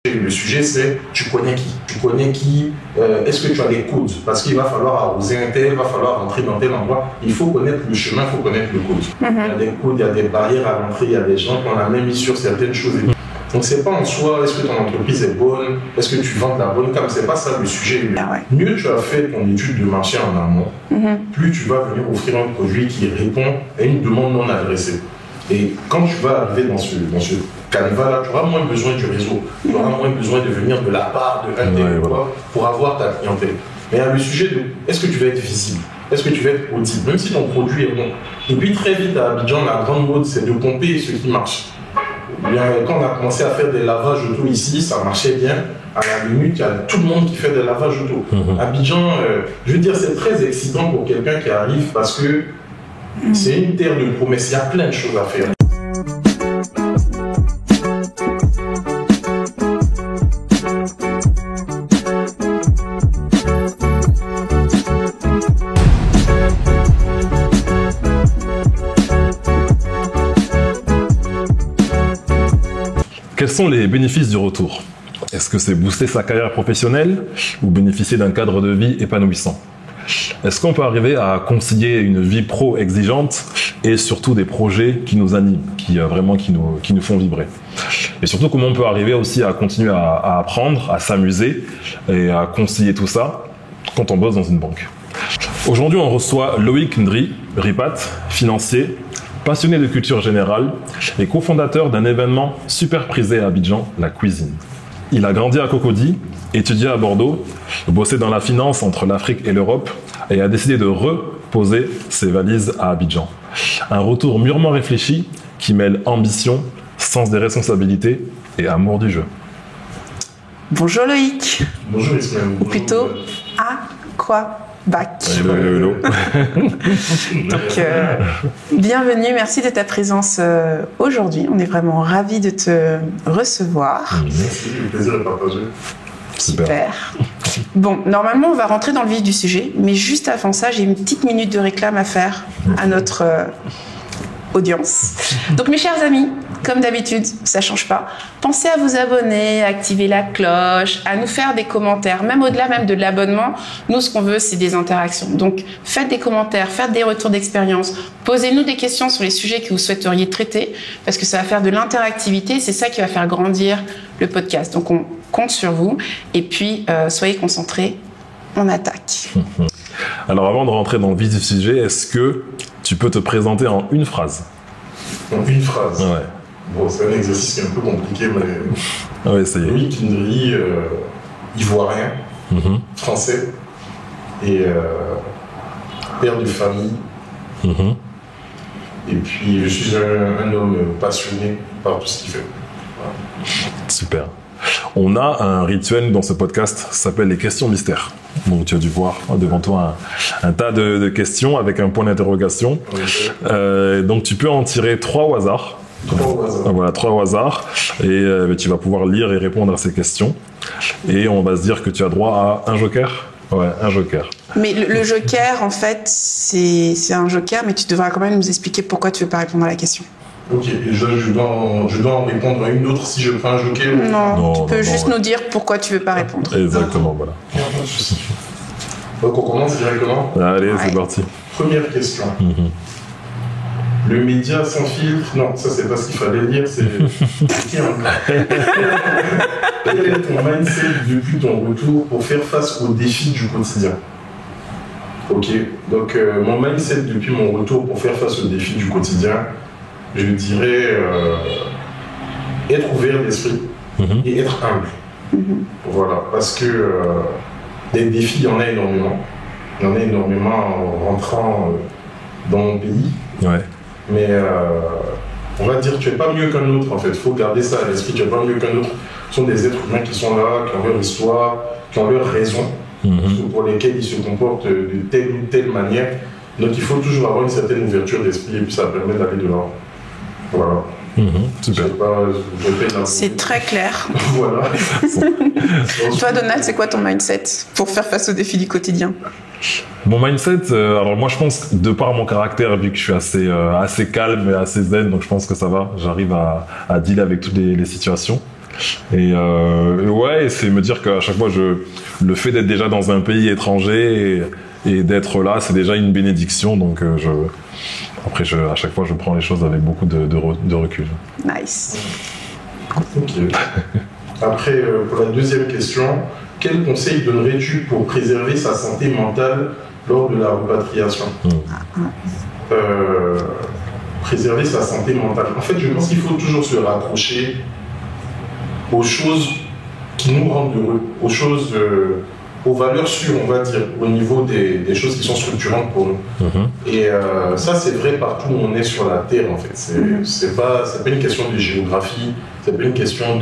Le sujet, c'est tu connais qui? Tu connais qui? Est-ce que tu as des codes? Parce qu'il va falloir arroser un tel, il va falloir rentrer dans tel endroit. Il faut connaître le chemin, il faut connaître le code. Il y a des codes, il y a des barrières à l'entrée, il y a des gens qui ont la même vie sur certaines choses. Donc, c'est pas en soi, est-ce que ton entreprise est bonne? Est-ce que tu vends de la bonne cam? C'est pas ça le sujet. Mieux tu as fait ton étude de marché en amont, plus tu vas venir offrir un produit qui répond à une demande non adressée. Et quand tu vas arriver dans ce canevas-là, tu auras moins besoin du réseau, tu auras moins besoin de venir de la part de l'un pour avoir ta clientèle. Mais il y a le sujet de est-ce que tu vas être visible? Est-ce que tu vas être audible? Même si ton produit est bon. Et puis très vite à Abidjan, la grande mode, c'est de pomper ce qui marche. Quand on a commencé à faire des lavages auto ici, ça marchait bien. À la minute, il y a tout le monde qui fait des lavages auto. Abidjan, je veux dire, c'est très excitant pour quelqu'un qui arrive parce que c'est une terre de promesses. Il y a plein de choses à faire. Quels sont les bénéfices du retour? Est-ce que c'est booster sa carrière professionnelle ou bénéficier d'un cadre de vie épanouissant? Est-ce qu'on peut arriver à concilier une vie pro exigeante et surtout des projets qui nous animent, qui nous font vibrer? Et surtout, comment on peut arriver aussi à continuer à apprendre, à s'amuser et à concilier tout ça quand on bosse dans une banque? Aujourd'hui, on reçoit Loïc Ndri, Ripat, financier, passionné de culture générale et cofondateur d'un événement super prisé à Abidjan, la cuisine. Il a grandi à Cocody, étudié à Bordeaux, bossé dans la finance entre l'Afrique et l'Europe et a décidé de reposer ses valises à Abidjan. Un retour mûrement réfléchi qui mêle ambition, sens des responsabilités et amour du jeu. Bonjour Loïc. Bonjour Ismaël. Ou plutôt Aquabac. Hello. Donc, bienvenue, merci de ta présence aujourd'hui. On est vraiment ravis de te recevoir. Merci, le plaisir de partager. Super. Bon, normalement, on va rentrer dans le vif du sujet, mais juste avant ça, j'ai une petite minute de réclame à faire à notre audience. Donc, mes chers amis, comme d'habitude, ça change pas. Pensez à vous abonner, à activer la cloche, à nous faire des commentaires, même au-delà même de l'abonnement. Nous, ce qu'on veut, c'est des interactions. Donc, faites des commentaires, faites des retours d'expérience, posez-nous des questions sur les sujets que vous souhaiteriez traiter, parce que ça va faire de l'interactivité, c'est ça qui va faire grandir le podcast. Donc, on compte sur vous, et puis, soyez concentrés, on attaque. Alors, avant de rentrer dans le vif du sujet, est-ce que tu peux te présenter en une phrase? En une phrase? Ouais. Bon, c'est un exercice qui est un peu compliqué, mais... Ouais, ça y est. Loïc Ndri, ivoirien, français, et père de famille. Et puis, je suis un homme passionné par tout ce qu'il fait. Voilà. Super. On a un rituel dans ce podcast, ça s'appelle les questions mystères. Donc tu as dû voir devant toi un tas de questions avec un point d'interrogation. Donc tu peux en tirer 3 au hasard. 3 au hasard. Voilà, 3 au hasard. Et tu vas pouvoir lire et répondre à ces questions. Et on va se dire que tu as droit à un joker. Ouais, un joker. Mais le joker, en fait, c'est un joker, mais tu devras quand même nous expliquer pourquoi tu ne veux pas répondre à la question. Ok, et je dois en répondre à une autre si je prends un joker? Non, tu peux juste nous dire pourquoi tu ne veux pas répondre. Exactement, voilà. Donc on commence directement? Allez, Ouais. c'est parti. Première question. Le média sans filtre, non, ça c'est pas ce qu'il fallait dire, c'est... Quel est ton mindset depuis ton retour pour faire face aux défis du quotidien? Ok, donc mon mindset depuis mon retour pour faire face aux défis du quotidien, je dirais être ouvert d'esprit et être humble. Voilà, parce que des défis, il y en a énormément. Il y en a énormément en rentrant dans mon pays. Ouais. Mais on va dire, tu n'es pas mieux qu'un autre en fait. Il faut garder ça à l'esprit, tu n'es pas mieux qu'un autre. Ce sont des êtres humains qui sont là, qui ont leur histoire, qui ont leur raison, pour lesquelles ils se comportent de telle ou telle manière. Donc il faut toujours avoir une certaine ouverture d'esprit et puis ça permet d'aller de l'avant. Voilà. Super. C'est très clair. Voilà. Toi, Donald, c'est quoi ton mindset pour faire face aux défis du quotidien? Mon mindset, alors moi je pense que de par mon caractère, vu que je suis assez calme et assez zen, donc je pense que ça va, j'arrive à dealer avec toutes les situations. Et ouais, c'est me dire qu'à chaque fois, le fait d'être déjà dans un pays étranger et d'être là, c'est déjà une bénédiction. Donc après, à chaque fois, je prends les choses avec beaucoup de recul. Nice. Ok. Après, pour la deuxième question, quel conseil donnerais-tu pour préserver sa santé mentale lors de la repatriation? Préserver sa santé mentale. En fait, je pense qu'il faut toujours se raccrocher aux choses qui nous rendent heureux, aux choses, aux valeurs sûres, on va dire, au niveau des choses qui sont structurantes pour nous. Et ça, c'est vrai partout où on est sur la Terre, en fait. C'est pas une question de géographie, c'est pas une question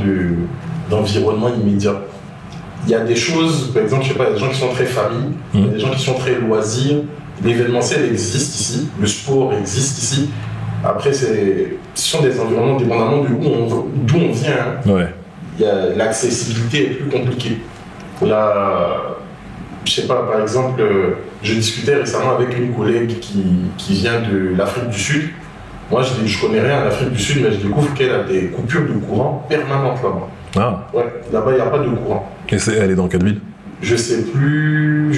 d'environnement immédiat. Il y a des choses, par exemple, je sais pas, il y a des gens qui sont très famille, il y a des gens qui sont très loisirs. L'événementiel existe ici, le sport existe ici. Après, ce sont des environnements dépendamment d'où on vient. Hein. Ouais. L'accessibilité est plus compliquée. Là, je sais pas, par exemple, je discutais récemment avec une collègue qui vient de l'Afrique du Sud. Moi, je connais rien à l'Afrique du Sud, mais je découvre qu'elle a des coupures de courant permanentes là-bas. Ah. Ouais, là-bas, il n'y a pas de courant. Et elle est dans quelle ville? Je sais plus,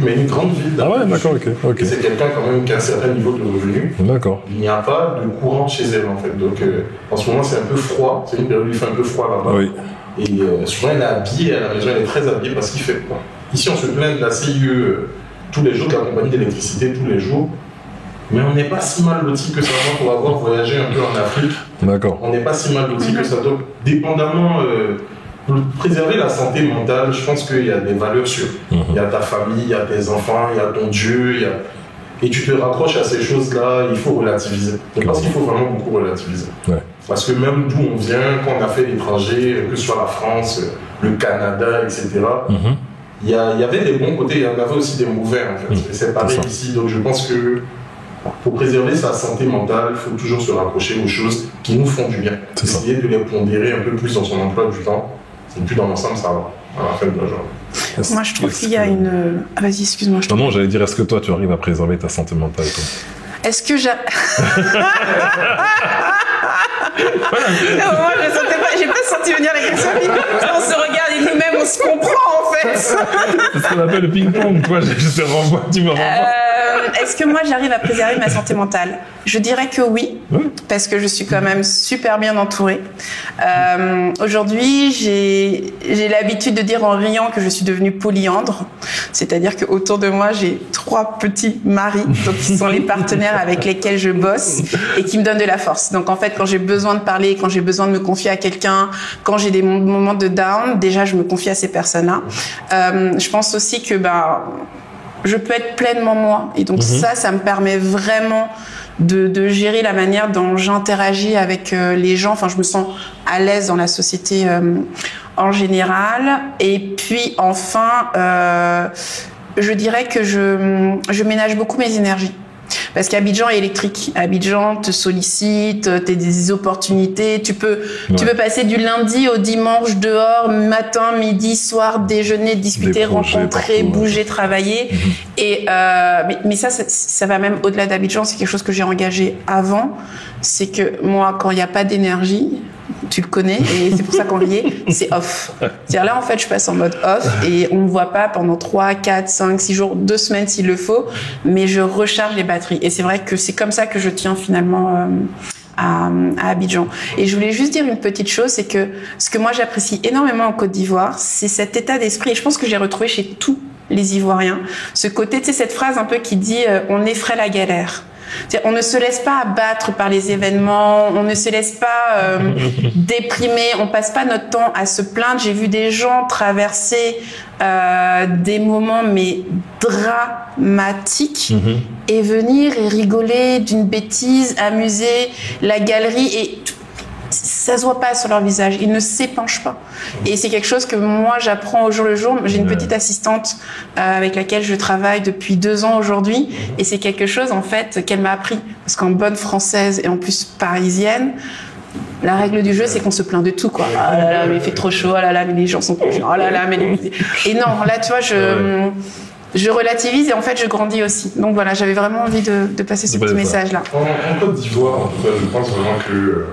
mais une grande ville. Ah ouais, d'accord, ok. C'est quelqu'un quand même qui a un certain niveau de revenu. D'accord. Il n'y a pas de courant chez elle en fait. Donc en ce moment c'est un peu froid, c'est une période où il fait un peu froid là-bas. Oui. Et souvent elle est habillée à la maison, elle est très habillée parce qu'il fait froid. Ici on se plaint de la CIE tous les jours, de la compagnie d'électricité tous les jours. Mais on n'est pas si mal loti que ça pour avoir voyagé un peu en Afrique. D'accord. On n'est pas si mal loti que ça. Donc dépendamment... pour préserver la santé mentale, je pense qu'il y a des valeurs sûres. Il y a ta famille, il y a tes enfants, il y a ton Dieu, et tu te raccroches à ces choses-là, il faut relativiser. Je pense qu'il faut vraiment beaucoup relativiser. Ouais. Parce que même d'où on vient, quand on a fait l'étranger, que ce soit la France, le Canada, etc., il y avait des bons côtés, il y en avait aussi des mauvais en fait. Et c'est pareil ici, donc je pense que pour préserver sa santé mentale, il faut toujours se rapprocher aux choses qui nous font du bien. Essayer de les pondérer un peu plus dans son emploi du temps. Et puis dans l'ensemble, ça va, à la fin de la journée. Moi, je trouve qu'il y a une... Ah, vas-y, excuse-moi. Non, j'allais dire, est-ce que toi, tu arrives à préserver ta santé mentale, toi? Est-ce que j'ai... Moi, j'ai pas senti venir la question. On se regarde et nous-mêmes, on se comprend, en fait. C'est ce qu'on appelle le ping-pong, toi. Je te renvoie, tu me renvoies. Est-ce que moi, j'arrive à préserver ma santé mentale? Je dirais que oui, parce que je suis quand même super bien entourée. Aujourd'hui, j'ai l'habitude de dire en riant que je suis devenue polyandre. C'est-à-dire qu'autour de moi, j'ai 3 petits maris, donc qui sont les partenaires avec lesquels je bosse et qui me donnent de la force. Donc en fait, quand j'ai besoin de parler, quand j'ai besoin de me confier à quelqu'un, quand j'ai des moments de down, déjà, je me confie à ces personnes-là. Je pense aussi que je peux être pleinement moi. Et donc ça me permet vraiment de gérer la manière dont j'interagis avec les gens. Enfin, je me sens à l'aise dans la société en général. Et puis, enfin, je dirais que je ménage beaucoup mes énergies. Parce qu'Abidjan est électrique. Abidjan te sollicite, t'as des opportunités. Tu peux passer du lundi au dimanche dehors, matin, midi, soir, déjeuner, discuter, rencontrer, bouger, travailler. Et mais ça va même au-delà d'Abidjan. C'est quelque chose que j'ai engagé avant. C'est que moi, quand il n'y a pas d'énergie, tu le connais, et c'est pour ça qu'on riait, c'est off. C'est-à-dire là, en fait, je passe en mode off et on ne me voit pas pendant 3, 4, 5, 6 jours, 2 semaines s'il le faut, mais je recharge les batteries. Et c'est vrai que c'est comme ça que je tiens finalement à Abidjan. Et je voulais juste dire une petite chose, c'est que ce que moi j'apprécie énormément en Côte d'Ivoire, c'est cet état d'esprit, et je pense que j'ai retrouvé chez tous les Ivoiriens, ce côté, tu sais, cette phrase un peu qui dit on effraie la galère. On ne se laisse pas abattre par les événements, on ne se laisse pas déprimer, on passe pas notre temps à se plaindre. J'ai vu des gens traverser des moments mais dramatiques et venir et rigoler d'une bêtise, amuser la galerie, et ça se voit pas sur leur visage, ils ne s'épanchent pas. Et c'est quelque chose que moi j'apprends au jour le jour. J'ai une petite assistante avec laquelle je travaille depuis 2 ans aujourd'hui, et c'est quelque chose en fait qu'elle m'a appris, parce qu'en bonne française et en plus parisienne, la règle du jeu, c'est qu'on se plaint de tout, quoi. Ah là là, mais il fait trop chaud, ah là là, mais les gens sont trop chiants, ah là là, mais et non, là tu vois, je relativise et en fait je grandis aussi. Donc voilà, j'avais vraiment envie de passer ce petit message là. En Côte d'Ivoire, en tout cas, je pense vraiment que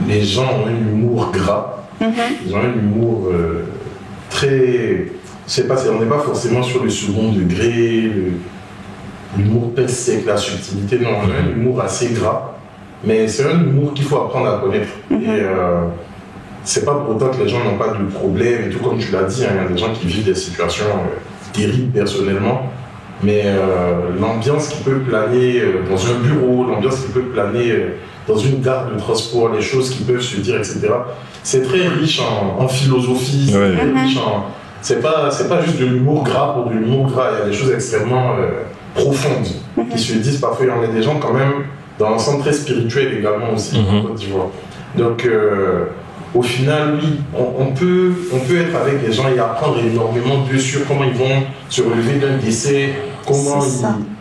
les gens ont un humour gras, Ils ont un humour très... Je sais pas, on n'est pas forcément sur le second degré, l'humour pèse sec, la subtilité, non, on a un humour assez gras, mais c'est un humour qu'il faut apprendre à connaître. Et c'est pas pour autant que les gens n'ont pas de problème, et tout comme tu l'as dit, il y a des gens qui vivent des situations terribles personnellement, mais l'ambiance qui peut planer dans un bureau, l'ambiance qui peut planer dans une gare de transport, les choses qui peuvent se dire, etc., c'est très riche en philosophie, c'est très riche en... C'est pas juste de l'humour gras pour de l'humour gras, il y a des choses extrêmement profondes qui se disent parfois. Il y en a des gens quand même dans l'ensemble très spirituel également aussi en Côte d'Ivoire. Donc au final, oui, on peut être avec les gens et apprendre énormément d'eux sur comment ils vont se relever d'un décès, comment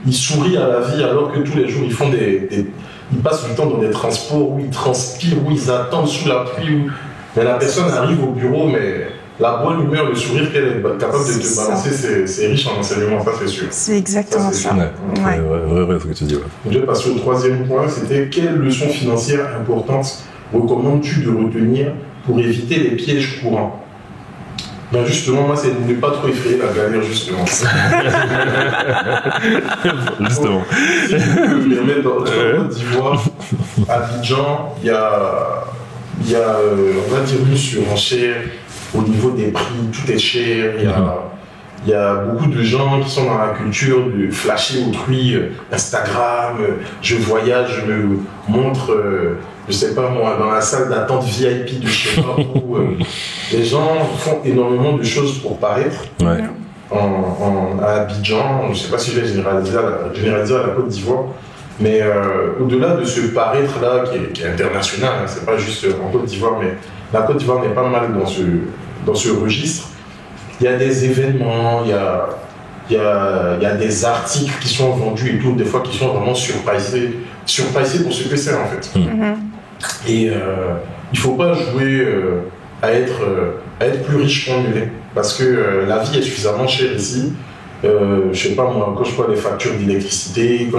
ils sourient à la vie alors que tous les jours ils font ils passent du temps dans des transports où ils transpirent, où ils attendent sous la pluie, mais la personne arrive au bureau, mais la bonne humeur, le sourire qu'elle est capable de te balancer, c'est riche en enseignement, ça c'est sûr. C'est exactement ça. Ouais, ce que tu dis. Je vais passer au troisième point, c'était quelles leçons financières importantes recommandes-tu de retenir pour éviter les pièges courants? Ben justement, moi, c'est de ne pas trop effrayer la galère, justement. Justement. Si je peux me permettre, dans Côte d'Ivoire, à Abidjan, il y a on va dire, une surenchère au niveau des prix, tout est cher. Il y a beaucoup de gens qui sont dans la culture de flasher autrui, Instagram, je voyage, je me montre, je sais pas moi, dans la salle d'attente VIP de chez moi, où les gens font énormément de choses pour paraître. À Abidjan, je ne sais pas si je vais généraliser à la Côte d'Ivoire, mais au-delà de ce paraître-là qui est international, hein, c'est pas juste en Côte d'Ivoire, mais la Côte d'Ivoire n'est pas mal dans ce registre. Il y a des événements, il y a des articles qui sont vendus et tout, des fois qui sont vraiment surpricés pour ce que c'est en fait. Et il ne faut pas jouer à être plus riche qu'on ne l'est, parce que la vie est suffisamment chère ici. Je sais pas moi, quand je vois les factures d'électricité, il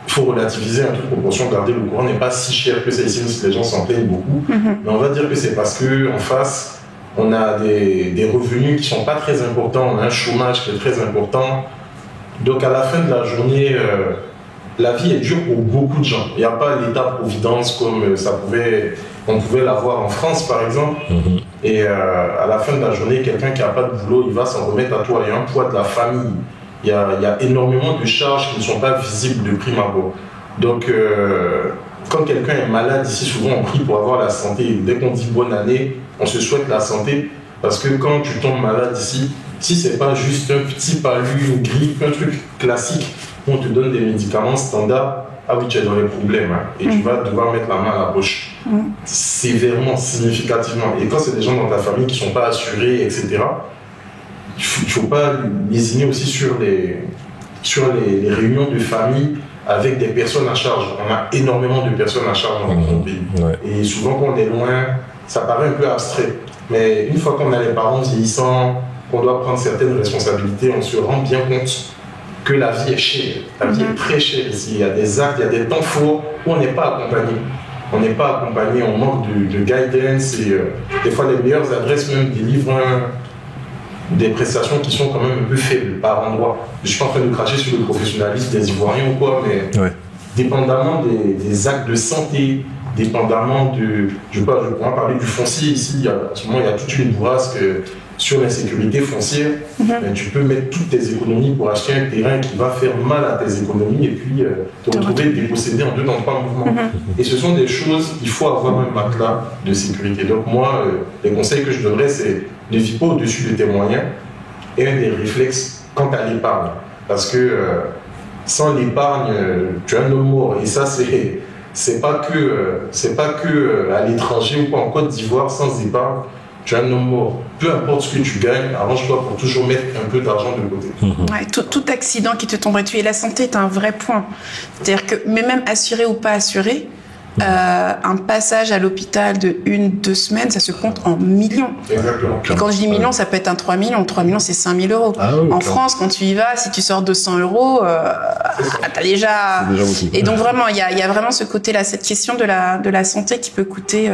faut relativiser un truc proportion, garder le courant n'est pas si cher que ça ici, même si les gens s'en plaignent beaucoup. Mais on va dire que c'est parce qu'en face, on a des revenus qui ne sont pas très importants, on a un chômage qui est très important. Donc à la fin de la journée, la vie est dure pour beaucoup de gens. Il n'y a pas l'État-providence comme on pouvait l'avoir en France par exemple. Et à la fin de la journée, quelqu'un qui n'a pas de boulot, il va s'en remettre à toi. Il y a un poids de la famille. Il y a énormément de charges qui ne sont pas visibles de prime abord. Donc quand quelqu'un est malade ici, souvent on prie pour avoir la santé. Dès qu'on dit bonne année, on se souhaite la santé, parce que quand tu tombes malade ici, si c'est pas juste un petit palu, une grippe, un truc classique, on te donne des médicaments standards, ah oui, tu es dans les problèmes, hein, et tu vas devoir mettre la main à la poche, sévèrement, significativement. Et quand c'est des gens dans ta famille qui sont pas assurés, etc., il faut pas lésiner aussi sur les réunions de famille avec des personnes à charge. On a énormément de personnes à charge dans notre pays. Et souvent, quand on est loin, ça paraît un peu abstrait. Mais une fois qu'on a les parents vieillissants, qu'on doit prendre certaines responsabilités, on se rend bien compte que la vie est chère. La vie est très chère ici. Il y a des actes, il y a des temps forts où on n'est pas accompagné. On n'est pas accompagné, on manque de guidance. Et des fois, les meilleures adresses même délivrent des prestations qui sont quand même un peu faibles par endroit. Je ne suis pas en train de cracher sur le professionnalisme des Ivoiriens ou quoi, mais dépendamment des actes de santé, dépendamment de... Je pourrais parler du foncier ici. En ce moment, il y a toute une bourrasque sur l'insécurité foncière. Mais tu peux mettre toutes tes économies pour acheter un terrain qui va faire mal à tes économies et puis te retrouver dépossédé en 2 temps, 3 mouvements. Et ce sont des choses, il faut avoir un matelas de sécurité. Donc moi, les conseils que je donnerais, c'est ne vis pas au-dessus de tes moyens et un des réflexes quant à l'épargne. Parce que sans l'épargne, tu es un homme mort. Et ça, c'est pas que à l'étranger ou pas en Côte d'Ivoire, sans épargne, tu es un homme mort. Peu importe ce que tu gagnes, arrange-toi pour toujours mettre un peu d'argent de côté. Ouais, tout accident qui te tomberait dessus. Et la santé est un vrai point. C'est-à-dire que, mais même assuré ou pas assuré, un passage à l'hôpital de 1-2 semaines, ça se compte en millions. Exactement. Et quand je dis millions, ça peut être un 3 millions. 3 millions, c'est 5 000 euros. Ah oui, en clair. France, quand tu y vas, si tu sors 200 euros, t'as déjà... C'est déjà beaucoup. Et donc vraiment, il y a vraiment ce côté-là, cette question de la santé qui peut coûter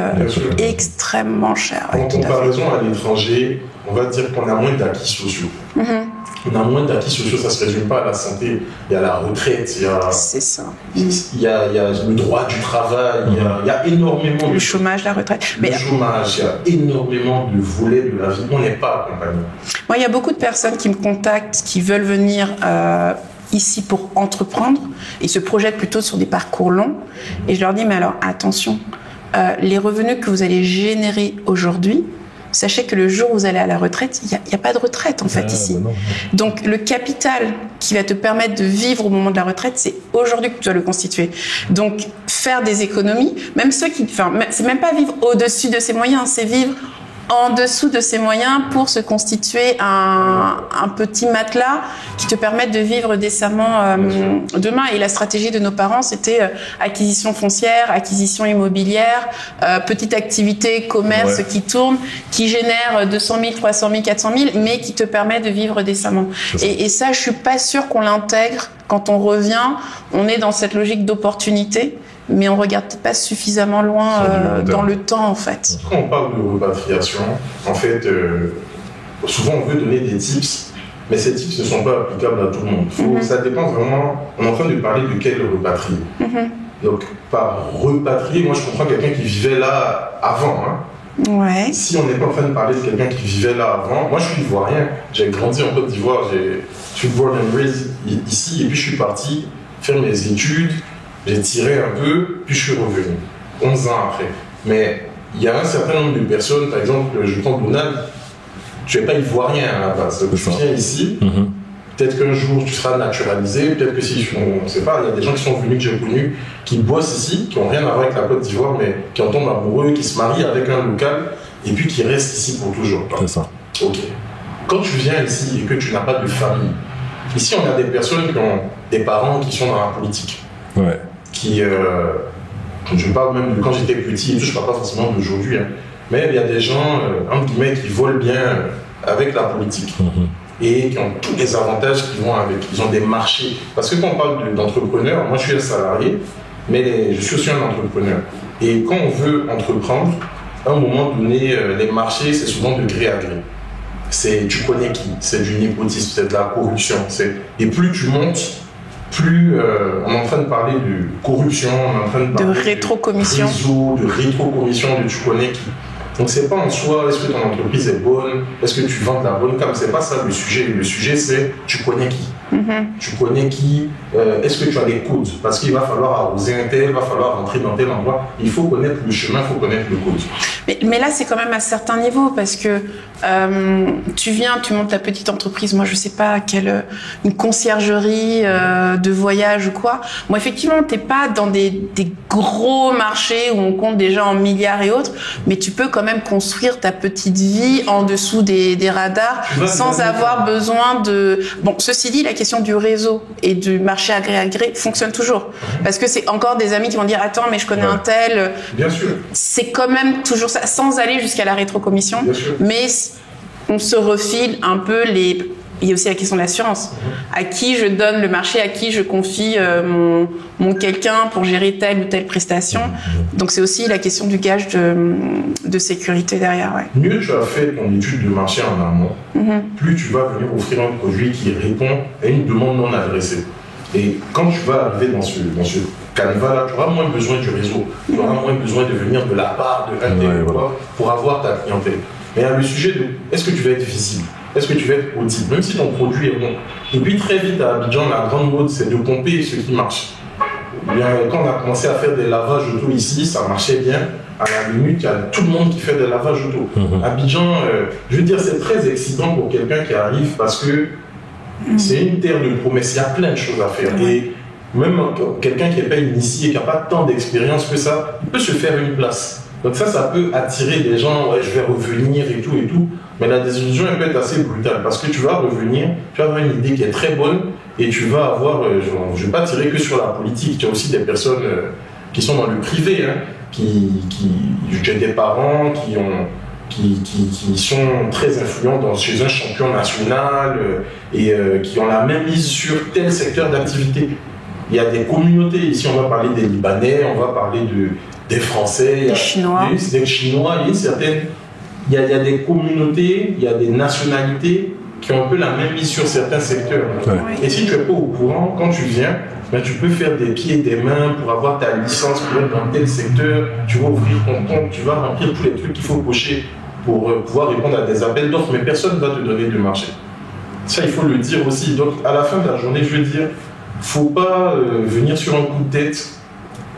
extrêmement cher. En Ouais, tout à fait. comparaison à l'étranger, on va dire qu'on a moins d'acquis sociaux. On a moins d'acquis sociaux, ça ne se résume pas à la santé. Il y a la retraite, C'est ça. il y a le droit du travail, il y a énormément de Le chômage, la retraite. Le chômage, il y a énormément de volets de la vie. On n'est pas accompagné. Moi, il y a beaucoup de personnes qui me contactent, qui veulent venir ici pour entreprendre et se projettent plutôt sur des parcours longs. Et je leur dis, mais alors attention, les revenus que vous allez générer aujourd'hui, sachez que le jour où vous allez à la retraite, il n'y a pas de retraite en fait ici. Non. Donc le capital qui va te permettre de vivre au moment de la retraite, c'est aujourd'hui que tu dois le constituer. Donc faire des économies, même ceux qui... Enfin, c'est même pas vivre au-dessus de ses moyens, c'est vivre en dessous de ses moyens pour se constituer un petit matelas qui te permette de vivre décemment demain. Et la stratégie de nos parents, c'était acquisition foncière, acquisition immobilière, petite activité, commerce qui tourne, qui génère 200 000, 300 000, 400 000, mais qui te permet de vivre décemment. Et ça, je suis pas sûre qu'on l'intègre quand on revient. On est dans cette logique d'opportunité, mais on regarde pas suffisamment loin dans le temps, en fait. Quand on parle de repatriation, en fait, souvent on veut donner des tips, mais ces tips ne sont pas applicables à tout le monde. Ça dépend vraiment, on est en train de parler de quel repatrier. Donc, par repatrier, moi je comprends quelqu'un qui vivait là avant. Ouais. Si on n'est pas en train de parler de quelqu'un qui vivait là avant, moi je suis ivoirien, j'ai grandi en Côte d'Ivoire, je suis born and raised ici, et puis je suis parti faire mes études. J'ai tiré un peu, puis je suis revenu, 11 ans après. Mais il y a un certain nombre de personnes, par exemple, je prends Donald, tu n'es pas ivoirien à la base. Donc, tu viens ici, peut-être qu'un jour tu seras naturalisé, peut-être que si, on ne sait pas, il y a des gens qui sont venus, que j'ai connus, qui bossent ici, qui n'ont rien à voir avec la Côte d'Ivoire, mais qui en tombent amoureux, qui se marient avec un local, et puis qui restent ici pour toujours. C'est ça. Ok. Quand tu viens ici et que tu n'as pas de famille, ici on a des personnes qui ont des parents qui sont dans la politique. Ouais. Qui, je parle même de quand j'étais petit, je ne parle pas forcément d'aujourd'hui, mais il y a des gens, entre guillemets, qui volent bien avec la politique et qui ont tous les avantages qui vont avec. Ils ont des marchés. Parce que quand on parle d'entrepreneur, moi je suis un salarié, mais je suis aussi un entrepreneur. Et quand on veut entreprendre, à un moment donné, les marchés, c'est souvent de gré à gré. Tu connais qui? C'est du népotisme, c'est de la corruption. Et plus tu montes, plus on est en train de parler de corruption, on est en train de parler de rétrocommission, de rétrocommission, de tu connais qui. Donc c'est pas en soi, est-ce que ton entreprise est bonne, est-ce que tu vends de la bonne cam, c'est pas ça le sujet. Le sujet c'est tu connais qui. Tu connais qui, est-ce que tu as des codes, parce qu'il va falloir arroser un tel, il va falloir rentrer dans tel endroit, il faut connaître le chemin, il faut connaître le code. Mais là c'est quand même à certains niveaux, parce que tu viens, tu montes ta petite entreprise, moi je sais pas, une conciergerie de voyage ou quoi. Moi effectivement t'es pas dans des gros marchés où on compte déjà en milliards et autres, mais tu peux quand même construire ta petite vie en dessous des radars sans avoir besoin de... Bon, ceci dit, la question du réseau et du marché à gré fonctionne toujours. Parce que c'est encore des amis qui vont dire « Attends, mais je connais un tel... » Bien sûr. C'est quand même toujours ça, sans aller jusqu'à la rétrocommission. Bien sûr. Mais on se refile un peu les... Il y a aussi la question de l'assurance. À qui je donne le marché, à qui je confie mon quelqu'un pour gérer telle ou telle prestation. Donc c'est aussi la question du gage de sécurité derrière. Ouais. Mieux tu as fait ton étude de marché en amont, plus tu vas venir offrir un produit qui répond à une demande non adressée. Et quand tu vas arriver dans ce canevas-là, tu auras moins besoin du réseau. Tu auras moins besoin de venir de la part de un tel pour avoir ta clientèle. Mais il y a le sujet de est-ce que tu vas être visible? Est-ce que tu vas être audible, même si ton produit est bon? Et puis très vite à Abidjan, la grande mode, c'est de pomper ce qui marche. Bien, quand on a commencé à faire des lavages auto ici, ça marchait bien. À la minute, il y a tout le monde qui fait des lavages auto. Abidjan, je veux dire, c'est très excitant pour quelqu'un qui arrive parce que c'est une terre de promesses. Il y a plein de choses à faire. Et même quelqu'un qui n'est pas initié, qui n'a pas tant d'expérience que ça, il peut se faire une place. Donc ça peut attirer des gens, ouais, je vais revenir et tout. Mais la désillusion, elle peut être assez brutale parce que tu vas revenir, tu vas avoir une idée qui est très bonne et tu vas avoir, je ne vais pas tirer que sur la politique, tu as aussi des personnes qui sont dans le privé, hein, j'ai des parents qui sont très influents chez un champion national et qui ont la même mise sur tel secteur d'activité. Il y a des communautés, ici on va parler des Libanais, on va parler des Français, des Chinois. Des Chinois, il y a des communautés, il y a des nationalités qui ont un peu la même mise sur certains secteurs. Ouais. Et si tu n'es pas au courant, quand tu viens, ben, tu peux faire des pieds et des mains pour avoir ta licence pour être dans tel secteur, tu vas ouvrir ton compte, tu vas remplir tous les trucs qu'il faut cocher pour pouvoir répondre à des appels d'offres, mais personne ne va te donner de marché. Ça, il faut le dire aussi. Donc, à la fin de la journée, je veux dire, il ne faut pas venir sur un coup de tête.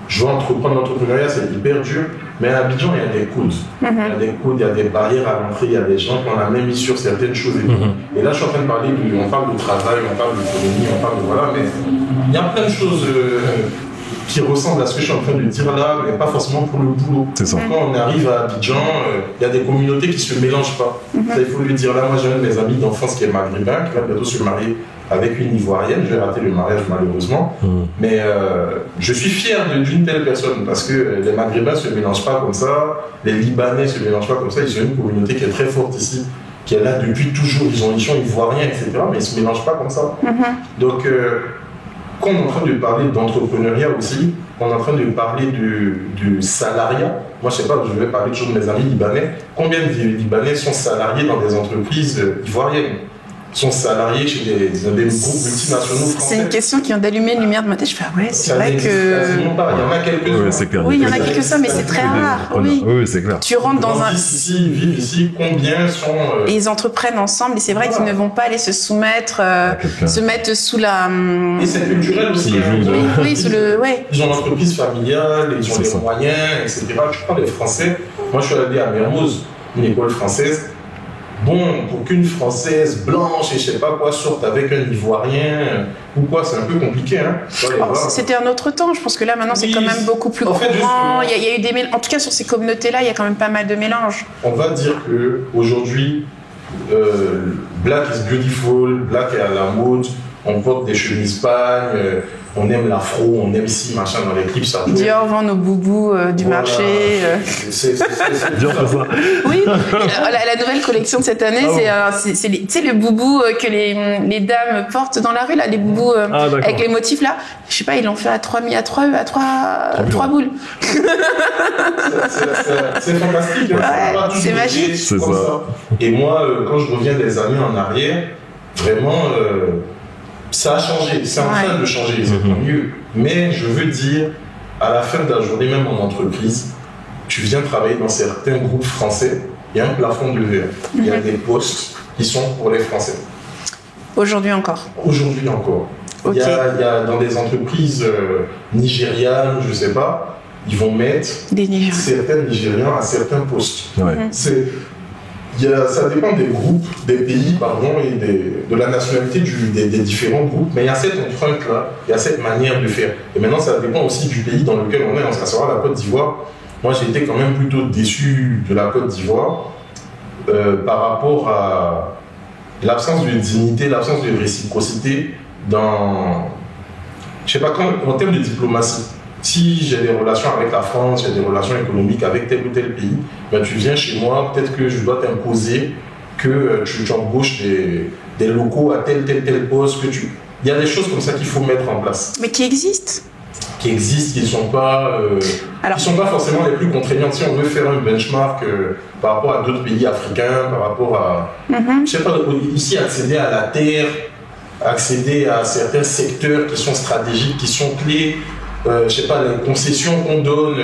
Je veux entreprendre l'entrepreneuriat, c'est hyper dur, mais à Abidjan, il y a des codes. Il y a des codes, il y a des barrières à l'entrée, il y a des gens qui ont la même mise sur certaines choses. Et là, je suis en train de parler, on parle de travail, on parle d'économie, on parle de voilà, mais il y a plein de choses qui ressemblent à ce que je suis en train de dire là, mais pas forcément pour le boulot. C'est ça. Quand on arrive à Abidjan, il y a des communautés qui ne se mélangent pas. Ça, il faut le dire. Là, moi, j'ai un de mes amis d'enfance qui est maghrébin, qui va bientôt se marier avec une Ivoirienne. Je vais rater le mariage malheureusement. Mais je suis fier d'une telle personne parce que les Maghrébins ne se mélangent pas comme ça, les Libanais ne se mélangent pas comme ça. Ils ont une communauté qui est très forte ici, qui est là depuis toujours. Ils sont ivoiriens, etc. Mais ils ne se mélangent pas comme ça. Donc, quand on est en train de parler d'entrepreneuriat aussi, on est en train de parler du salariat. Moi, je ne sais pas, je vais parler toujours de mes amis libanais. Combien de Libanais sont salariés dans des entreprises ivoiriennes, sont salariés chez des groupes multinationaux français? C'est une question qui vient d'allumer une lumière de ma tête. Je fais, ouais, c'est vrai que. Quasiment pas. Il y en a quelques-uns. Oui, c'est clair. Oui, il y en a quelques-uns, mais c'est très rare. Oui, oui, c'est clair. Tu rentres dans un. Vivent ici, combien sont. Et ils entreprennent ensemble, et c'est vrai qu'ils ne vont pas aller se soumettre, se mettre sous la. Et c'est culturel aussi. Oui, sous le. Ouais. Ils ont l'entreprise familiale, ils ont les moyens, etc. Je parle des Français. Moi, je suis allé à Mermoz, une école française. Bon, pour qu'une Française blanche et je sais pas quoi sorte avec un Ivoirien ou quoi, c'est un peu compliqué. Hein. C'était un autre temps. Je pense que là, maintenant, c'est quand même beaucoup plus courant. Il y a eu des mélanges. En tout cas, sur ces communautés-là, il y a quand même pas mal de mélanges. On va dire qu'aujourd'hui, Black is beautiful, Black est à la mode, on porte des chemises pagnes, on aime l'afro, on aime ci, machin dans les clips. Ça Dior vend nos boubous du marché. C'est Dior fait ça. Oui, la nouvelle collection de cette année, c'est le boubou que les dames portent dans la rue, là, les boubous avec les motifs là. Je sais pas, ils l'ont fait à 3 boules. C'est fantastique. Ouais, c'est magique. C'est ça. Et moi, quand je reviens des années en arrière, vraiment... ça a changé, c'est en train de changer, c'est tant mieux. Mais je veux dire, à la fin de la journée, même en entreprise, tu viens travailler dans certains groupes français, il y a un plafond de verre. Il y a des postes qui sont pour les Français. Aujourd'hui encore. Aujourd'hui encore. Okay. Il y a dans des entreprises nigérianes, je ne sais pas, ils vont mettre certains Nigériens à certains postes. Ouais. Ça dépend des groupes, des pays, pardon, et de la nationalité des différents groupes, mais il y a cette empreinte-là, il y a cette manière de faire. Et maintenant, ça dépend aussi du pays dans lequel on est, à savoir la Côte d'Ivoire. Moi, j'ai été quand même plutôt déçu de la Côte d'Ivoire par rapport à l'absence de dignité, l'absence de réciprocité dans, je sais pas, en termes de diplomatie. Si j'ai des relations avec la France, j'ai des relations économiques avec tel ou tel pays, ben tu viens chez moi, peut-être que je dois t'imposer que tu embauches des locaux à tel poste. Il y a des choses comme ça qu'il faut mettre en place. Mais qui existent. Qui ne sont pas forcément les plus contraignantes. Si on veut faire un benchmark par rapport à d'autres pays africains, par rapport à, je sais pas, ici accéder à la terre, accéder à certains secteurs qui sont stratégiques, qui sont clés, je sais pas, les concessions qu'on donne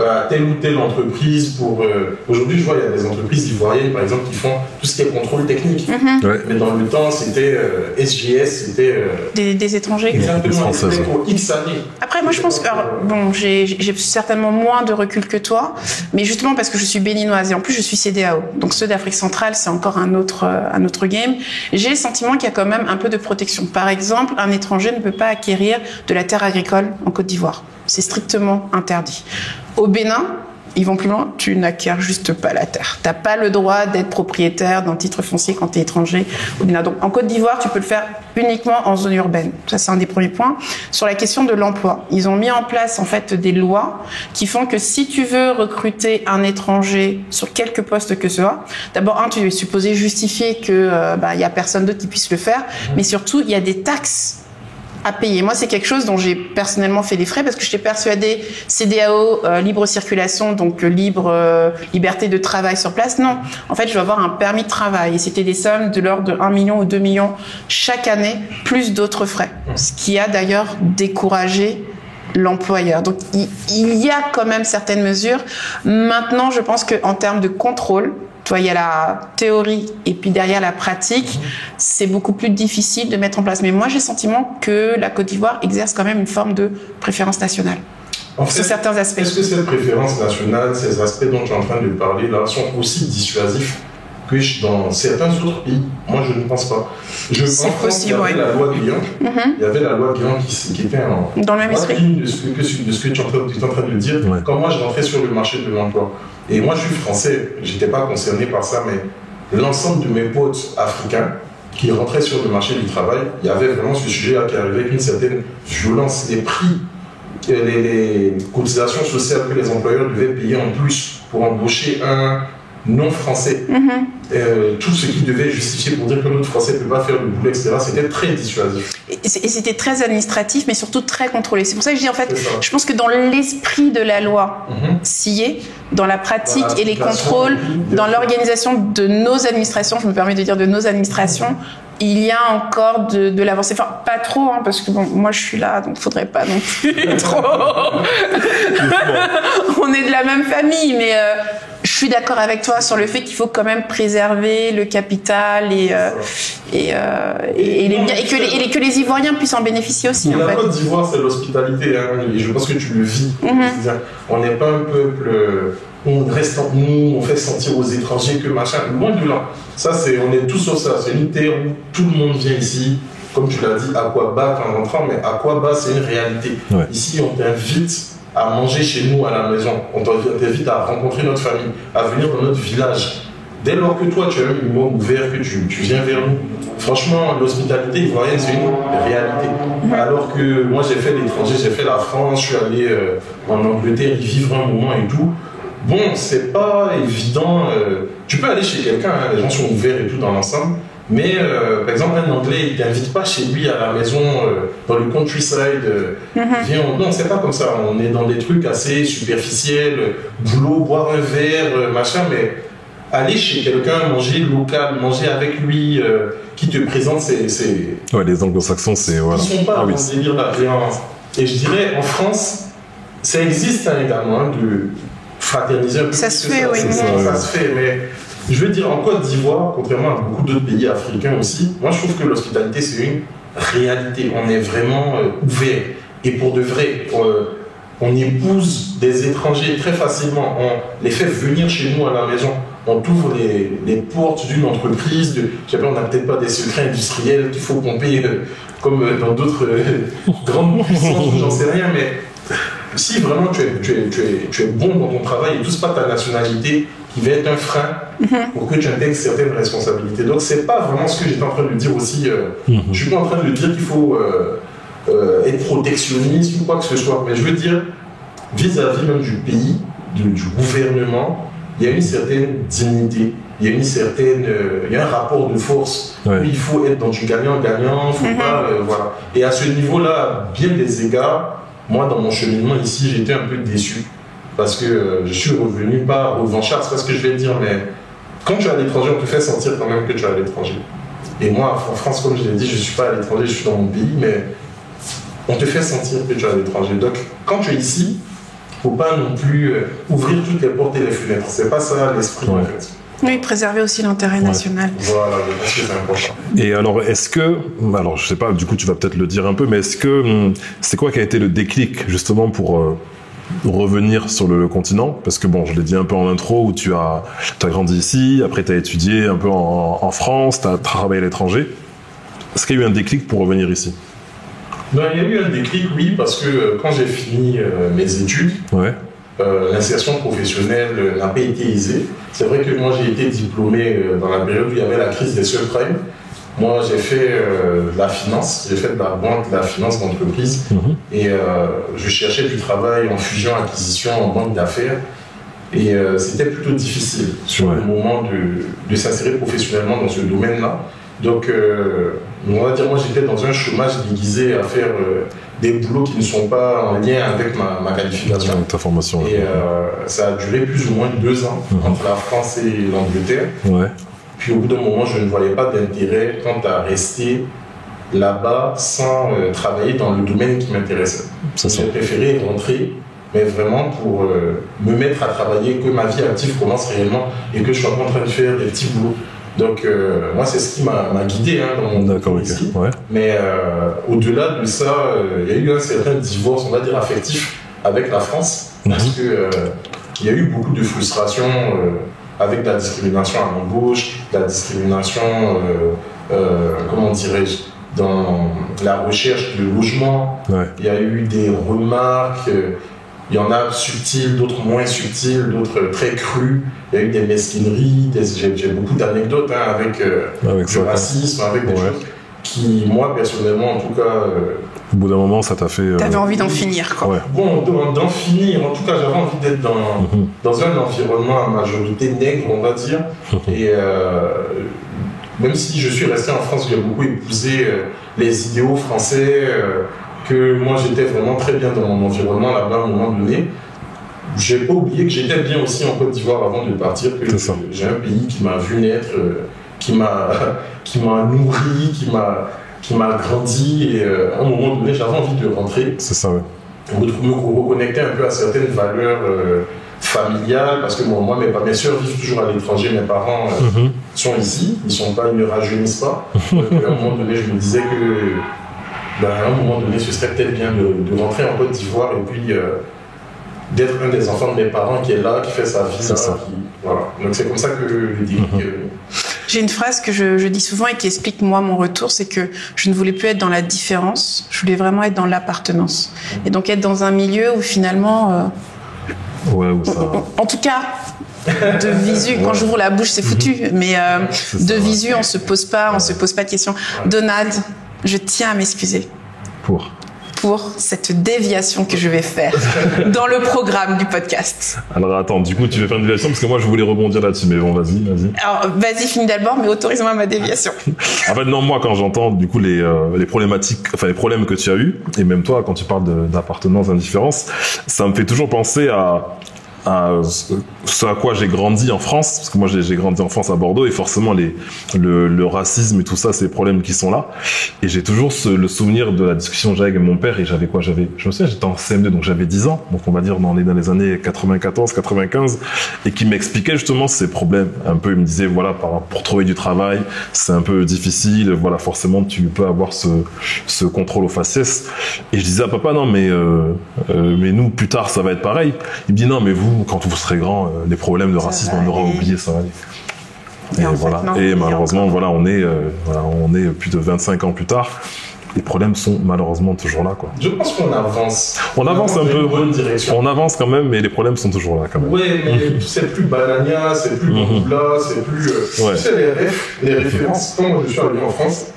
à telle ou telle entreprise pour... Aujourd'hui, je vois, il y a des entreprises ivoiriennes, par exemple, qui font tout ce qui est contrôle technique. Ouais. Mais dans le temps, c'était SGS, c'était... Des étrangers. Exactement, c'était pour X années. Après, moi, je pense que... bon, j'ai certainement moins de recul que toi, mais justement parce que je suis béninoise et en plus, je suis CEDEAO. Donc, ceux d'Afrique centrale, c'est encore un autre game. J'ai le sentiment qu'il y a quand même un peu de protection. Par exemple, un étranger ne peut pas acquérir de la terre agricole en Côte d'Ivoire. C'est strictement interdit. Au Bénin, ils vont plus loin, tu n'acquiers juste pas la terre. T'as pas le droit d'être propriétaire d'un titre foncier quand tu es étranger au Bénin. Donc en Côte d'Ivoire, tu peux le faire uniquement en zone urbaine. Ça, c'est un des premiers points. Sur la question de l'emploi, ils ont mis en place en fait des lois qui font que si tu veux recruter un étranger sur quelque poste que ce soit, d'abord tu es supposé justifier que y a personne d'autre qui puisse le faire, mais surtout il y a des taxes à payer. Moi, c'est quelque chose dont j'ai personnellement fait des frais parce que j'étais persuadée CEDEAO, libre circulation, donc liberté de travail sur place. Non, en fait, je dois avoir un permis de travail et c'était des sommes de l'ordre de 1 million ou 2 millions chaque année, plus d'autres frais. Ce qui a d'ailleurs découragé l'employeur. Donc, il y a quand même certaines mesures. Maintenant, je pense qu'en termes de contrôle, il y a la théorie et puis derrière la pratique, c'est beaucoup plus difficile de mettre en place. Mais moi, j'ai le sentiment que la Côte d'Ivoire exerce quand même une forme de préférence nationale. En fait, sur certains aspects. Est-ce que cette préférence nationale, ces aspects dont tu es en train de parler là, sont aussi dissuasifs que dans certains autres pays? Moi, je ne pense pas. C'est possible, il y avait la loi Guillaume. Il y avait la loi Guillaume qui était dans le même esprit de ce que tu es en train de dire. Ouais. Quand moi, je rentrais sur le marché de l'emploi, et moi, je suis français, je n'étais pas concerné par ça, mais l'ensemble de mes potes africains qui rentraient sur le marché du travail, il y avait vraiment ce sujet-là qui arrivait avec une certaine violence. Les prix, les cotisations sociales que les employeurs devaient payer en plus pour embaucher un non-français, tout ce qui devait justifier pour dire que notre français ne peut pas faire le boulot, etc., c'était très dissuasif. Et c'était très administratif, mais surtout très contrôlé. C'est pour ça que je dis, en fait, je pense que dans l'esprit de la loi, s'y est, dans la pratique et les contrôles, dans l'organisation de nos administrations, je me permets de dire de nos administrations, il y a encore de l'avancée. Enfin, pas trop, hein, parce que bon, moi je suis là, donc il ne faudrait pas non plus trop. On est de la même famille, mais je suis d'accord avec toi sur le fait qu'il faut quand même préserver le capital et les biens, et que les Ivoiriens puissent en bénéficier aussi. La Côte d'Ivoire, c'est l'hospitalité, hein, et je pense que tu le vis. On n'est pas un peuple... on reste en nous, on fait sentir aux étrangers que machin, loin de là. Ça, on est tous sur ça. C'est une terre où tout le monde vient ici. Comme tu l'as dit, Aquaba en rentrant, mais Aquaba, c'est une réalité. Ouais. Ici, on t'invite à manger chez nous à la maison. On t'invite à rencontrer notre famille, à venir dans notre village. Dès lors que toi, tu as un humour ouvert, que tu viens vers nous, franchement, l'hospitalité ivoirienne, c'est une réalité. Alors que moi, j'ai fait l'étranger, j'ai fait la France, je suis allé en Angleterre y vivre un moment et tout. Bon, c'est pas évident. Tu peux aller chez quelqu'un, hein, les gens sont ouverts et tout dans l'ensemble. Mais par exemple, un Anglais, il t'invite pas chez lui à la maison, dans le countryside. Non, c'est pas comme ça. On est dans des trucs assez superficiels, boulot, boire un verre, machin. Mais aller chez quelqu'un, manger local, manger avec lui, qui te présente ses... Ouais, les anglo-saxons, c'est... Voilà. Ils sont pas dans ce délire-là. Et je dirais, en France, ça existe hein, également, hein, de fraterniser un peu. Ça se fait, oui. Ça se fait, mais je veux dire, en Côte d'Ivoire, contrairement à beaucoup d'autres pays africains aussi, moi je trouve que l'hospitalité c'est une réalité. On est vraiment ouvert. Et pour de vrai, on épouse des étrangers très facilement. On les fait venir chez nous à la maison. On t'ouvre les portes d'une entreprise. On n'a peut-être pas des secrets industriels qu'il faut pomper comme dans d'autres grandes puissances, j'en sais rien, mais si vraiment tu es bon dans ton travail et tout, c'est pas ta nationalité qui va être un frein pour que tu intègres certaines responsabilités. Donc c'est pas vraiment ce que j'étais en train de dire aussi. Je suis pas en train de dire qu'il faut être protectionniste ou quoi que ce soit, mais je veux dire vis-à-vis même du pays, du gouvernement, il y a une certaine dignité, il y a un rapport de force. Ouais. Il faut être dans du gagnant-gagnant, faut pas, voilà. Et à ce niveau-là, à bien des égards, moi, dans mon cheminement ici, j'étais un peu déçu parce que je suis revenu, pas revanchard, c'est pas ce que je vais te dire, mais quand tu es à l'étranger, on te fait sentir quand même que tu es à l'étranger. Et moi, en France, comme je l'ai dit, je ne suis pas à l'étranger, je suis dans mon pays, mais on te fait sentir que tu es à l'étranger. Donc, quand tu es ici, il ne faut pas non plus ouvrir toutes les portes et les fenêtres. C'est pas ça l'esprit, en fait. Oui, préserver aussi l'intérêt national. Voilà, je pense que c'est important. Et alors, alors je sais pas, du coup tu vas peut-être le dire un peu, mais c'est quoi qui a été le déclic justement pour revenir sur le continent? Parce que bon, je l'ai dit un peu en intro, où tu as grandi ici, après tu as étudié un peu en France, tu as travaillé à l'étranger. Est-ce qu'il y a eu un déclic pour revenir ici? Ben, il y a eu un déclic, oui, parce que quand j'ai fini mes études, l'insertion professionnelle n'a pas été aisée. C'est vrai que moi j'ai été diplômé dans la période où il y avait la crise des subprimes. Moi j'ai fait de la finance, j'ai fait de la banque, de la finance d'entreprise et je cherchais du travail en fusion-acquisition, en banque d'affaires. Et c'était plutôt difficile sur le moment de s'insérer professionnellement dans ce domaine-là. Donc, on va dire, moi j'étais dans un chômage déguisé à faire des boulots qui ne sont pas en lien avec ma qualification. Ta formation. Et ça a duré plus ou moins 2 ans entre la France et l'Angleterre. Ouais. Puis au bout d'un moment, je ne voyais pas d'intérêt quant à rester là-bas sans travailler dans le domaine qui m'intéressait. J'ai préféré rentrer, mais vraiment pour me mettre à travailler, que ma vie active commence réellement et que je sois pas en train de faire des petits boulots. Donc moi c'est ce qui m'a guidé dans mon D'accord, ici. Ouais. Mais au-delà de ça, il y a eu un certain divorce, on va dire affectif, avec la France, parce que il y a eu beaucoup de frustration avec la discrimination à l'embauche, la discrimination, comment dirais-je, dans la recherche de logement. Il y a eu des remarques. Il y en a subtiles, d'autres moins subtiles, d'autres très crues. Il y a eu des mesquineries, j'ai beaucoup d'anecdotes avec du racisme, avec des choses qui, moi, personnellement, en tout cas... Au bout d'un moment, ça t'a fait... T'avais envie d'en finir, quoi. Ouais. Bon, d'en finir, en tout cas, j'avais envie d'être dans un environnement à majorité nègre, on va dire. Et même si je suis resté en France, j'ai beaucoup épousé les idéaux français... que moi j'étais vraiment très bien dans mon environnement là-bas à un moment donné. J'ai pas oublié que j'étais bien aussi en Côte d'Ivoire avant de partir, que j'ai un pays qui m'a vu naître, qui m'a nourri, qui m'a grandi, et à un moment donné j'avais envie de rentrer. C'est ça, ouais. Me reconnecter un peu à certaines valeurs familiales, parce que moi mes soeurs vivent toujours à l'étranger, mes parents sont ici, ils ne rajeunissent pas. Donc, à un moment donné je me disais que à un moment donné, ce serait peut-être bien de rentrer en Côte d'Ivoire et puis d'être un des enfants de mes parents qui est là, qui fait sa vie là. Voilà. Donc c'est comme ça que je dis. J'ai une phrase que je dis souvent et qui explique moi mon retour, c'est que je ne voulais plus être dans la différence, je voulais vraiment être dans l'appartenance. Et donc être dans un milieu où finalement... en tout cas... de visu, quand j'ouvre la bouche c'est foutu, mais de visu on se pose pas de questions. Donald, je tiens à m'excuser pour cette déviation que je vais faire dans le programme du podcast. Alors attends, du coup tu veux faire une déviation parce que moi je voulais rebondir là-dessus, mais bon vas-y. Alors vas-y, finis d'abord, mais autorise-moi ma déviation. En fait non, moi quand j'entends du coup les problématiques, enfin les problèmes que tu as eu, et même toi quand tu parles d'appartenance, d'indifférence, ça me fait toujours penser à ce à quoi j'ai grandi en France, parce que moi j'ai grandi en France à Bordeaux, et forcément le racisme et tout ça, c'est des problèmes qui sont là. Et j'ai toujours le souvenir de la discussion que j'avais avec mon père, et je me souviens, j'étais en CM2, donc j'avais 10 ans, donc on va dire dans les années 94, 95, et qui m'expliquait justement ces problèmes. Un peu, il me disait, voilà, pour trouver du travail, c'est un peu difficile, voilà, forcément tu peux avoir ce contrôle aux faciès. Et je disais à papa, non mais nous plus tard ça va être pareil. Il me dit, non mais vous, quand vous serez grand, les problèmes de racisme, on aura oublié, ça va aller. Et voilà. Et malheureusement, voilà, on est plus de 25 ans plus tard. Les problèmes sont malheureusement toujours là, quoi. Je pense qu'on avance. On avance un peu. Bonne direction. On avance quand même, mais les problèmes sont toujours là, quand même. Oui, mais c'est plus banania, c'est plus là, c'est plus. Tu sais, les références. Quand moi je suis arrivé en France,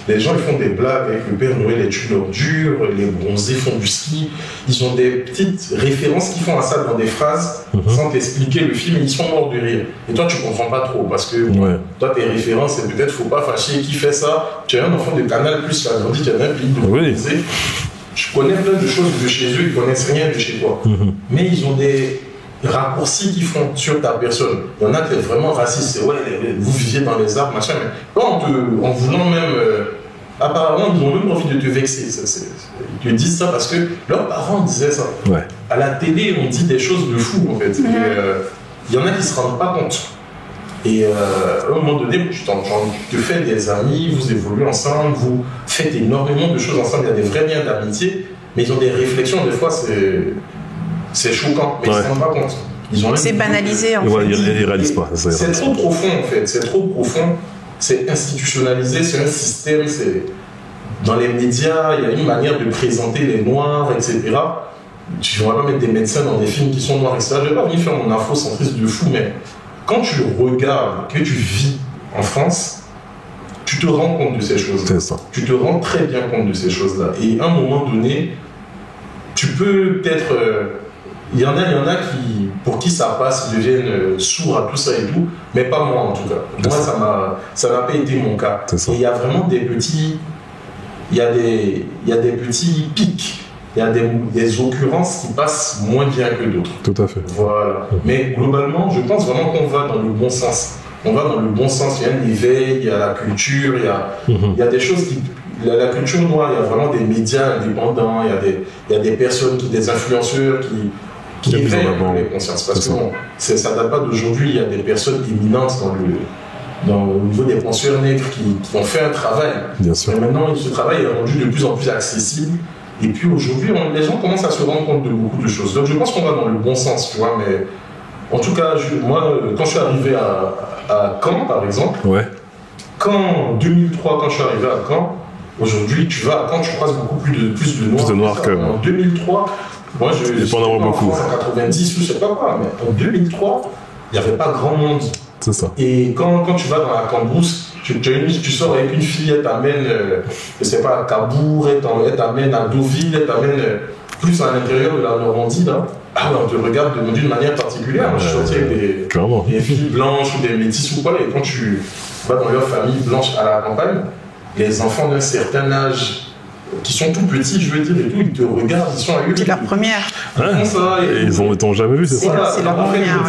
les gens ils font des blagues avec le Père Noël est une ordure, les bronzés font du ski. Ils ont des petites références qui font à ça dans des phrases sans t'expliquer le film, et ils sont morts de rire. Et toi tu comprends pas trop parce que toi tes références, c'est peut-être faut pas fâcher qui fait ça. Tu es un enfant de Canal+, qui a grandi, tu es un pays de bronzés. Je connais plein de choses de chez eux, ils connaissent rien de chez toi. Mais ils ont des raccourcis qu'ils font sur ta personne. Il y en a qui est vraiment raciste, c'est vous viviez dans les arbres, machin, mais quand en voulant même apparemment ils ont même envie de te vexer, ils te disent ça parce que leurs parents disaient ça. À la télé on dit des choses de fou en fait, il y en a qui se rendent pas compte. Et à un moment donné, tu te fais des amis, vous évoluez ensemble, vous faites énormément de choses ensemble, il y a des vrais liens d'amitié, mais ils ont des réflexions, des fois c'est choquant, mais ils ne se rendent pas compte. C'est banalisé en fait. Ils réalisent pas. C'est trop profond en fait, c'est trop profond, c'est institutionnalisé, c'est un système, dans les médias, il y a une manière de présenter les noirs, etc. je ne vais pas mettre des médecins dans des films qui sont noirs, etc. Je ne vais pas venir faire mon infocentrisme de fou, mais quand tu regardes, que tu vis en France, tu te rends compte de ces choses-là. C'est ça. Tu te rends très bien compte de ces choses-là. Et à un moment donné, tu peux peut-être... Il y en a pour qui ça passe, ils deviennent sourds à tout ça et tout, mais pas moi en tout cas. Moi, ça n'a pas été mon cas. Et il y a vraiment des petits... Il y a des petits pics. Il y a des occurrences qui passent moins bien que d'autres. Tout à fait. Voilà. Mais globalement, je pense vraiment qu'on va dans le bon sens. On va dans le bon sens. Il y a un éveil, il y a la culture, il y a des choses qui... La culture noire, il y a vraiment des médias indépendants, il y a des personnes, des influenceurs qui éveillent les consciences. Parce que bon, ça ne date pas d'aujourd'hui. Il y a des personnes éminentes au niveau des penseurs nègres qui ont fait un travail. Bien sûr. Et maintenant, ce travail est rendu de plus en plus accessible. Et puis aujourd'hui, les gens commencent à se rendre compte de beaucoup de choses. Donc je pense qu'on va dans le bon sens, tu vois. Mais en tout cas, moi, quand je suis arrivé à Caen, par exemple, en 2003, quand je suis arrivé à Caen, aujourd'hui, tu vas à Caen, tu croises beaucoup plus de noirs. Plus de noirs que en 2003, moi, je suis en beaucoup. France en 90 ou je sais pas quoi, mais en 2003, il n'y avait pas grand monde. C'est ça. Et quand tu vas dans la Cambrousse, tu sors avec une fille, elle t'amène, je sais pas, à Cabourg, elle t'amène à Deauville, elle t'amène plus à l'intérieur de la Normandie, là. Ah, on te regarde d'une manière particulière. Moi, je suis sorti avec des filles blanches ou des métisses ou quoi, et quand tu vas dans leur famille blanche à la campagne, les enfants d'un certain âge, qui sont tout petits, je veux dire, et tout, ils te regardent, ils sont à eux. C'est leur première. Et ils t'ont jamais vu, c'est ça? C'est leur première,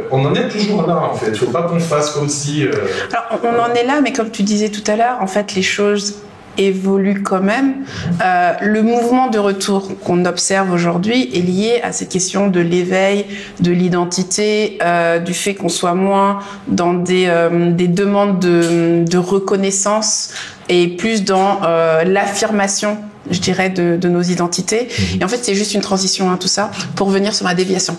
on en est toujours là, en fait. Il ne faut pas qu'on fasse comme si... Alors, on en est là, mais comme tu disais tout à l'heure, en fait, les choses évolue quand même. Le mouvement de retour qu'on observe aujourd'hui est lié à cette question de l'éveil, de l'identité, du fait qu'on soit moins dans des demandes de reconnaissance et plus dans l'affirmation, je dirais, de nos identités. Et en fait, c'est juste une transition, tout ça, pour venir sur ma déviation.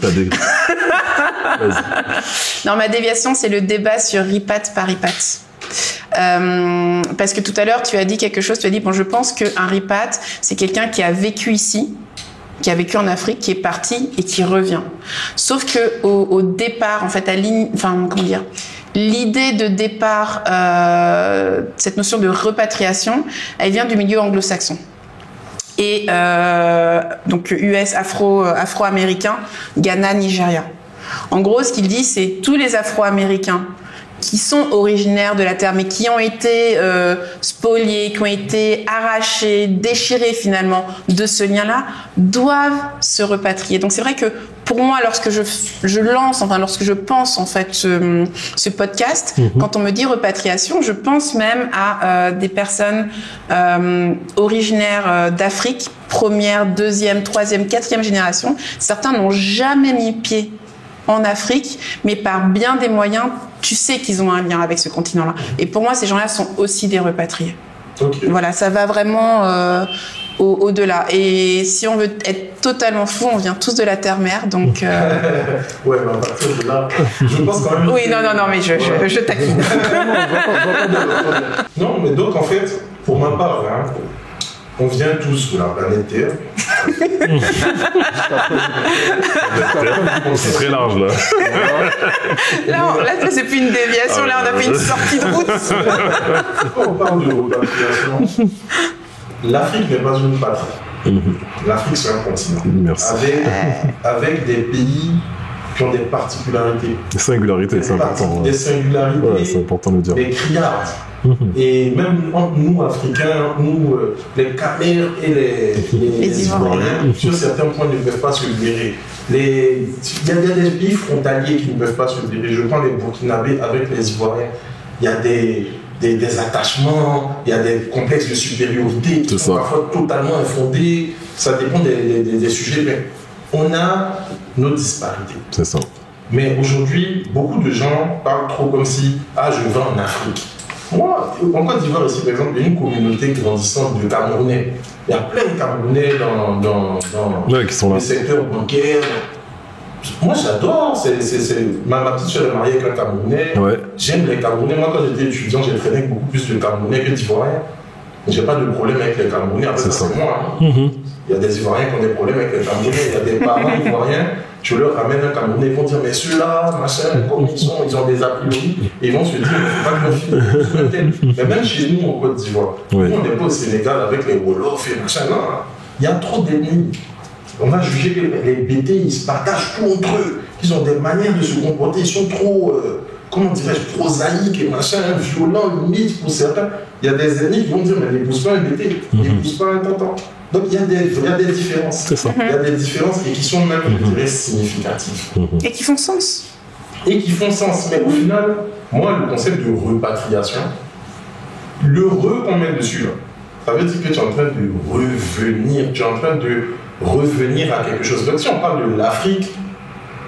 Non, ma déviation, c'est le débat sur ripat par ripat. Parce que tout à l'heure tu as dit quelque chose, tu as dit bon, je pense qu'un ripat c'est quelqu'un qui a vécu ici, qui a vécu en Afrique, qui est parti et qui revient. Sauf que au départ, en fait, l'idée de départ, cette notion de repatriation, elle vient du milieu anglo-saxon. Et donc US, afro-américain, Ghana, Nigeria. En gros, ce qu'il dit, c'est tous les Afro-américains qui sont originaires de la terre, mais qui ont été spoliés, qui ont été arrachés, déchirés finalement de ce lien-là, doivent se repatrier. Donc c'est vrai que pour moi, lorsque lorsque je pense en fait ce podcast, quand on me dit repatriation, je pense même à des personnes originaires d'Afrique, première, deuxième, troisième, quatrième génération. Certains n'ont jamais mis pied en Afrique, mais par bien des moyens, tu sais qu'ils ont un lien avec ce continent-là. Et pour moi, ces gens-là sont aussi des repatriés. Okay. Voilà, ça va vraiment au-delà. Et si on veut être totalement fou, on vient tous de la terre-mère, donc... Ouais, mais à partir de là, je pense quand même... Oui, non, mais je taquine. Non, mais donc, en fait, pour ma part, on vient tous de la planète Terre. C'est très large, là. Là, c'est plus une déviation, là, on a fait une sortie de route. Quand on parle de repatriation, l'Afrique n'est pas une patrie. L'Afrique, c'est un continent. Merci. Avec des pays qui ont des particularités. Des singularités, c'est important. Des singularités. Ouais, c'est important de le dire. Des criardes. Et même entre nous, Africains, nous, les Camers et les Ivoiriens, sur certains points, ne peuvent pas se blairer. Il y a des pays frontaliers qui ne peuvent pas se blairer. Je prends les Burkinabés avec les Ivoiriens. Il y a des attachements, il y a des complexes de supériorité qui sont parfois totalement infondés. Ça dépend des sujets, mais on a nos disparités. C'est ça. Mais aujourd'hui, beaucoup de gens parlent trop comme si « Ah, je vais en Afrique ». Moi, en Côte d'Ivoire ici, par exemple, il y a une communauté grandissante de Camerounais. Il y a plein de Camerounais dans qui sont là. Le secteur bancaire. Moi, j'adore. Ma petite soeur est mariée avec un Camerounais. Ouais. J'aime les Camerounais. Moi, quand j'étais étudiant, j'ai traîné avec beaucoup plus de Camerounais que d'Ivoiriens. J'ai pas de problème avec les Camerounais, après ça c'est moi. Hein. Il y a des Ivoiriens qui ont des problèmes avec les Camerounais, il y a des parents ivoiriens, tu leur ramènes un Camerounais, ils vont dire mais ceux-là, machin, comme ils ont des a priori, et ils vont se dire mais faut pas que leur fille. Mais même chez nous en Côte d'Ivoire, nous on n'est pas au Sénégal avec les Wolofs et machin, non, il y a trop d'ennemis. On va juger que les BT, ils se partagent tout entre eux, ils ont des manières de se comporter, ils sont trop, comment dirais-je, prosaïques et machin, violents, limites pour certains. Il y a des ennemis qui vont dire mais n'épouse pas un BT, n'épouse pas un tonton. Donc il y a des différences. C'est ça. Il y a des différences et qui sont même, je dirais, significatives. Et qui font sens. Et qui font sens. Mais au final, moi, le concept de repatriation, le qu'on met dessus, là, ça veut dire que tu es en train de revenir, tu es en train de revenir à quelque chose. Donc si on parle de l'Afrique,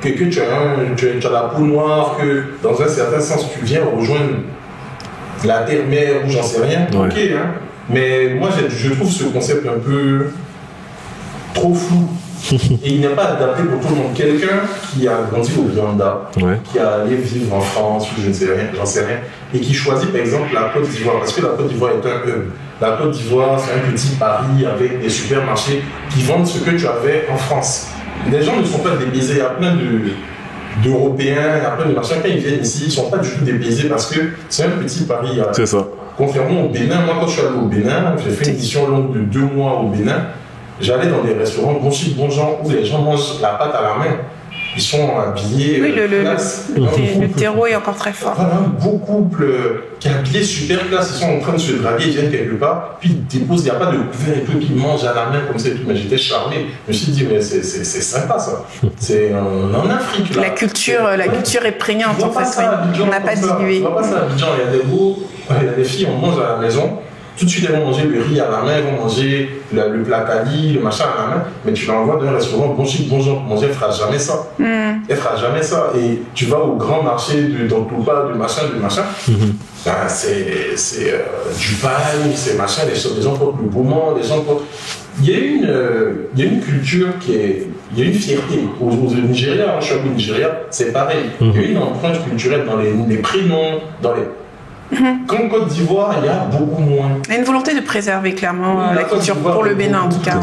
que tu as la peau noire, que dans un certain sens tu viens rejoindre la terre-mère ou j'en sais rien, ok, hein. Mais moi je trouve ce concept un peu trop flou. Et il n'est pas adapté pour tout le monde. Quelqu'un qui a grandi au Rwanda, qui a allé vivre en France ou je ne sais rien, j'en sais rien, et qui choisit par exemple la Côte d'Ivoire, parce que la Côte d'Ivoire est un hub. La Côte d'Ivoire, c'est un petit Paris avec des supermarchés qui vendent ce que tu avais en France. Les gens ne sont pas dépaysés, il y a plein d'Européens, il y a plein de machins, quand ils viennent ici, ils ne sont pas du tout dépaysés parce que c'est un petit Paris. C'est ça. Contrairement au Bénin, moi quand je suis allé au Bénin, j'ai fait une mission longue de 2 mois au Bénin, j'allais dans des restaurants bon chic, bon genre, où les gens mangent la pâte à la main. Ils sont habillés. Oui, le terreau est encore très fort. Voilà, un beau couple qui est habillé super classe, ils sont en train de se draguer, ils viennent quelque part, puis ils déposent, il n'y a pas de couvert et tout, puis ils mangent à la main comme ça et tout. Mais j'étais charmé. Je me suis dit, mais c'est sympa ça. C'est en Afrique. Là. La culture est prégnante en fait. On n'a pas dilué. Tu vois pas ça à Abidjan, il y a des beaux, il y a des filles, on mange à la maison. Tout de suite, elles vont manger le riz à la main, elles vont manger le plat cali, le machin à la main, mais tu l'envoies dans un restaurant, bon chic, bon genre, manger, elle ne fera jamais ça. Elle fera jamais ça. Et tu vas au grand marché d'Antoupa, de machin, ben c'est du pain, c'est machin, les gens portent le gourmand, les gens portent... Il y a une culture il y a une fierté. Au Nigeria, je suis au Nigeria, c'est pareil. Il y a une empreinte culturelle dans les prénoms, dans les... Qu'en Côte d'Ivoire, il y a beaucoup moins. Il y a une volonté de préserver clairement la culture, pour le Bénin en tout cas.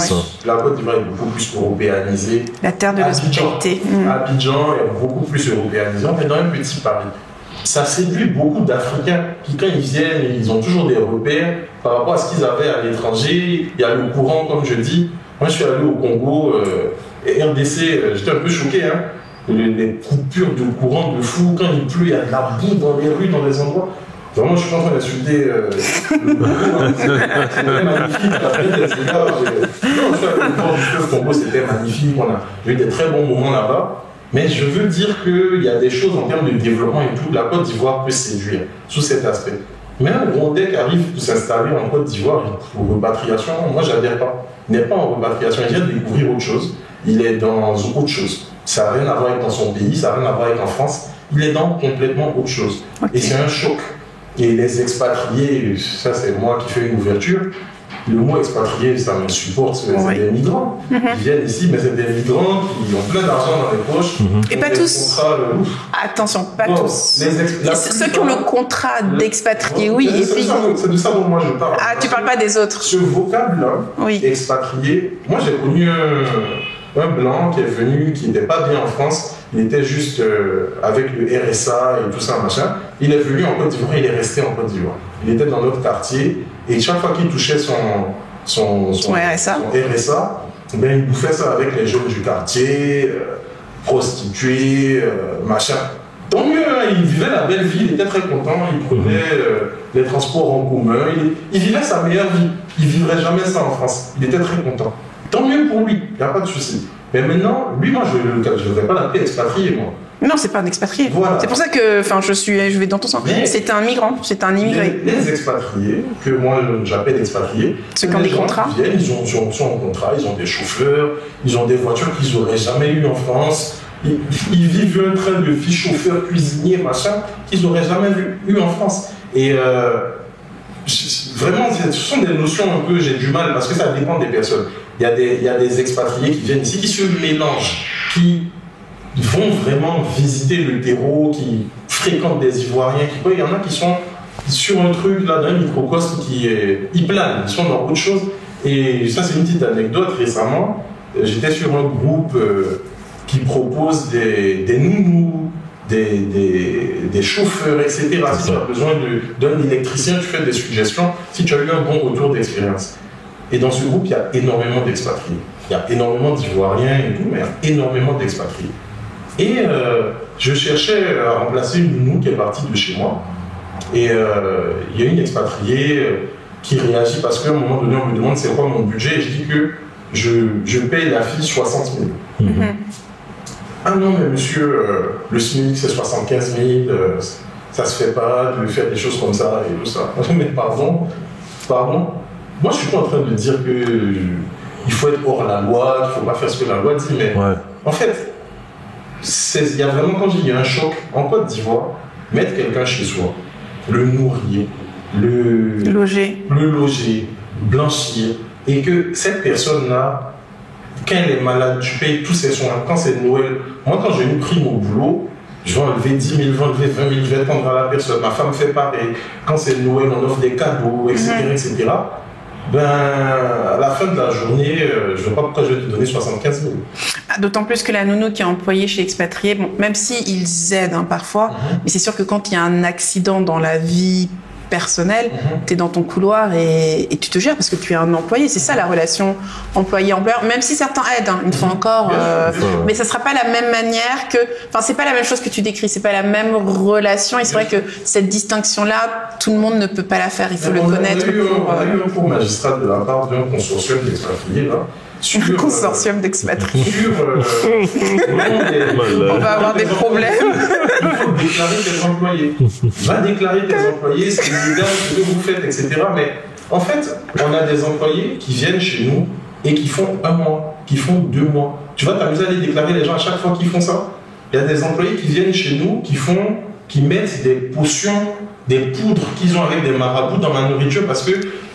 La Côte d'Ivoire est beaucoup plus européanisée. La terre de l'hospitalité. Abidjan est beaucoup plus européanisée. On est dans un petit Paris. Ça séduit beaucoup d'Africains qui, quand ils viennent, ils ont toujours des repères par rapport à ce qu'ils avaient à l'étranger. Il y a le courant, comme je dis. Moi, je suis allé au Congo, et RDC, j'étais un peu choqué. Hein. Les coupures de courant de fou. Quand il pleut, il y a de la boue dans les rues, dans les endroits. Vraiment, je suis pas en train d'insulter le c'était magnifique. Non, le Congo, c'était magnifique. On a eu des très bons moments là-bas. Mais je veux dire qu'il y a des choses en termes de développement et tout. La Côte d'Ivoire peut séduire sous cet aspect. Mais un Rwandais qui arrive pour s'installer en Côte d'Ivoire pour repatriation, moi, je n'adhère pas. Il n'est pas en repatriation. Il vient de découvrir autre chose. Il est dans autre chose. Ça n'a rien à voir avec dans son pays, ça n'a rien à voir avec en France. Il est dans complètement autre chose. Et c'est un choc. Et les expatriés, ça c'est moi qui fais une ouverture, le mot expatrié, ça me supporte, c'est des migrants. Ils viennent ici, mais c'est des migrants qui ont plein d'argent dans les poches. Et pas tous. Attention, pas tous. Ceux qui ont le contrat d'expatrié, oui. C'est de ça dont moi je parle. Ah, tu parles pas des autres. Ce vocable-là, expatrié, moi j'ai connu un blanc qui est venu, qui n'était pas bien en France. Il était juste avec le RSA et tout ça, machin. Il est venu en Côte d'Ivoire, il est resté en Côte d'Ivoire. Il était dans notre quartier et chaque fois qu'il touchait son RSA, ben, il bouffait ça avec les jeunes du quartier, prostituées, machin. Tant mieux, hein, il vivait la belle vie, il était très content, il prenait les transports en commun, il vivait sa meilleure vie. Il ne vivrait jamais ça en France. Il était très content. Tant mieux pour lui, il n'y a pas de souci. Mais maintenant, lui, moi, je ne vais pas l'appeler expatrié, moi. Non, c'est pas un expatrié. Voilà. C'est pour ça que, je vais dans ton sens. C'est un migrant, c'est un immigré. Les expatriés, que moi j'appelle expatriés, ceux qui ont des contrats. Ils viennent, ils sont en contrat, ils ont des chauffeurs, ils ont des voitures qu'ils n'auraient jamais eues en France. Ils vivent un train de vie chauffeur, cuisinier, machin, qu'ils n'auraient jamais eu en France. Et vraiment, ce sont des notions un peu, j'ai du mal, parce que ça dépend des personnes. Il y a des expatriés qui viennent ici, qui se mélangent, qui vont vraiment visiter le terreau, qui fréquentent des Ivoiriens. Il y en a qui sont sur un truc là d'un microcosme il plane, ils sont dans autre chose. Et ça, c'est une petite anecdote. Récemment, j'étais sur un groupe qui propose des nounous, des chauffeurs, etc. Si tu as besoin d'un électricien, tu fais des suggestions, si tu as eu un bon retour d'expérience. Et dans ce groupe, il y a énormément d'expatriés. Il y a énormément d'Ivoiriens et tout, mais il y a énormément d'expatriés. Et je cherchais à remplacer une nounou qui est partie de chez moi. Et il y a une expatriée qui réagit parce qu'à un moment donné, on me demande c'est quoi mon budget. Et je dis que je paye la fille 60 000. Ah non, mais monsieur, le SMIC c'est 75 000, ça se fait pas de faire des choses comme ça et tout ça. Mais pardon. Moi, je suis pas en train de dire qu'il faut être hors la loi, qu'il faut pas faire ce que la loi dit, mais en fait, il y a vraiment, quand il y a un choc en Côte d'Ivoire, mettre quelqu'un chez soi, le nourrir, le loger, blanchir, et que cette personne-là, quand elle est malade, tu payes tous ses soins. Quand c'est Noël, moi quand j'ai une prime au boulot, je vais enlever 10 000, je vais enlever 20 000, je vais prendre à la personne. Ma femme fait pareil. Quand c'est Noël, on offre des cadeaux, etc. etc. Ben, à la fin de la journée, je ne vois pas pourquoi je vais te donner 75 000. D'autant plus que la nounou qui est employée chez Expatrié, bon, même s'ils aident parfois, mais c'est sûr que quand il y a un accident dans la vie personnelle, tu es dans ton couloir et tu te gères parce que tu es un employé. C'est ça la relation employé-employeur, même si certains aident, une fois encore, mais ça ne sera pas la même manière que... Enfin, c'est pas la même chose que tu décris, c'est pas la même relation et c'est vrai que cette distinction-là, tout le monde ne peut pas la faire, il faut le connaître. On a eu un cours magistral de la part d'un consortium d'expatriés, là. Un consortium d'expatriés. On va avoir des problèmes. Il faut déclarer tes employés. Va déclarer tes employés, c'est illégal, ce que vous faites, etc. Mais en fait, on a des employés qui viennent chez nous et qui font 1 mois, qui font 2 mois. Tu vas t'amuser à aller déclarer les gens à chaque fois qu'ils font ça. Il y a des employés qui viennent chez nous, qui mettent des potions, des poudres qu'ils ont avec des marabouts dans ma nourriture parce que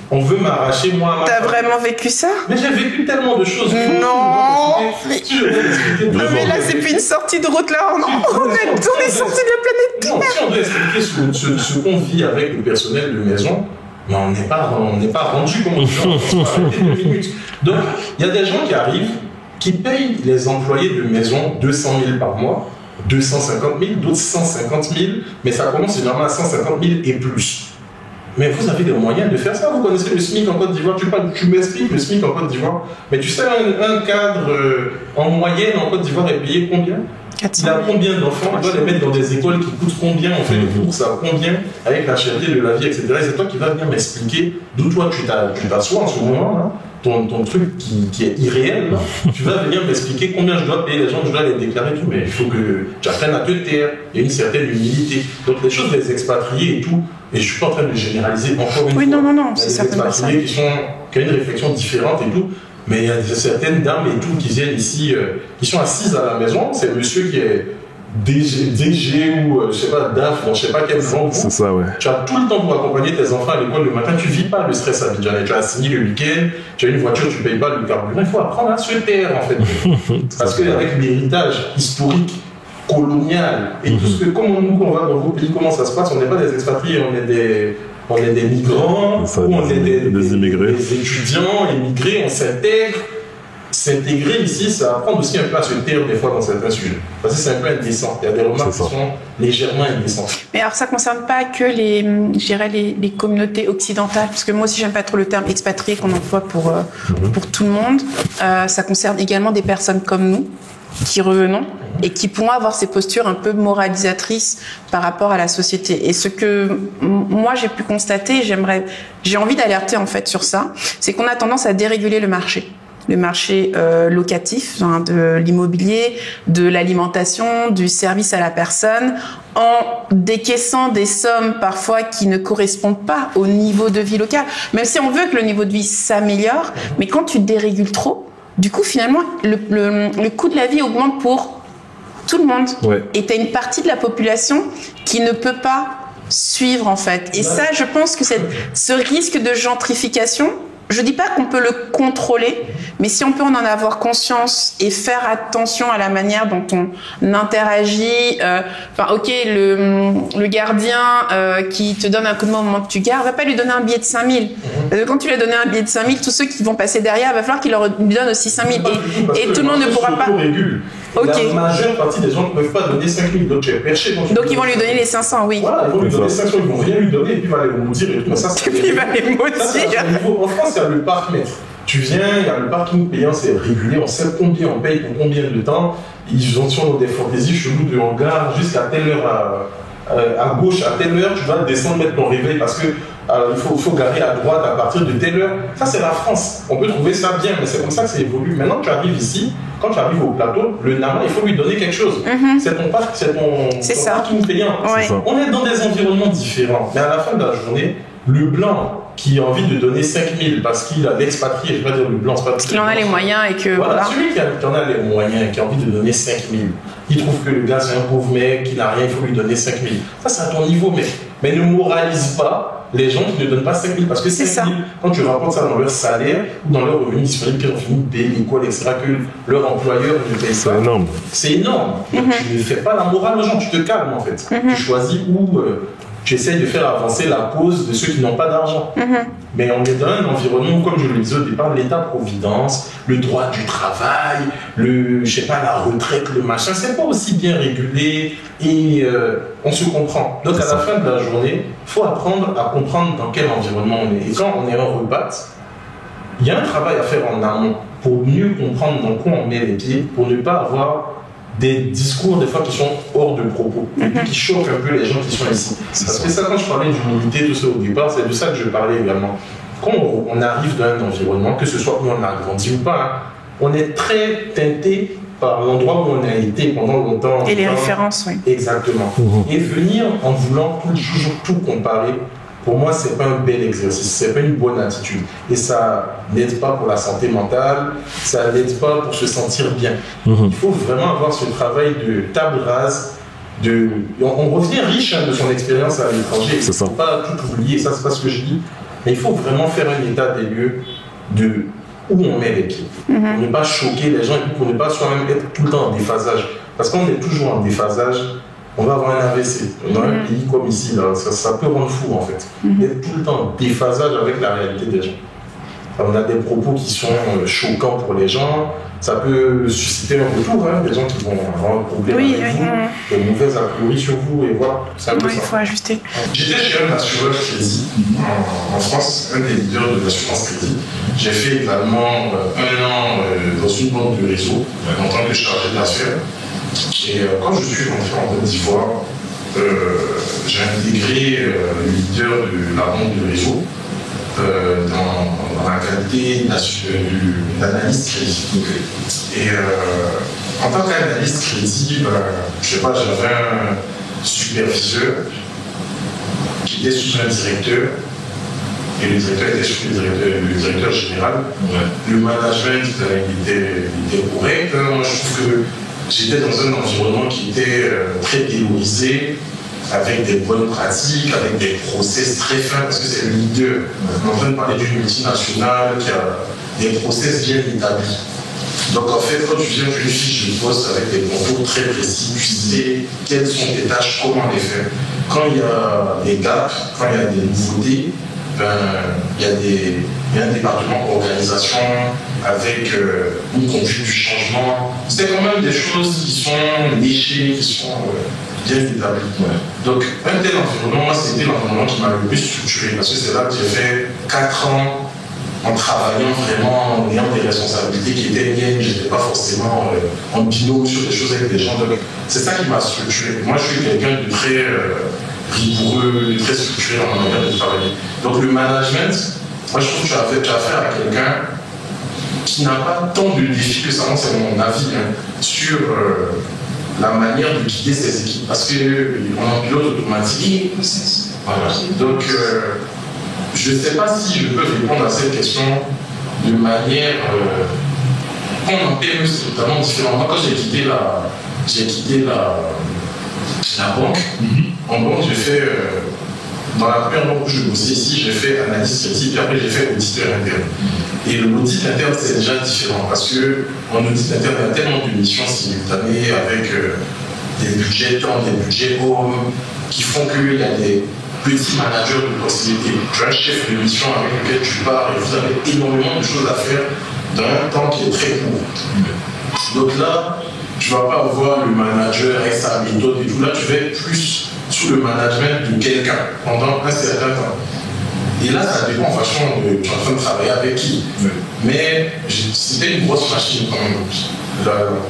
on veut m'arracher, moi. T'as vraiment vécu ça? Mais j'ai vécu tellement de choses. Non. Mais là, c'est plus une sortie de route, là. On est sorti de la planète Terre. Non, si on doit expliquer ce qu'on vit avec le personnel de maison, mais on n'est pas rendu comme on dit. On va arrêter 2 minutes. Donc, il y a des gens qui arrivent, qui payent les employés de maison 200 000 par mois, 250 000, d'autres 150 000, mais ça commence généralement à 150 000 et plus. Mais vous avez des moyens de faire ça. Vous connaissez le SMIC en Côte d'Ivoire. Tu m'expliques le SMIC en Côte d'Ivoire. Mais tu sais, un cadre en moyenne en Côte d'Ivoire est payé combien? 400 000. Il a combien d'enfants? On doit les mettre dans des écoles qui coûtent combien? On fait les courses à combien? Avec la cherté de la vie, etc. Et c'est toi qui vas venir m'expliquer d'où toi tu t'assois en ce moment, là, ton truc qui est irréel. Là. Tu vas venir m'expliquer combien je dois payer les gens, je dois les déclarer et tout. Mais il faut que tu apprennes à te taire. Il y a une certaine humilité. Donc les choses des expatriés et tout, et je ne suis pas en train de généraliser encore une fois. Non, c'est certainement ça. Des expatriés qui ont une réflexion différente et tout. Mais il y a certaines dames et tout qui viennent ici, qui sont assises à la maison. C'est monsieur qui est DG ou je sais pas, DAF, dans je sais pas quel genre. C'est ça, ouais. Tu as tout le temps pour accompagner tes enfants à l'école le matin. Tu vis pas le stress à Abidjan. Tu as signé le week-end, tu as une voiture, tu payes pas le carburant. Il faut apprendre à se taire en fait. Parce qu'avec l'héritage historique, colonial et tout ce que, comme nous, on va dans vos pays, comment ça se passe, on n'est pas des expatriés, on est des migrants, ça, on est des immigrés. Des étudiants, immigrés, on s'intègre. S'intégrer ici, ça apprend aussi un peu à se taire des fois dans certains sujets. Parce que c'est un peu indécent. Il y a des remarques qui sont légèrement indécentes. Mais alors, ça ne concerne pas que les communautés occidentales, parce que moi aussi, j'aime pas trop le terme expatrié qu'on emploie pour tout le monde. Ça concerne également des personnes comme nous, qui revenons et qui pourront avoir ces postures un peu moralisatrices par rapport à la société. Et ce que moi j'ai pu constater, j'ai envie d'alerter en fait sur ça, c'est qu'on a tendance à déréguler le marché locatif, de l'immobilier, de l'alimentation, du service à la personne, en décaissant des sommes parfois qui ne correspondent pas au niveau de vie local. Même si on veut que le niveau de vie s'améliore, mais quand tu dérégules trop, du coup finalement le coût de la vie augmente pour tout le monde. Ouais. Et tu as une partie de la population qui ne peut pas suivre en fait. Et ça, je pense que ce risque de gentrification, je dis pas qu'on peut le contrôler, Mais si on peut en avoir conscience et faire attention à la manière dont on interagit, ok, le gardien qui te donne un coup de main au moment que tu gares, va pas lui donner un billet de 5 000. Parce que quand tu lui as donné un billet de 5 000, tous ceux qui vont passer derrière, il va falloir qu'il leur donne aussi 5 000. Et tout le monde ne pourra pas... La majeure partie des gens ne peuvent pas donner 5 000, donc tu es perché. Donc ils vont lui donner les 500, oui. Voilà, ils vont lui donner 500, ils vont rien lui donner, et puis il va les maudire et tout. Mais ça, et puis il va les maudire. En France, il y a le parc-mètre. Tu viens, il y a le parking payant, c'est régulé, on sait combien on paye pour combien de temps. Ils ont sur des fantaisies cheloues de hangar jusqu'à telle heure à gauche, à telle heure, tu vas descendre, mettre ton réveil parce que il faut garer à droite à partir de telle heure. Ça, c'est la France. On peut trouver ça bien, mais c'est comme ça que ça évolue. Maintenant, tu arrives ici, quand tu arrives au plateau, le NAMA, il faut lui donner quelque chose. C'est ton parc, c'est ton parking payant. Ouais. On est dans des environnements différents. Mais à la fin de la journée, le blanc qui a envie de donner 5 000 parce qu'il a l'expatrié, je vais pas dire le blanc, c'est pas parce qu'il en a les moyens et que voilà. Celui qui en a les moyens, qui a envie de donner 5 000, il trouve que le gars c'est un pauvre mec, qui n'a rien, il faut lui donner 5 000. Ça, c'est à ton niveau, mec. Mais ne moralise pas les gens qui ne donnent pas 5 000 parce que 5 000, quand tu rapportes ça dans leur salaire ou dans leur revenu disponible, qui ont fini de payer l'école, etc., que leur employeur ne paye pas. C'est énorme. C'est énorme. Donc, tu ne fais pas la morale aux gens, tu te calmes en fait. Tu choisis où tu essayes de faire avancer la cause de ceux qui n'ont pas d'argent. Mais on est dans un environnement où, comme je le disais au départ, l'État-providence, le droit du travail, la retraite, le machin, c'est pas aussi bien régulé et on se comprend. Donc à la fin de la journée, il faut apprendre à comprendre dans quel environnement on est. Et quand on est en rebat, il y a un travail à faire en amont pour mieux comprendre dans quoi on met les pieds, pour ne pas avoir des discours des fois qui sont hors de propos et puis qui choquent un peu les gens qui sont ici. Parce que ça, quand je parlais d'humilité, tout ça au départ, c'est de ça que je parlais également. Quand on arrive dans un environnement, que ce soit où on a grandi ou pas, on est très teinté par l'endroit où on a été pendant longtemps. Et les références, oui. Exactement. Et venir en voulant toujours tout comparer, pour moi, c'est pas un bel exercice, c'est pas une bonne attitude. Et ça n'aide pas pour la santé mentale, ça n'aide pas pour se sentir bien. Il faut vraiment avoir ce travail de table rase. On revient riche de son expérience à l'étranger. Il ne faut pas tout oublier, ça c'est pas ce que je dis. Mais il faut vraiment faire un état des lieux de où on met les pieds. Pour ne pas choquer les gens et pour ne pas soi-même être tout le temps en déphasage. Parce qu'on est toujours en déphasage, on va avoir un AVC. Dans un pays comme ici, là, ça peut rendre fou en fait. Être tout le temps en déphasage avec la réalité des gens. On a des propos qui sont choquants pour les gens. Ça peut susciter un retour, des gens qui vont avoir un problème avec vous, des mauvaises a priori sur vous, et voilà. C'est un peu ça. Il faut ajuster. J'étais chez un assureur crédit en France, un des leaders de l'assurance crédit. J'ai fait également 1 an dans une banque de réseau en tant que chargé d'affaires. Et quand je suis rentré en Côte d'Ivoire, j'ai intégré le leader de la banque de réseau dans la qualité d'analyste crédit. Et en tant qu'analyste crédit, je sais pas, j'avais un superviseur qui était sous un directeur, et le directeur était sous le directeur général. Le management, il était correct. Moi, je trouve que j'étais dans un environnement qui était très théorisé, avec des bonnes pratiques, avec des process très fins, parce que c'est le leader. On est en train de parler d'une multinationale qui a des process bien établis. Donc en fait, quand tu viens d'une fiche de poste avec des contours très précis, tu sais quelles sont tes tâches, comment les faire. Quand il y a des gaps, quand il y a des nouveautés, il y a un département organisation avec une conduite du changement. C'est quand même des choses qui sont léchées, qui sont bien établies. Donc un tel environnement, moi c'était l'environnement qui m'a le plus structuré parce que c'est là que j'ai fait 4 ans en travaillant vraiment, en ayant des responsabilités qui étaient miennes. Je n'étais pas forcément en binôme sur des choses avec des gens. Donc c'est ça qui m'a structuré. Moi je suis quelqu'un de très rigoureux, de très structuré dans ma manière de travailler. Donc le management, moi je trouve que tu as affaire à quelqu'un qui n'a pas tant de défis que ça, c'est mon avis, sur la manière de guider ses équipes. Parce qu'on est en pilote automatique. Voilà. Donc je ne sais pas si je peux répondre à cette question de manière en PME, c'est totalement différent. Moi, quand j'ai quitté la banque, en banque, j'ai fait, dans la première banque où je bossais ici, j'ai fait analyse crédit, puis après j'ai fait auditeur interne. Et l'audit interne, c'est déjà différent parce qu'en audit interne, il y a tellement de missions simultanées avec des budgets temps, des budgets hommes, qui font qu'il y a des petits managers de proximité. Tu as un chef de mission avec lequel tu pars et vous avez énormément de choses à faire dans un temps qui est très court. Donc là, tu ne vas pas avoir le manager avec sa méthode et tout. Là, tu vas être plus sous le management de quelqu'un pendant un certain temps. Et là, ça dépend vachement de tu es en train de travailler avec qui. Mais c'était une grosse machine quand même,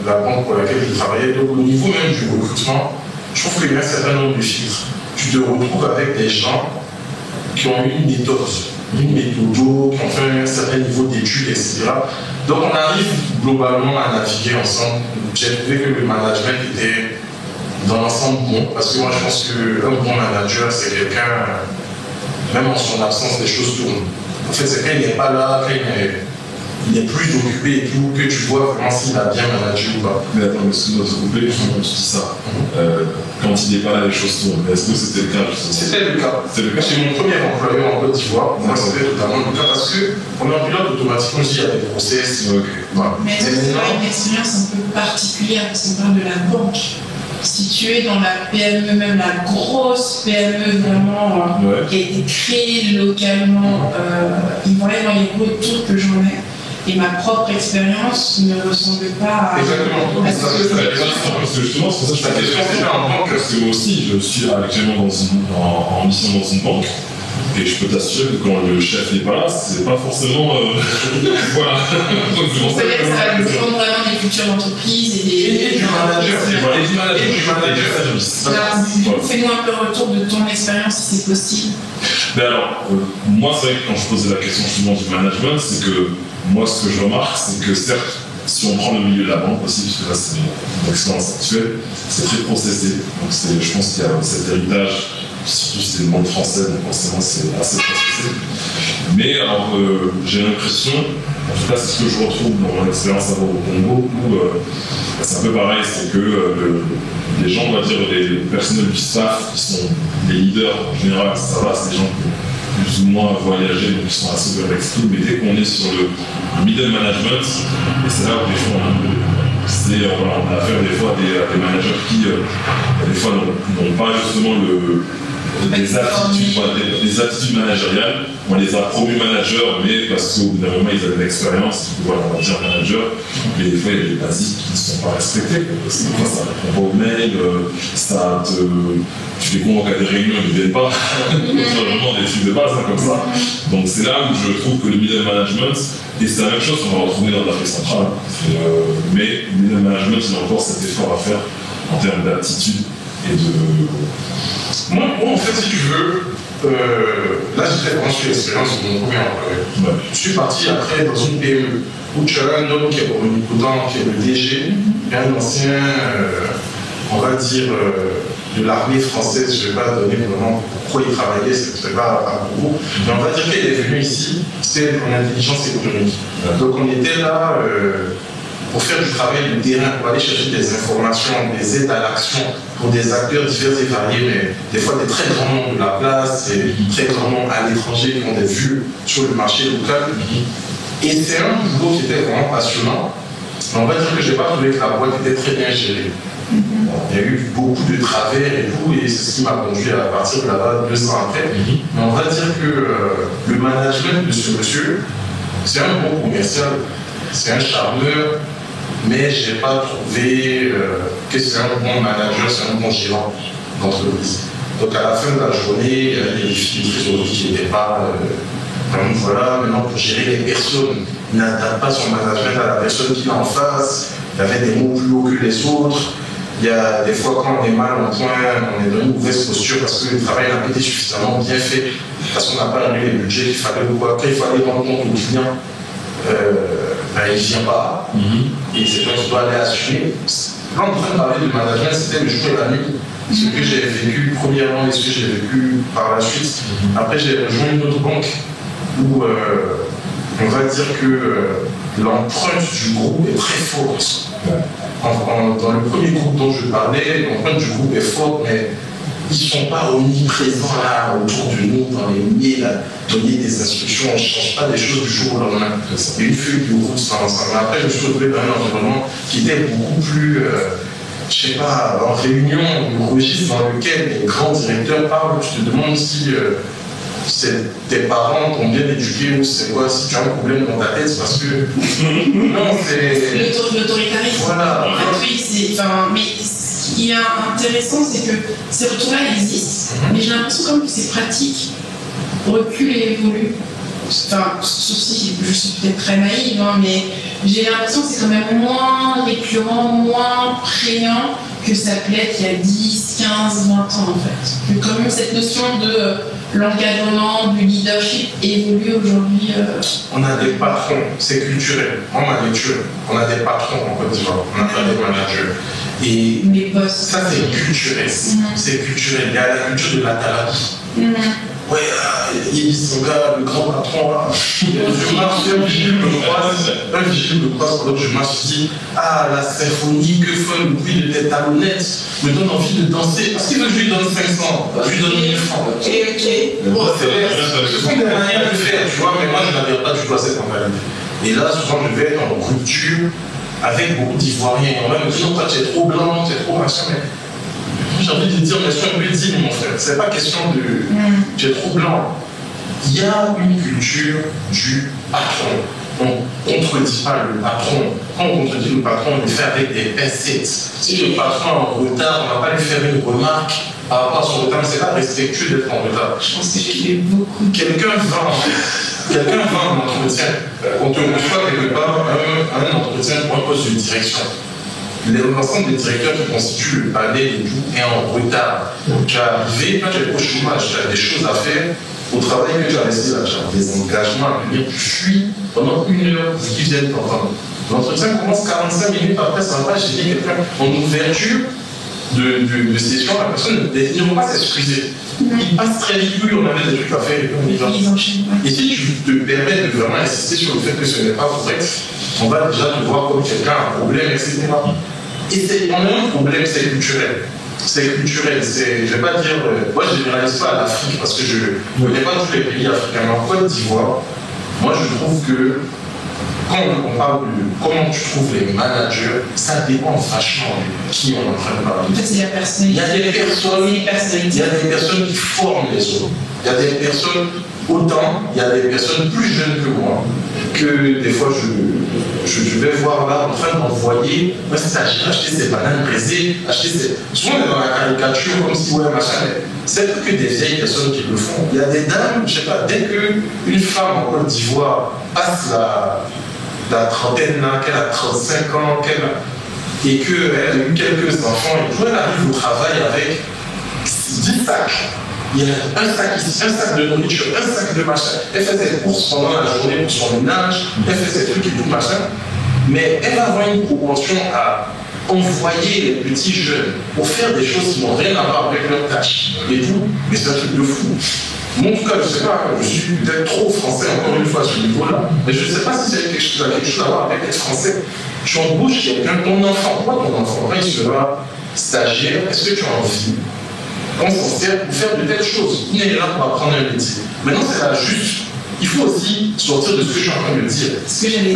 la banque pour laquelle je travaillais. Donc au niveau même du recrutement, je trouve qu'il y a un certain nombre de filtres. Tu te retrouves avec des gens qui ont une méthode, qui ont fait un certain niveau d'études, etc. Donc on arrive globalement à naviguer ensemble. J'ai trouvé que le management était dans l'ensemble bon, parce que moi je pense qu'un bon manager, c'est quelqu'un, même en son absence, les choses tournent. En fait, c'est quand il n'est pas là, quand il est plus occupé et tout, que tu vois vraiment s'il a bien managé ou pas. Mais attends, excuse-moi de te couper, je me dis ça. Quand il n'est pas là, les choses tournent. Mais est-ce que c'était le cas justement? C'était le cas. Chez mon premier employeur en Côte d'Ivoire, moi c'était totalement le cas parce qu'on est en pilote automatique, on dit il y a des process. Voilà. Mais c'est une expérience un peu particulière parce qu'on parle de la banque. Si tu es dans la PME, même la grosse PME vraiment qui a été créée localement, ivoirienne, dans les retours que j'en ai, et ma propre expérience ne ressemble pas à... Exactement. Parce que justement, c'est pour ça que je fais question en banque, parce que moi aussi, je suis actuellement en mission dans une banque. Et je peux t'assurer que quand le chef n'est pas là, c'est pas forcément. Voilà. C'est-à-dire que ça va dépendre vraiment des cultures d'entreprise et du manager. Et du manager. Fais-nous un peu un retour de ton expérience si c'est possible. Mais alors, moi, c'est vrai que quand je posais la question justement du management, c'est que moi, ce que je remarque, c'est que certes, si on prend le milieu de la banque aussi, parce que là, c'est mon expérience actuelle, c'est très processé. Donc, je pense qu'il y a cet héritage. Surtout si c'est le monde français, donc forcément c'est assez processé. Mais alors j'ai l'impression, en tout cas c'est ce que je retrouve dans mon expérience au Congo, où c'est un peu pareil, c'est que les gens, on va dire, les personnels du staff qui sont les leaders en général, ça va, c'est des gens qui ont plus ou moins voyagé, donc qui sont assez ouverts d'esprit, mais dès qu'on est sur le middle management, et c'est là où des fois on a affaire des fois à des managers qui des fois n'ont pas justement des attitudes managériales. On les a promus managers, mais parce qu'au bout d'un moment ils avaient de l'expérience, voilà, on va dire manager, mais des fois il y a des basiques qui ne sont pas respectés. Parce que des fois ça ne répond pas au mail, tu les convoques à des réunions, ils ne viennent pas. C'est vraiment des trucs de base comme ça. Donc c'est là où je trouve que le middle management, et c'est la même chose qu'on va retrouver dans l'Afrique centrale, mais le middle management, il y a encore cet effort à faire en termes d'attitude et de... Moi, en fait, si tu veux, là j'ai fait construire l'expérience de mon premier employeur. Je suis parti après dans une PME où tu as un homme qui est omnipotent, qui est le DG, un ancien, on va dire, de l'armée française. Je ne vais pas donner vraiment pourquoi il travaillait, ce n'est pas à propos. Mais on va dire qu'il est venu ici, c'est en intelligence économique. Donc on était là pour faire du travail de terrain, pour aller chercher des informations, des aides à l'action pour des acteurs divers et variés, mais des fois des très grands noms de la place et très grands noms à l'étranger qui ont des vues sur le marché local. Et c'est un boulot qui était vraiment passionnant. Mais on va dire que je n'ai pas trouvé que la boîte était très bien gérée. Il y a eu beaucoup de travers et tout, et c'est ce qui m'a conduit à partir de là-bas 2 ans après. Mais on va dire que le management de ce monsieur, c'est un bon commercial, c'est un charmeur, mais je n'ai pas trouvé que c'est un bon manager, c'est un bon gérant d'entreprise. Donc à la fin de la journée, il y a des filles de trésorerie qui n'étaient pas voilà, maintenant pour gérer les personnes, il n'adapte pas son management à la personne qu'il a en face, il y avait des mots plus hauts que les autres. Il y a des fois quand on est mal en point, on est dans une mauvaise posture parce que le travail n'a pas été suffisamment bien fait, parce qu'on n'a pas réglé les budgets qu'il fallait ou quoi. Après, il fallait rendre compte au client, il ne vient pas, et c'est toi qui dois aller assumer. Là, on est en train de parler de management, c'était le jour et la nuit. Ce que j'ai vécu premièrement et ce que j'ai vécu par la suite. Après, j'ai rejoint une autre banque où on va dire que l'empreinte du groupe est très forte. Dans le premier groupe dont je parlais, l'empreinte du groupe est forte, mais ils ne sont pas omniprésents là autour de nous, dans les milliers, là, donner des instructions, on ne change pas des choses du jour au lendemain. Il y a une feuille de route, ça. Après, je me suis retrouvé dans un environnement qui était beaucoup plus, je ne sais pas, en réunion, un registre dans lequel les grands directeurs parlent, tu te demandes si tes parents t'ont bien éduqué ou c'est quoi, si tu as un problème dans ta tête, c'est parce que. Non, c'est. L'autoritarisme. Voilà. En fait, oui, mais ce qui est intéressant, c'est que ces retours-là existent, mais j'ai l'impression comme que ces pratiques reculent et évoluent. Enfin, sauf si je suis peut-être très naïve, hein, mais j'ai l'impression que c'est quand même moins récurrent, moins prégnant que ça peut être il y a 10, 15, 20 ans en fait. Que quand même cette notion de l'encadrement, du leadership évolue aujourd'hui. On a des patrons, c'est culturel. Moi, ma lecture, on a des patrons en Côte d'Ivoire, on n'a pas des managers. Et les boss. Ça, c'est culturel. C'est culturel. Il y a la culture de la talaki. Ouais, il son gars, le grand patron, là. Je marche, un vigile me croise, pendant que je marche, je dis, ah, la symphonie, que fait le bruit de tes talonnettes me donne envie de danser. Parce qu'il veut que je lui donne 500, je lui donne 1000 francs. Ok. Bon, c'est vrai, ce sont des manières de faire, tu vois, mais moi, je n'adhère pas du tout à cette mentalité. Et là, souvent, je vais être en rupture avec beaucoup d'Ivoiriens. On va me dire, toi, tu es trop blanc, tu es trop machin, mais. J'ai envie de dire, mais sois un peu digne, mon frère. C'est pas question de. Tu es trop blanc. Il y a une culture du patron. On ne contredit pas le patron. Quand on contredit le patron, on le fait avec des pincettes. Si le patron est en retard, on ne va pas lui faire une remarque par rapport à son retard. Mais c'est pas respectueux d'être en retard. Je pense que j'ai fait beaucoup. Quelqu'un va en entretien. On te reçoit quelque part un entretien pour un poste de direction. L'ensemble des directeurs qui constituent le panel et tout est en retard. Tu es arrivé, toi tu es au chômage, tu as des choses à faire au travail que tu as laissé là, tu as des engagements à venir, tu fuis pendant 1 heure ce qui vient de t'entendre. L'entretien commence 45 minutes après, ça va, j'ai dit quelqu'un en ouverture de session, la personne ne va pas s'excuser. Il passe très vite, oui, on avait des trucs à faire et puis on y va. Et si tu te permets de vraiment insister sur le fait que ce n'est pas correct, on va déjà te voir comme quelqu'un a un problème, etc. Et on a un problème, c'est culturel. C'est culturel, je ne vais pas dire. Moi, je ne généralise pas à l'Afrique parce que je ne connais pas tous les pays africains. Mais en Côte d'Ivoire, moi, je trouve que quand on parle de comment tu trouves les managers, ça dépend vachement de qui on est en train de parler. En fait, c'est la personnalité. Il y a des personnes qui forment les autres. Il y a des personnes, autant, il y a des personnes plus jeunes que moi, que des fois je vais voir là en train d'envoyer un stagiaire acheter ses bananes pressées, souvent on est dans la caricature comme si ouais machin, c'est pas que des vieilles personnes qui le font. Il y a des dames, je sais pas, dès qu'une femme en Côte d'Ivoire passe la trentaine là, qu'elle a 35 ans, et qu'elle a eu quelques enfants, et puis elle arrive au travail avec 10 sacs. Il y a un sac ici, un sac de nourriture, un sac de machin. Elle fait ses courses pendant la journée pour son ménage, elle fait ses trucs et tout machin. Mais elle va avoir une propension à envoyer les petits jeunes pour faire des choses qui n'ont rien à voir avec leur tâche et tout. Mais c'est un truc de fou. Moi, en tout cas, je ne sais pas, je suis peut-être trop français encore une fois à ce niveau-là, mais je ne sais pas si c'est quelque chose à voir avec être français. Tu embauches quelqu'un, ton enfant, quand il sera stagiaire, est-ce que tu as envie qu'on s'en sert pour faire de telles choses? Il est là pour apprendre un métier. Maintenant, c'est là juste. Il faut aussi sortir de ce que je suis en train de dire.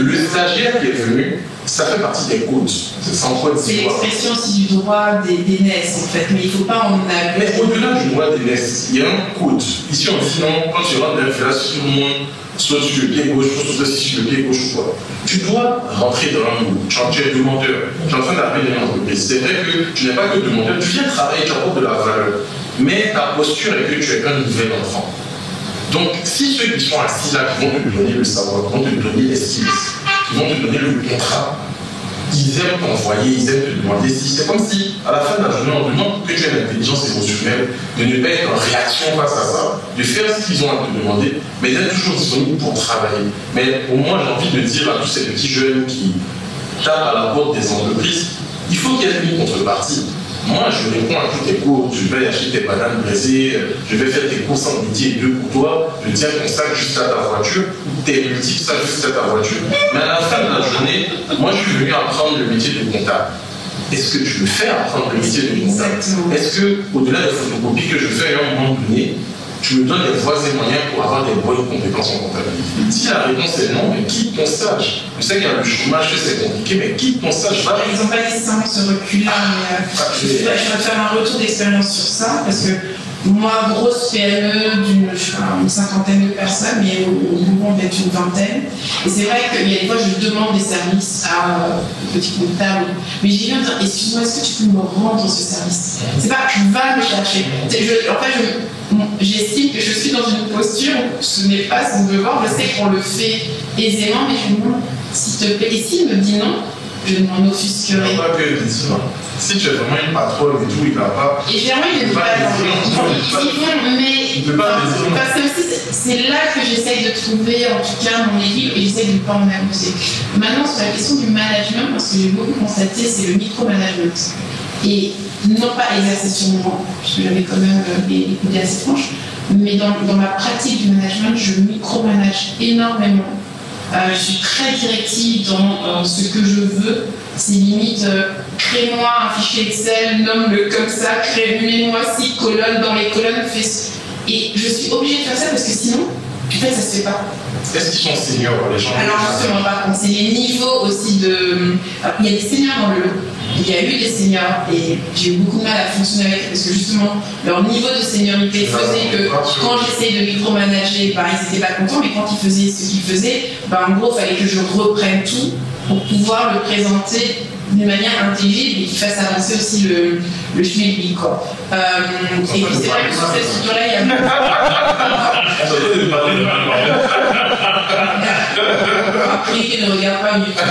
Le stagiaire qui est venu, ça fait partie des codes. C'est l'expression aussi du droit des NES, en fait, mais il ne faut pas en abuser. Mais au-delà du droit des NES, il y a un code. Ici, on dit non, quand tu rentres dans l'inflation, tout le monde saute sur le pied gauche, saute sur le pied gauche ou quoi. Tu dois rentrer dans un groupe. Tu es demandeur. Tu es en train d'arriver dans l'entreprise. C'est vrai que tu n'es pas que demandeur, tu viens travailler, tu apportes de la valeur. Mais ta posture est que tu es un nouvel enfant. Donc, si ceux qui sont assis là, qui vont te donner le savoir, qui vont te donner les skills, qui vont te donner le contrat, ils aiment t'envoyer, ils aiment te demander si. C'est comme si, à la fin de la journée, on demande que tu aies l'intelligence émotionnelle, de ne pas être en réaction face à ça, de faire ce qu'ils ont à te demander, mais d'être toujours disponible pour travailler. Mais au moins, j'ai envie de dire à tous ces petits jeunes qui tapent à la porte des entreprises, il faut qu'il y ait une contrepartie. Moi, je réponds à tous tes cours, je vais acheter tes bananes braisées, je vais faire tes courses en midi et 2 pour toi, je tiens ton sac juste à ta voiture, tes multiples sacs juste à ta voiture. Mais à la fin de la journée, moi, je suis venu apprendre le métier de comptable. est-ce que tu veux faire apprendre le métier de comptable? Est-ce que, au-delà des photocopies que je fais à un moment donné, tu me donnes les voies et moyens pour avoir des bonnes compétences en comptabilité? Si la réponse est non, mais quitte ton stage. Je sais qu'il y a le chômage, c'est compliqué, mais quitte ton stage. Ils n'ont pas nécessairement ce recul-là, mais je vais faire un retour d'expérience sur ça, parce que moi, grosse PME d'une cinquantaine de personnes, mais au bout d'être une vingtaine. Et c'est vrai qu'il y a des fois, je demande des services à petits comptables, mais j'ai viens de dire, excuse-moi, est-ce que tu peux me rendre ce service? C'est pas, tu vas me chercher. En fait, j'estime que je suis dans une posture où ce n'est pas son devoir. Je sais qu'on le fait aisément, mais je me demande, s'il te plaît, et s'il me dit non, je m'en offusquerai. Pas que si tu es vraiment une patronne et tout, il ne va pas. Et généralement, il ne peut pas mais parce que aussi, c'est là que j'essaye de trouver, en tout cas, mon équilibre, et j'essaye de ne pas en abuser. Maintenant, sur la question du management, parce que j'ai beaucoup constaté, c'est le micromanagement. Et non pas exercer sur moi, puisque j'avais quand même des idées assez franches, mais dans ma pratique du management, je micromanage énormément. Je suis très directive dans ce que je veux. C'est limite, crée-moi un fichier Excel, nomme-le comme ça, mets-moi 6 colonnes dans les colonnes. Et je suis obligée de faire ça parce que sinon, en fait, ça se fait pas. Est-ce qu'ils sont seniors, les gens? Alors justement, par contre, c'est les niveaux aussi de... Il y a des seniors dans le lot. Il y a eu des seniors et j'ai eu beaucoup de mal à fonctionner avec eux parce que justement, leur niveau de seniorité faisait que quand j'essayais de micromanager, bah, ils n'étaient pas contents, mais quand ils faisaient ce qu'ils faisaient, bah, en gros, il fallait que je reprenne tout pour pouvoir le présenter d'une manière intelligible et qui fasse avancer aussi le schmilblick, quoi. Et puis c'est vrai que sur cette structure-là, il y a... Qui ne regarde pas YouTube.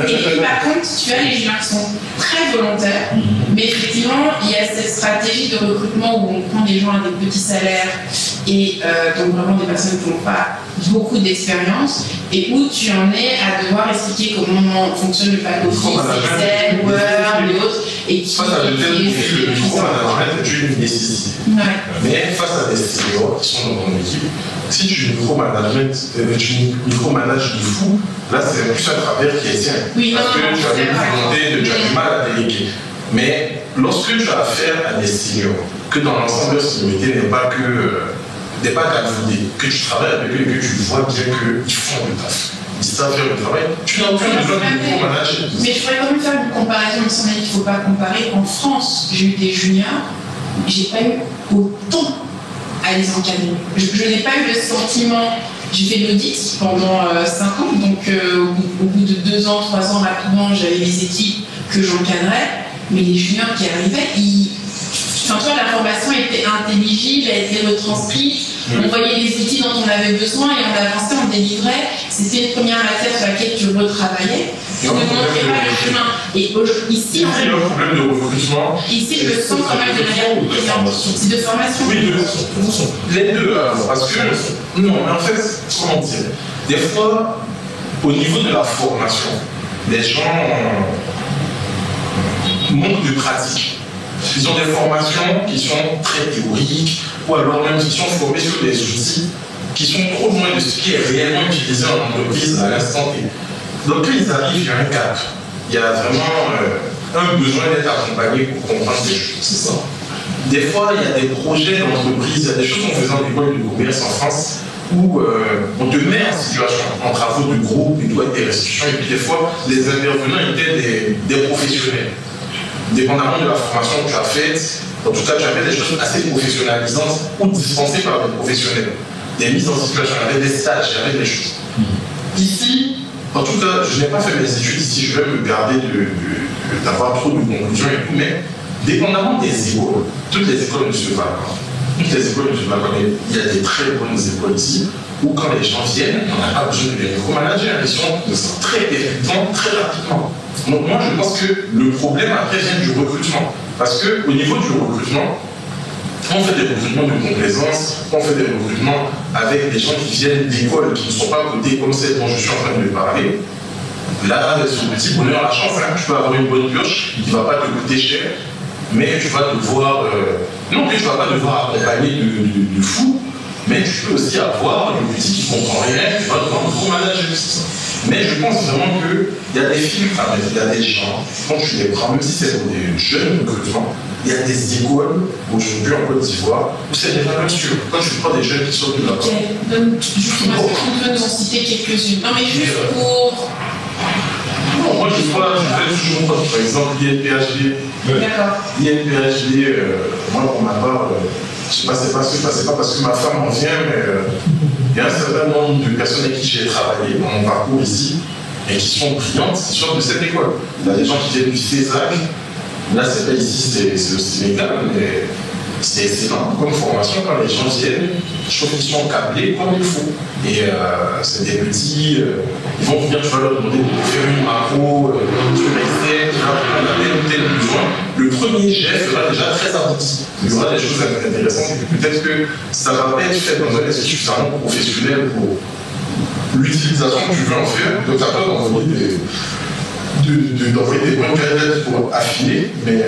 Et par contre, tu as les juniors qui sont très volontaires, mais effectivement, il y a cette stratégie de recrutement où on prend des gens à des petits salaires et donc vraiment des personnes qui n'ont pas beaucoup d'expérience et où tu en es à devoir expliquer comment fonctionne le pack office, Excel, Word et autres. Et qui face à de tels profils, le micromanagement est une nécessité. Ouais. Mais face à des seniors qui sont dans ton équipe, si tu micromanages du fou, là c'est plus un travers qui est tien. Oui, parce que tu as une volonté, tu as du mal à déléguer. Mais lorsque tu as affaire à des seniors, que dans l'ensemble de leur seniorité n'est pas galvaudé, que tu travailles avec eux et que tu vois bien qu'ils font le taf. Ils savent faire le travail, tu n'as aucun besoin de micromanager. Mais je pourrais quand même faire une comparaison, il semble qu'il ne faut pas comparer. En France, j'ai eu des juniors, j'ai pas eu autant à les encadrer. Je n'ai pas eu le sentiment. J'ai fait l'audit pendant 5 ans, donc au bout de 2 ans, 3 ans, rapidement, j'avais les équipes que j'encadrais, mais les juniors qui arrivaient, l'information était intelligible, elle était retranscrite, on voyait les outils dont on avait besoin et on avançait, on délivrait. C'était une première matière sur laquelle tu retravaillais. Tu ne montrais pas le chemin. Et ici, il y a un problème de recrutement. Ici, je le sens quand même de manière présente. C'est de formation. Oui, de formation. Les deux, parce que, non, mais en fait, comment dire, des fois, au niveau de la formation, les gens manquent de pratique. Ils ont des formations qui sont très théoriques, ou alors même qui sont formés sur des outils qui sont trop loin de ce qui est réellement utilisé en entreprise à l'instant T. Donc là, ils arrivent, il y a un cap. Il y a vraiment un besoin d'être accompagné pour comprendre des choses. C'est ça. Des fois, il y a des projets d'entreprise, il y a des choses qu'on faisait en école de commerce en France où on te met en situation, en travaux de groupe, il doit être des restitutions, et puis des fois, les intervenants étaient des professionnels. Dépendamment de la formation que tu as faite, en tout cas, tu avais des choses assez professionnalisantes ou dispensées par des professionnels. Des mises en situation, j'avais des stages, j'avais des choses. Ici, en tout cas, je n'ai pas fait mes études ici, je vais me garder d'avoir trop de conclusions et tout, mais dépendamment des écoles, toutes les écoles ne se valent pas. Toutes les écoles ne se valent pas, mais il y a des très bonnes écoles ici où quand les gens viennent, on n'a pas besoin de les micromanager, ils sont très effectivement, très rapidement. Donc moi je pense que le problème après vient du recrutement. Parce qu'au niveau du recrutement, on fait des recrutements de complaisance, on fait des recrutements avec des gens qui viennent d'écoles qui ne sont pas cotées comme celles dont je suis en train de parler. Là, c'est un petit bonheur, la chance, hein, tu peux avoir une bonne pioche qui ne va pas te coûter cher, mais tu vas devoir, non plus tu ne vas pas devoir accompagner de fou, mais tu peux aussi avoir une petite qui ne comprend rien, tu vas devoir manager. Mais je pense vraiment qu'il y a des filtres, il y a des gens, quand tu les prends, même si c'est pour des jeunes recrutements, il y a des écoles aujourd'hui en Côte d'Ivoire où c'est des valeurs sûres. Quand tu prends des jeunes qui sortent de là-bas. Ok, donc justement, on peut nous en citer quelques-unes. Non, mais juste pour. Non, moi je fais toujours, par exemple, l'INPHD. D'accord. L'INPHD, moi pour ma part, je sais pas, c'est pas parce que ma femme en vient, mais il y a un certain nombre de personnes avec qui j'ai travaillé dans mon parcours ici et qui sont brillantes, qui sortent de cette école. Il y a des gens qui viennent du CESAC. Là, c'est pas ici, c'est au Sénégal, mais c'est excellent comme formation quand les gens viennent. Je trouve qu'ils sont câblés comme il faut. Et c'est des petits, ils vont venir, tu vas leur demander de faire une macro, sur Excel, tu vas prendre tel besoin. Le premier geste sera déjà très abouti. Il y aura des choses intéressantes et peut-être que ça va pas être fait dans un institut suffisamment professionnel pour l'utilisation que tu veux en faire. Donc, tu n'as pas d'envoyer des bonnes cadettes pour affiner, mais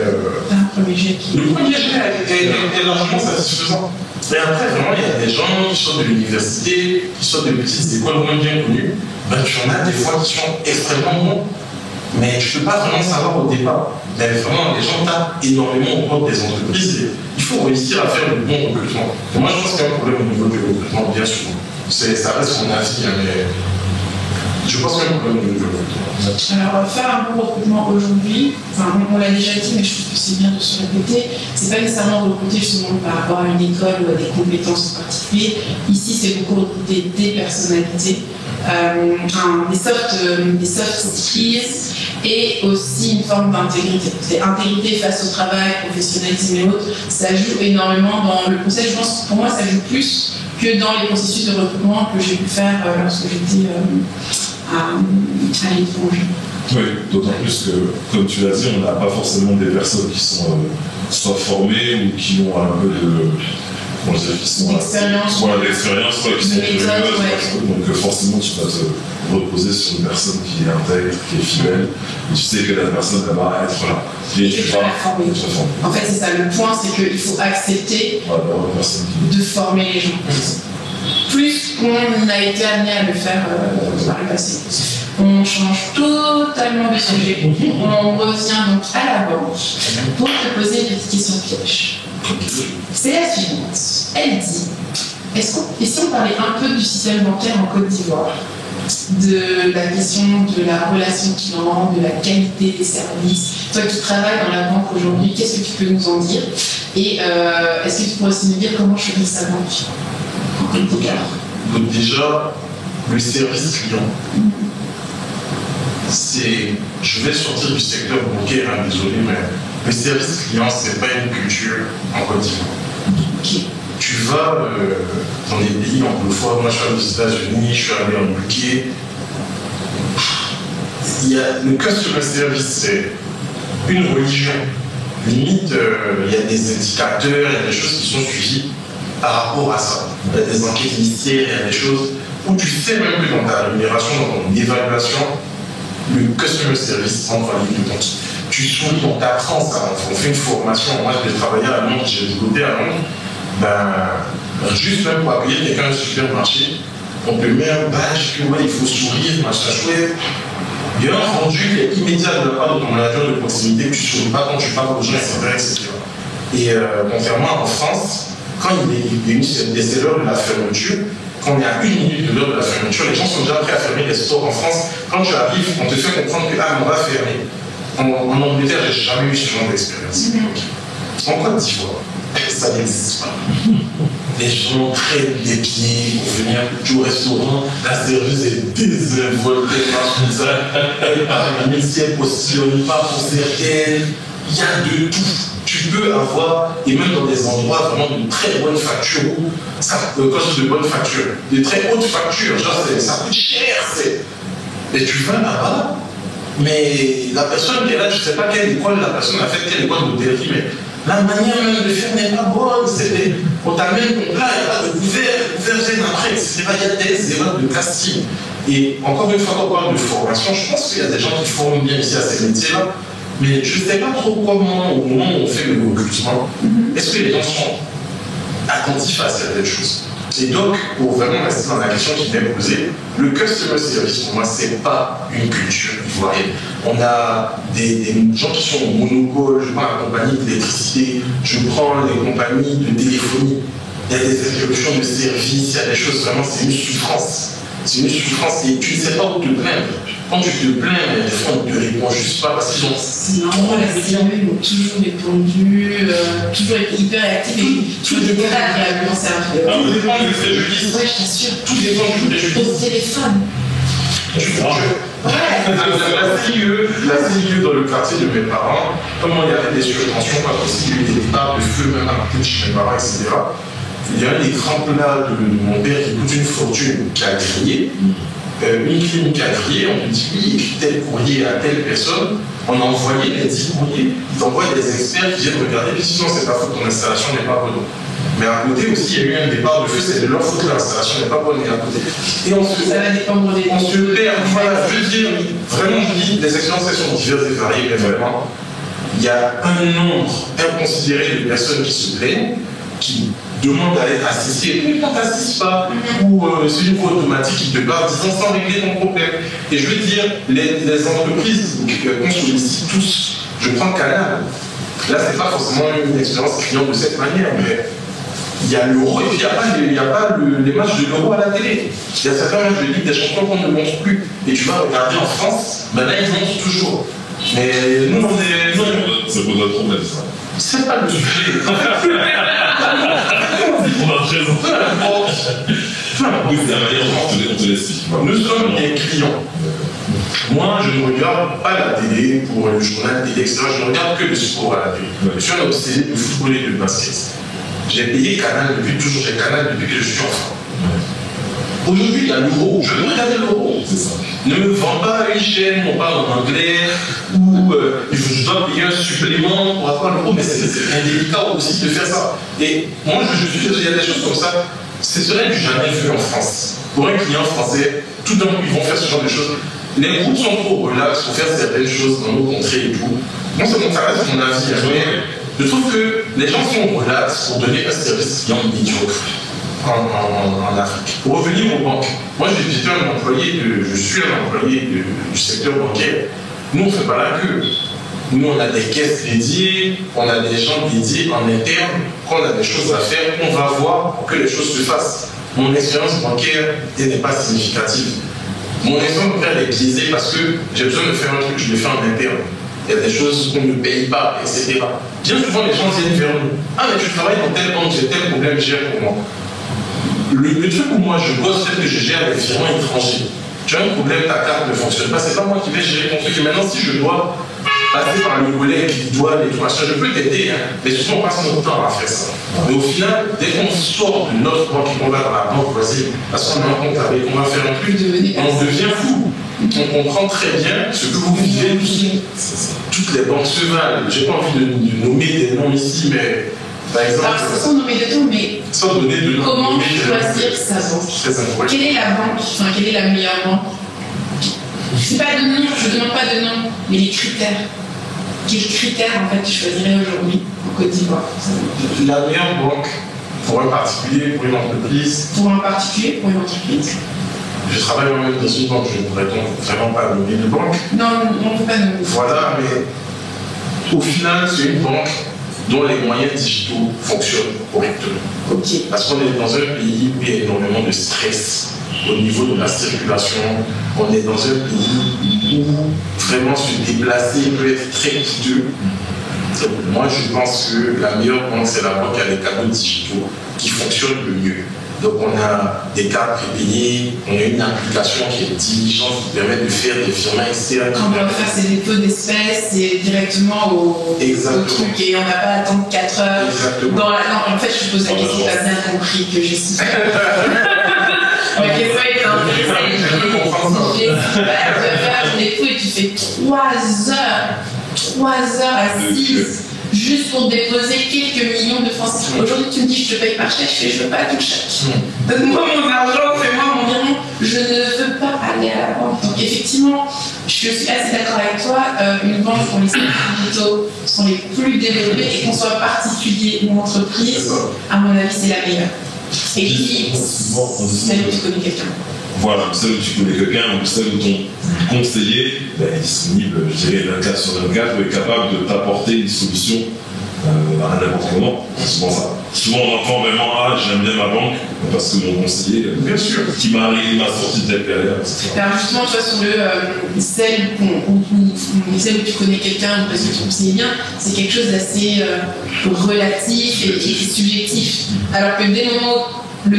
Un premier jet le premier jet est largement satisfaisant. Et après, vraiment, il y a des gens qui sortent de l'université, qui sortent de petites écoles moins bien connues. Ben, tu en as des fois qui sont extrêmement bons, mais tu ne peux pas vraiment savoir au départ. Mais vraiment, les gens tapent énormément au compte des entreprises. Et il faut réussir à faire le bon recrutement. Et moi, je pense qu'il y a un problème au niveau du recrutement, bien sûr. Ça reste mon avis, mais je pense qu'il y a un problème au niveau du recrutement. Alors, faire un bon recrutement aujourd'hui, enfin, on l'a déjà dit, mais je trouve que c'est bien de se répéter, c'est pas nécessairement recruter justement par rapport à une école ou à des compétences en particulier. Ici, c'est beaucoup recruter des personnalités, des soft skills et aussi une forme d'intégrité. C'est intégrité face au travail, professionnalisme et autres, ça joue énormément dans le processus. Je pense que pour moi, ça joue plus que dans les processus de recrutement que j'ai pu faire lorsque j'étais à l'étranger. Oui, d'autant plus que, comme tu l'as dit, on n'a pas forcément des personnes qui sont soit formées ou qui ont un peu d'expérience, soit qui sont curieuses. Donc forcément, tu vas te reposer sur une personne qui est intègre, qui est fidèle, et tu sais que la personne elle va être là. Et tu vas la former. En fait, c'est ça. Le point, c'est qu'il faut accepter de former les gens. Plus qu'on a été amené à le faire par le passé. On change totalement de sujet. On revient donc à la banque pour te poser une petite question piège. C'est la suivante. Elle dit, et si on parlait un peu du système bancaire en Côte d'Ivoire, de la question de la relation client, de la qualité des services. Toi qui travailles dans la banque aujourd'hui, qu'est-ce que tu peux nous en dire? Et est-ce que tu pourrais aussi nous dire comment choisir sa banque? Donc déjà, le service client, je vais sortir du secteur bancaire, hein, désolé, mais le service client, c'est pas une culture en Côte d'Ivoire. Okay. Tu vas dans des pays anglophones, moi je suis allé aux États-Unis, je suis allé en UK. Le customer service, c'est une religion. Limite, il y a des indicateurs, il y a des choses qui sont suivies par rapport à ça. Il y a des enquêtes ministérielles, il y a des choses où tu sais même que dans ta rémunération, dans ton évaluation, le customer service entre en ligne de compte. Tu souris, on t'apprend ça, on fait une formation. Moi, j'ai travaillé à Londres, j'ai développé à Londres. Juste même pour accueillir quelqu'un au supermarché, on te met un badge que il faut sourire, machin chouette. Il y a un rendu qui est immédiat de la part de ton manager de proximité que tu ne souris pas quand tu parles aux gens, etc. Et contrairement en France, quand il est l'heure de la fermeture, quand il y a 1 minute de l'heure de la fermeture, les gens sont déjà prêts à fermer les stores en France. Quand tu arrives, on te fait comprendre que on va fermer. En Angleterre, j'ai jamais eu ce genre d'expérience. En Côte d'Ivoire, ça n'existe pas. Les gens prennent des pieds pour venir au restaurant, la serveuse est désinvoltée par la si elle postillonne pas pour certaines. Il y a de tout. Tu peux avoir, et même dans des endroits vraiment de très bonne facture, quand je dis de bonne facture, de très haute facture, genre ça coûte cher. Et tu vas là-bas, mais la personne qui est là, je ne sais pas quelle école la personne a fait, quelle école d'hôtellerie, mais la manière même de faire n'est pas bonne. On t'amène ton plat, il n'y a pas de couvert gêne après, etc. Il y a des erreurs de casting. Et encore une fois, quand on parle de formation, je pense qu'il y a des gens qui forment bien ici à ces métiers-là. Mais je ne sais pas trop comment, au moment où on fait le recrutement, est-ce que les gens sont attentifs à certaines choses? Et donc, pour vraiment rester dans la question qui m'est posée, le customer service, pour moi, c'est pas une culture ivoirienne. On a des gens qui sont au monopole, je prends la compagnie d'électricité, je prends les compagnies de téléphonie, il y a des interruptions de service, il y a des choses vraiment, c'est une souffrance. C'est une souffrance et tu ne sais pas où te plaindre. Quand tu te plains, des fois on ne te répond juste pas parce qu'ils ont. C'est normal, les CME m'ont toujours répondu, toujours été hyper actifs et toujours été très agréablement servis. Tout dépend de ce que je dis. Ouais, je t'assure. Tout dépend de ce que je dis. Au téléphone. La CIE dans le quartier de mes parents, comment il y avait des surtensions, pas possible, des départs de feu même à côté de chez mes parents, etc. Il y a un écran plat de mon père qui coûte une fortune qui a grillé. Une clinique a grillé, on me dit oui, écrit tel courrier à telle personne. On a envoyé les 10 courriers, ils envoient des experts qui viennent regarder, puis sinon c'est pas faute, ton installation n'est pas bonne. Mais à côté aussi, il y a eu un départ de feu, c'est de leur faute que l'installation n'est pas bonne, et à côté. Et ça va dépendre des on se perd, voilà, je veux dire, vraiment je dis, les expériences sont diverses et variées, mais vraiment, il y a un nombre inconsidéré de personnes qui se plaignent, qui demandent à être assistées, mais quand tu n'assistes pas, ou c'est une voie automatique qui te parle disant sans régler ton problème. Et je veux dire, les entreprises qu'on sollicite tous, je prends Canal, là c'est pas forcément une expérience client de cette manière, mais il y a l'euro et puis il n'y a pas les matchs de l'euro à la télé. Il y a certains matchs de Ligue des Champions qu'on ne montre plus. Et tu vas regarder en France, ben là ils montrent toujours. Mais nous on est. Ça pose un problème ça. C'est pas le sujet. On a raison. Oui, c'est la manière dont on te l'explique. Nous sommes des clients. Moi, je ne regarde pas la télé pour le journal télé, etc. Je ne regarde que le sport à la télé. Je suis un obsédé de football et de basket. J'ai payé Canal depuis toujours, j'ai Canal depuis que je suis enfant. Aujourd'hui, il y a l'euro, je veux regarder l'euro. C'est ça. Ne me vends pas une chaîne, on parle en anglais, ou je dois payer un supplément pour avoir l'euro, mais c'est indélicat aussi de faire ça. Et moi, je suis désolé, il y a des choses comme ça, ce serait du jamais vu en France. Pour un client français, tout d'un coup, ils vont faire ce genre de choses. Les groupes sont trop relax pour faire certaines choses dans nos contrées et tout. Moi, ça reste mon avis. Mais je trouve que les gens sont relax pour donner un service client médiocre en Afrique. Pour revenir aux banques, moi je suis un employé du secteur bancaire. Nous on ne fait pas la queue. Nous on a des caisses dédiées, on a des gens dédiés en interne. Quand on a des choses à faire, on va voir pour que les choses se fassent. Mon expérience bancaire n'est pas significative. Mon expérience bancaire est biaisée parce que j'ai besoin de faire un truc, je le fais en interne. Il y a des choses qu'on ne paye pas, etc. Bien souvent, les gens viennent vers nous. Ah, mais tu travailles dans telle banque, j'ai tel problème, gère pour moi. Le truc où moi je bosse, c'est que je gère les virements étrangers. Tu as un problème, ta carte ne fonctionne pas, c'est pas moi qui vais gérer ton truc. Et maintenant, si je dois passer par le collègue qui doit les machin, je peux t'aider, hein, mais souvent on passe notre temps à faire ça. Mais au final, dès qu'on sort de notre banque et qu'on va dans la banque voisine, parce qu'on a un compte avec, on va faire un truc, on devient fou. On comprend très bien ce que vous vivez tous. Toutes les banques se valent. J'ai pas envie de nommer des noms ici, mais par exemple. Alors, sans nommer de nom, mais sans donner de nom. Comment choisir sa banque? Quelle est la banque, enfin, quelle est la meilleure banque? C'est pas de nom, je ne demande pas de nom, mais les critères. Quels critères en fait tu choisirais aujourd'hui en Côte d'Ivoire? La meilleure banque pour un particulier, pour une entreprise. Pour un particulier, pour une entreprise. Je travaille moi-même dans une banque, je ne pourrais donc vraiment pas nommer de banque. Non, on ne peut pas nommer. Voilà, mais au final, c'est une banque dont les moyens digitaux fonctionnent correctement. Ok. Parce qu'on est dans un pays où il y a énormément de stress au niveau de la circulation. On est dans un pays où vraiment se déplacer peut être très coûteux. Moi, je pense que la meilleure banque, c'est la banque qui a les canaux digitaux qui fonctionnent le mieux. Donc, on a des cartes prépayées, on a une application qui est diligente, qui permet de faire des virements externes. Quand on va faire ses dépôts d'espèces, c'est directement au truc et on n'a pas à attendre 4 heures. Exactement. Non, en fait, je pose la question, tu as bien compris que j'ai su. Ma question est intéressante. Tu vas faire ton dépôt et tu fais 3 heures assises. Juste pour déposer quelques millions de francs. Aujourd'hui, tu me dis, je te paye par chèque, je veux pas tout chèque. Donne-moi mon argent, fais-moi mon virement. Je ne veux pas aller à la banque. Donc, effectivement, je suis assez d'accord avec toi. Une banque dont les services digitaux sont les plus développés et qu'on soit particulier ou entreprise, à mon avis, c'est la meilleure. Et puis, celle où tu connais quelqu'un. Voilà, celle où tu connais quelqu'un, ou celle où ton conseiller est disponible, je dirais, 24 sur 24, ou est capable de t'apporter une solution à n'importe comment. C'est souvent ça. Souvent on entend vraiment j'aime bien ma banque parce que mon conseiller, bien sûr, qui m'a sorti de telle période. Alors justement, tu vois, sur celle où tu connais quelqu'un parce que tu conseilles bien, c'est quelque chose d'assez relatif et subjectif. Alors que dès le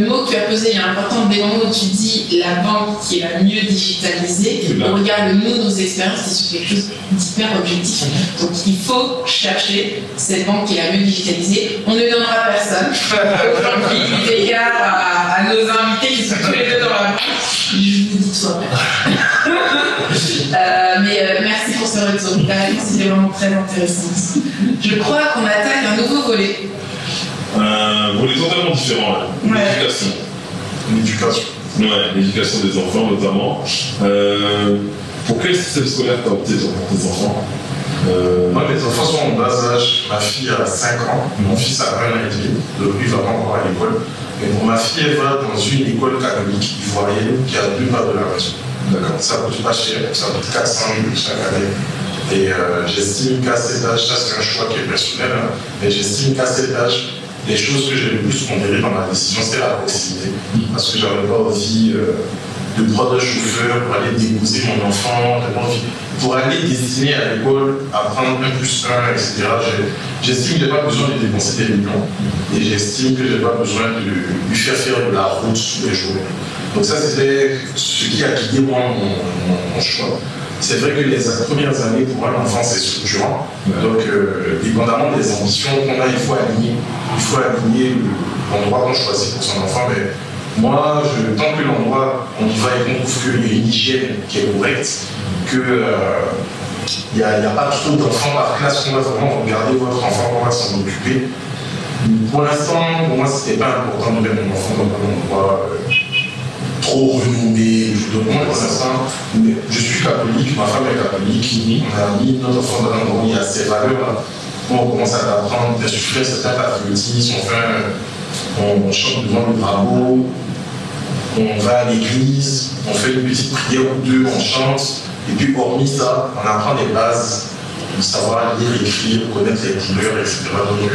mot que tu as posé est important, dès le moment où tu dis la banque qui est la mieux digitalisée, on regarde nos expériences, c'est sur quelque chose d'hyper objectif. Donc il faut chercher cette banque qui est la mieux digitalisée. On ne donnera personne. Aujourd'hui, il égard à nos invités qui sont tous les deux dans la banque. Je vous dis tout après. Mais merci pour ce retour. La réponse était vraiment très intéressante. Je crois qu'on attaque un nouveau volet. Un volet totalement différent, l'éducation. L'éducation. Ouais, l'éducation des enfants notamment. Pour quel système scolaire t'as opté pour tes enfants? Moi, mes enfants sont en bas âge. Ma fille a 5 ans, mon fils a 1 an et demi. Donc lui, il va pas encore à l'école. Mais pour ma fille, elle va dans une école catholique ivoirienne qui a 2 pas de la maison. D'accord. Ça coûte pas cher, ça coûte 400 000 chaque année. Et j'estime qu'à cet âge, ça c'est un choix qui est personnel, mais j'estime qu'à cet âge, les choses que j'ai le plus pondérées dans ma décision, c'est la proximité. Parce que j'avais pas envie de prendre un chauffeur pour aller déposer mon enfant, pour aller destiner à l'école, apprendre 1+1, etc. J'estime que je n'ai pas besoin de dépenser des millions. Et j'estime que je n'ai pas besoin de lui faire de la route tous les jours. Donc ça, c'était ce qui a guidé moi mon choix. C'est vrai que les premières années pour un enfant, c'est structurant. Donc, dépendamment des ambitions qu'on a, il faut aligner l'endroit qu'on choisit pour son enfant. Mais moi, tant que l'endroit, on y va et qu'on trouve qu'il y a une hygiène qui est correcte, qu'il n'y a pas trop d'enfants par classe, qu'on va vraiment regarder votre enfant, on va s'en occuper. Pour l'instant, pour moi, ce n'était pas important de mettre mon enfant dans un endroit trop renommé. Donc, pour l'instant, je suis catholique, ma femme est catholique, on a mis notre enfant dans un endroit où il y a ses valeurs. On commence à l'apprendre, à suivre certains patriotismes, on chante devant le drapeau, on va à l'église, on fait une petite prière ou deux, on chante, et puis hormis ça, on apprend des bases, de savoir lire, écrire, connaître les couleurs, etc. Donc,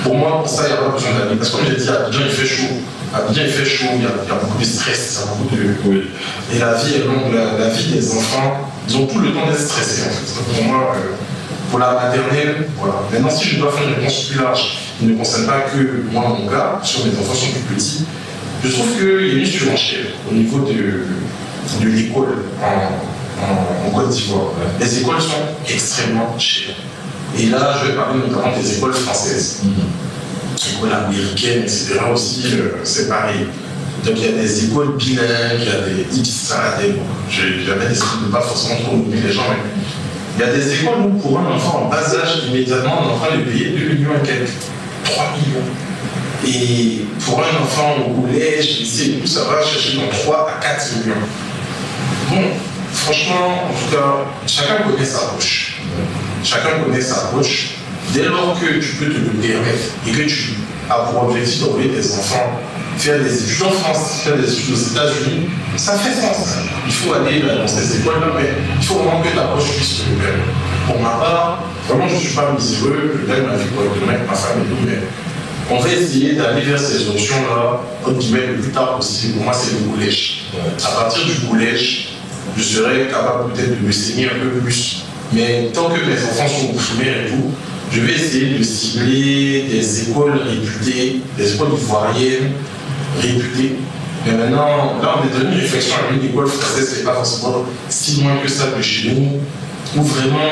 pour moi, pour ça, il n'y a pas besoin d'aller. Parce que comme j'ai dit, à Abidjan, il fait chaud. Abidjan, il fait chaud, il y a beaucoup de stress, il y a beaucoup de... Oui. Et la vie est longue, la vie des enfants, ils ont tout le temps d'être stressés, en fait. Donc, pour moi, pour la maternelle, voilà. Maintenant, si je dois faire une réponse plus large, qui ne concerne pas que moi, mon cas, sur mes enfants sont plus petits, je trouve qu'il y a une surenchère au niveau de l'école en Côte d'Ivoire. Les écoles sont extrêmement chères. Et là, je vais parler notamment des écoles françaises. Écoles américaines, etc. aussi, c'est pareil. Donc il y a des écoles bilingues, il y a des IPSA, j'avais décidé de ne pas forcément trop nommer les gens, mais il y a des écoles où pour un enfant en bas âge, immédiatement, on est en train de payer 2 millions et quelques, 3 millions. Et pour un enfant au collège, lycée, ça va chercher dans 3 à 4 millions. Bon, franchement, en tout cas, chacun connaît sa poche. Chacun connaît sa poche. Dès lors que tu peux te le permettre et que tu as pour objectif d'envoyer tes enfants faire des études en France, faire des études aux États-Unis, ça fait sens. Il faut aller dans ces écoles-là, mais il faut vraiment que ta poche puisse te le permettre. Pour ma part, vraiment, je ne suis pas miséreux, je gagne ma vie correctement avec ma famille, mais on va essayer d'aller vers ces options-là, entre guillemets, le plus tard possible. Pour moi, c'est le collège. À partir du collège, je serai capable peut-être de me saigner un peu plus. Mais tant que mes enfants sont au primaire et tout, je vais essayer de cibler des écoles réputées, des écoles ivoiriennes réputées. Mais maintenant, là, on est devenu une réflexion à une école française qui n'est pas forcément si loin que ça de chez nous, où vraiment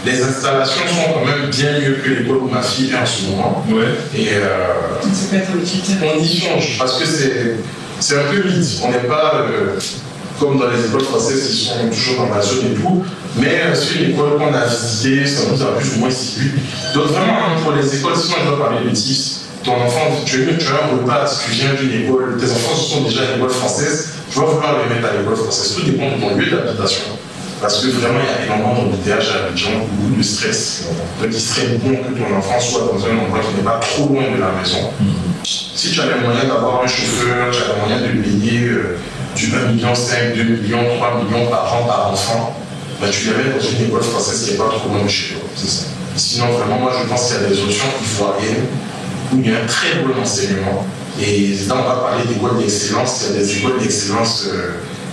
les installations sont quand même bien mieux que l'école où ma fille est en ce moment. Ouais. Et on y change, parce que c'est un peu mythe. On n'est pas comme dans les écoles françaises qui sont toujours dans la zone et tout, mais c'est une école qu'on a visitée, ça nous a plus ou moins ciblé. Donc vraiment, pour les écoles, si on doit parler de tips, ton enfant, tu as un repas, si tu viens d'une école, tes enfants sont déjà à l'école française, tu vas vouloir les mettre à l'école française. Tout dépend de ton lieu d'habitation. Parce que vraiment, il y a énormément d'embouteillage à Abidjan, beaucoup de stress. Donc il serait bon que ton enfant soit dans un endroit qui n'est pas trop loin de la maison. Si tu as les moyens d'avoir un chauffeur, tu as les moyens de payer du 1,5 million, 2 millions, 3 millions par an par enfant, bah, tu les mets dans une école française qui n'est pas trop loin de chez toi. C'est ça. Sinon, vraiment, moi, je pense qu'il y a des options ivoiriennes où il y a un très bon enseignement. Et là, on va parler d'écoles d'excellence. Il y a des écoles d'excellence,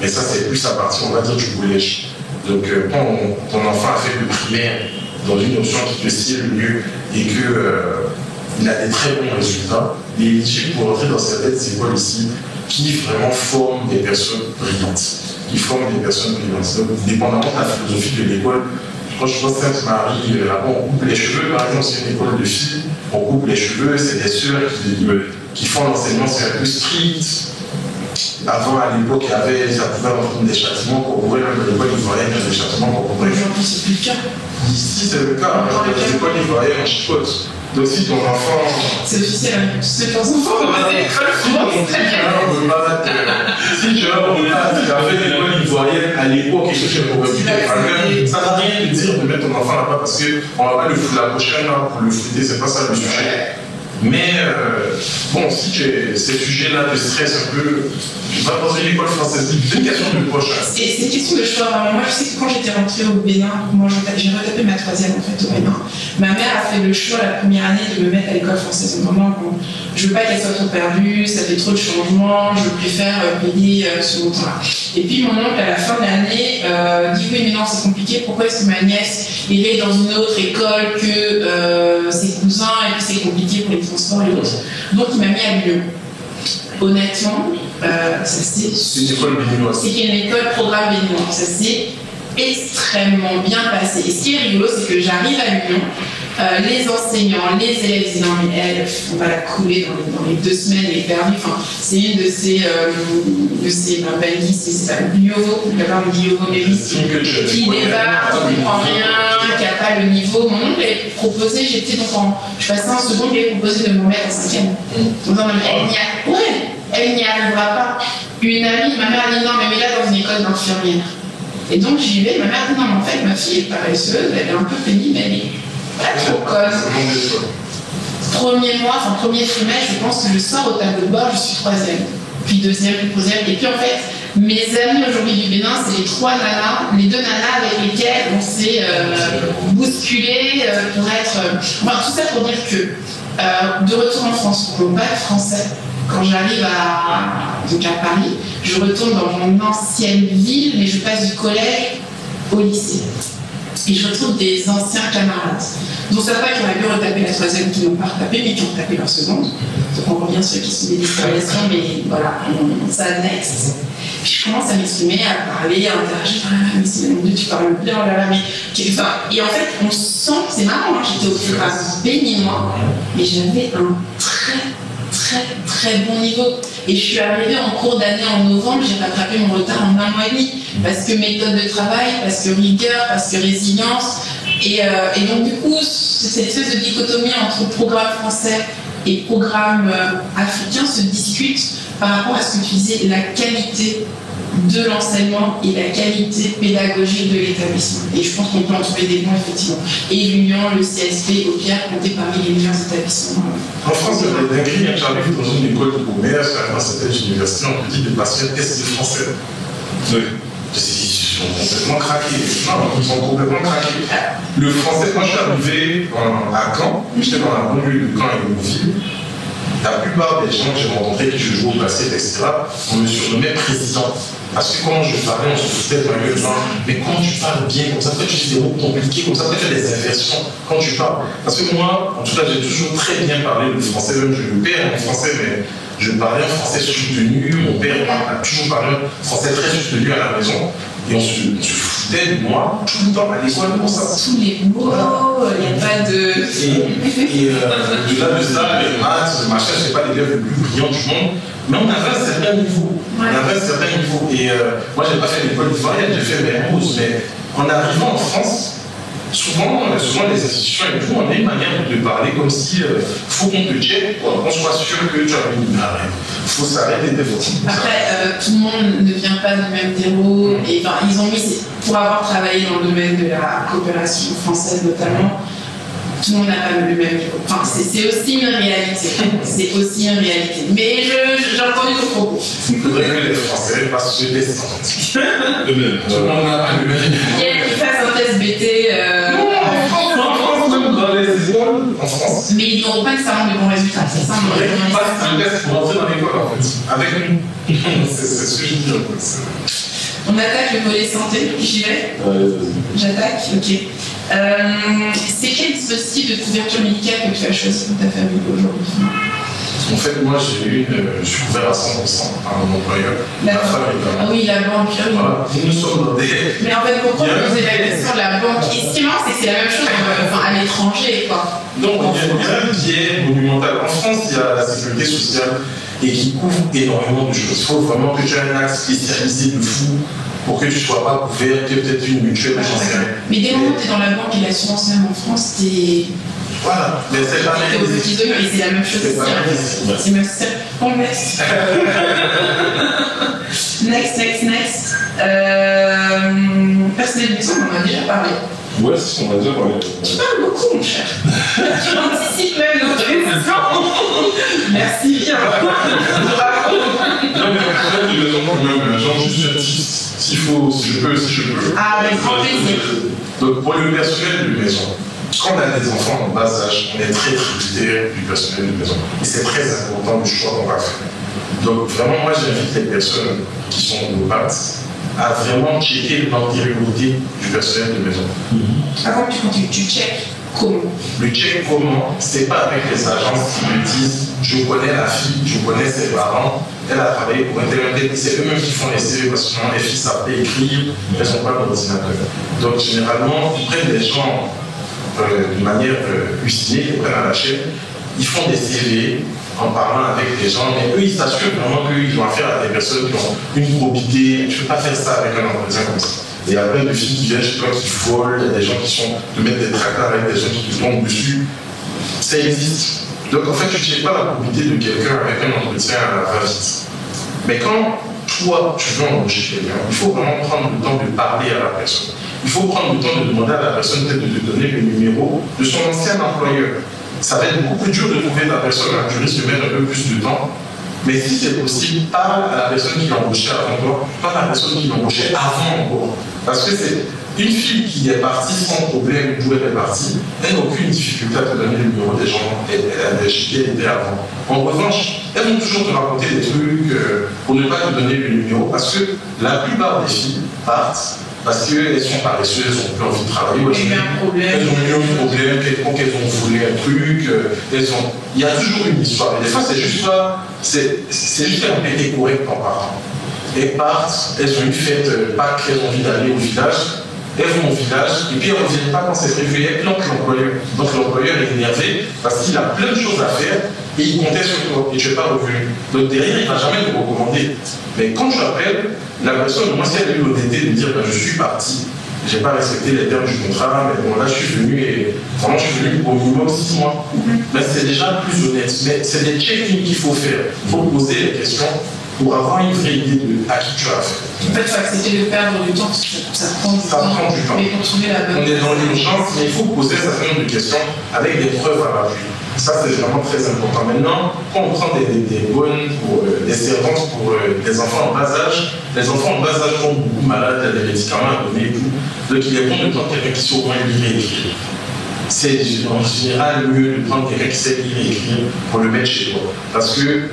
mais ça, c'est plus à partir, on va dire, du collège. Donc, quand ton enfant a fait le primaire dans une option qui te sied le mieux et qu'il a des très bons résultats, il est éligible pour entrer dans certaines écoles ici qui vraiment forment des personnes brillantes. Donc, dépendamment de la philosophie de l'école, quand je vois Sainte-Marie, on coupe les cheveux, par exemple, c'est une école de filles, on coupe les cheveux, c'est des sœurs qui font l'enseignement, c'est un peu strict. Avant, à l'époque, ça pouvait avoir des châtiments corporels, même à l'école ivoirienne, il y a des châtiments corporels. Aujourd'hui, c'est plus le cas. Ici, c'est le cas. Les écoles ivoiriennes, on chipote. Donc, si ton enfant. C'est officiel, c'est ton enfant. Si tu as fait l'école ivoirienne à l'époque et que tu es ça n'a rien de dire de mettre ton enfant là-bas parce qu'on va pas le foutre la prochaine pour le fouetter, c'est pas ça le sujet. Mais bon, si ces sujets-là te stressent un peu, tu vas dans une école française. C'est une question de poche. C'est une question de choix. Moi, je sais que quand j'étais rentrée au Bénin, moi j'ai retapé ma 3e en fait au Bénin. Ma mère a fait le choix la première année de me mettre à l'école française. Vraiment, je veux pas qu'elle soit trop perdue, ça fait trop de changements, je préfère payer ce montant-là. Et puis mon oncle, à la fin de l'année, dit oui, mais non, c'est compliqué. Pourquoi est-ce que ma nièce irait dans une autre école que ses cousins et puis c'est compliqué pour les transports et autres. Donc il m'a mis à Lyon. Honnêtement, c'est une école béninoise. C'est une école programme béninois. Ça s'est extrêmement bien passé. Et ce qui est rigolo, c'est que j'arrive à Lyon, les enseignants, les élèves disent non mais elle, on va la couler dans les 2 semaines, elle est perdue. Enfin, c'est une de ces Bangui, c'est ça, Biovo, la barbe Biovo Méris, qui débarque, qui ne comprend rien, qui n'a pas le niveau. Mon oncle avait proposé, je passais en seconde, il avait proposé de me mettre en 5e. Non, elle n'y arrivera pas. Une amie, ma mère a dit non, mais mets-la dans une école d'infirmière. Et donc j'y vais, ma mère dit non, mais en fait, ma fille est paresseuse, elle est un peu pénible, elle est pas trop conne. Premier trimestre, je pense que je sors au tableau de bord, je suis 3e, puis 2e, puis 3e. Et puis en fait, mes amis aujourd'hui du Bénin, c'est les 3 nanas, les 2 nanas avec lesquelles on s'est bousculé pour être. Enfin, tout ça pour dire que de retour en France, pour mon bac français, quand j'arrive à Paris, je retourne dans mon ancienne ville, mais je passe du collège au lycée. Et je retrouve des anciens camarades, dont certains qui auraient pu retaper la 3e, qui n'ont pas retapé, mais qui ont tapé leur seconde. Donc on revient sur ceux qui sont des discriminations, mais voilà, ça next. Puis je commence à m'exprimer, à parler, à interagir. Ah, mais c'est mon Dieu, tu parles bien, oh là là, mais. Enfin, et en fait, on sent, c'est marrant, hein, j'étais au programme béninois, mais j'avais un très bon niveau. Et je suis arrivée en cours d'année en novembre, j'ai rattrapé mon retard en 1 mois et demi. Parce que méthode de travail, parce que rigueur, parce que résilience. Et donc, du coup, cette espèce de dichotomie entre programme français et programme africain se discute par rapport à ce que tu disais, la qualité de l'enseignement et la qualité pédagogique de l'établissement. Et je pense qu'on peut en trouver des bons, effectivement. Et l'Union, le CSP, au pire, compter parmi les meilleurs établissements. En France, il y a des dingueries. J'arrive dans une école de commerce, dans certaines universités, on me dit de passer un test de français. Oui. Ils sont complètement craqués. Non, ils sont complètement craqués. Le français, quand je suis arrivé à Caen, j'étais dans la banlieue de Caen et de Mouville. La plupart des gens que j'ai rencontrés, qui je joue au basket, etc., on me surnommait président. Parce que quand je parlais, on se foutait dans le genre, mais quand tu parles bien, comme ça, peut-être tu dis des mots compliqués, comme ça, peut-être tu as des inversions quand tu parles. Parce que moi, en tout cas, j'ai toujours très bien parlé le français, même je le perds en français, mais je parlais un français soutenu. Mon père a toujours parlé un français très soutenu à la maison. Et on se foutait de moi tout le temps à l'école pour ça. Tous les mots, il n'y a pas de. Et au-delà de ça, les maths, machin, je ne sais pas les élèves les plus brillants du monde, mais on avait un certain niveau. Ouais. On avait un certain niveau. Et moi, je n'ai pas fait l'école ivoirienne, j'ai fait Mermoz, mais en arrivant en France, souvent les institutions et tout, on a une manière de parler comme si faut qu'on te check, qu'on soit sûr que tu as une arrêt. Il faut s'arrêter des fois. Après, tout le monde ne vient pas du même terreau. Et ils ont mis, pour avoir travaillé dans le domaine de la coopération française notamment, Tout le monde n'a pas le même niveau. Enfin, c'est aussi une réalité. C'est aussi une réalité. Mais j'ai entendu ton propos. Il faudrait que les Français fassent ce test. Tout le monde n'a pas le même niveau. Il y a qui fasse un test BT. Dans les écoles, en France. Mais ils n'auront pas nécessairement de bons résultats. C'est ça, Il faudrait qu'ils fassent un test pour entrer dans l'école, en fait. Avec nous. C'est ce que je dis, en fait. On attaque le volet santé, j'y vais. J'attaque, ok. C'est quel dispositif de couverture médicale que tu as choisi pour ta famille aujourd'hui? En fait, moi, je suis couvert à 100% par mon employeur. La femme également. Ah oui, la banque. Voilà, nous sommes dans des... Mais en fait, pourquoi vous posez la question de la banque? Et ce qui est marrant, c'est que c'est la même chose à l'étranger, quoi. Non, il y a un biais monumental. En France, il y a la sécurité sociale et qui couvre énormément de choses. Il faut vraiment que tu aies un axe spécialisé de fou pour que tu ne sois pas couvert, qu'il y ait peut-être une mutuelle, j'en sais rien. Mais dès lors que tu es dans la banque et l'assurance même en France, t'es... Voilà, mais c'est pas aux petits oignons et c'est la même chose ici. C'est même ça. Bon, next. Next. Personnalisation, on en a déjà parlé. Ouais, c'est ce qu'on a déjà parlé. Tu parles beaucoup, mon cher. Tu anticipes même notre question. Merci bien. Non, mais en fait, j'en juste s'il faut, si je peux. Ah, avec grand plaisir. Donc, pour le personnel de maison, quand on a des enfants en bas âge, on est très tributaire du personnel de maison. Et c'est très important le choix qu'on va faire. Donc, vraiment, moi, j'invite les personnes qui sont au BAT à vraiment checker l'antériorité du personnel de maison. Avant que tu continues, tu checkes comment? Le check comment, c'est pas avec les agences qui me disent je connais la fille, je connais ses parents, elle a travaillé pour Internet, c'est eux-mêmes qui font les CV parce que souvent les filles savent pas écrire, elles n'ont pas d'ordinateur. Donc généralement, ils prennent des gens de manière usinée, ils prennent à la chaîne, ils font des CV en parlant avec des gens, mais eux ils s'assurent vraiment qu'ils ont affaire à des personnes qui ont une probité. Je ne peux pas faire ça avec un entretien comme ça. Et il y a plein de filles qui viennent chez toi qui volent, il y a des gens qui sont de mettre des tracas avec des gens qui te tombent dessus. Ça existe. Donc en fait, tu ne sais pas la probité de quelqu'un avec un entretien à la va-vite. Mais quand toi, tu veux embaucher quelqu'un, il faut vraiment prendre le temps de parler à la personne. Il faut prendre le temps de demander à la personne peut-être de te donner le numéro de son ancien employeur. Ça va être beaucoup plus dur de trouver la personne, tu risques de mettre un peu plus de temps. Mais si c'est possible, parle à la personne qui l'a embauché avant toi, parle à la personne qui l'a embauché avant encore. Parce que c'est une fille qui est partie sans problème d'où elle est partie, elle n'a aucune difficulté à te donner le numéro des gens chez qui elle était avant. En revanche, elles vont toujours te raconter des trucs pour ne pas te donner le numéro, parce que la plupart des filles partent parce qu'elles sont paresseuses, elles n'ont plus envie de travailler. Elles ont eu un problème, qu'elles ont volé un truc, il y a toujours une histoire. Et des fois, c'est juste un pété correct en partant. Elles partent, elles ont une fête, Pâques, elles ont envie d'aller au village, elles vont au village, et puis elles ne reviennent pas quand c'est prévu, elles plantent l'employeur. Donc l'employeur est énervé parce qu'il a plein de choses à faire et il comptait sur toi et tu n'es pas revenu. Donc derrière, il ne va jamais te recommander. Mais quand tu appelles, la personne, moi, si elle a eu l'honnêteté de dire ben, je suis parti, je n'ai pas respecté les termes du contrat, mais bon là je suis venu et vraiment je suis venu au minimum 6 mois. Mais c'est déjà plus honnête. Mais c'est des check-ins qu'il faut faire. Il faut poser les questions pour avoir une vraie idée de à qui tu as affaire. En fait, il faut accepter de perdre du temps parce que ça prend du temps. Mais pour trouver la bonne. On est dans l'urgence, mais il faut poser un certain nombre de questions avec des preuves à l'appui. Ça, c'est vraiment très important. Maintenant, quand on prend des bonnes pour des servantes pour des enfants en bas âge, les enfants en bas âge sont beaucoup malades, il y a des médicaments à donner et tout. Donc, il est bon de prendre quelqu'un qui sait au moins lire et écrire. C'est en général mieux de prendre quelqu'un qui sait lire et écrire pour le mettre chez toi. Parce que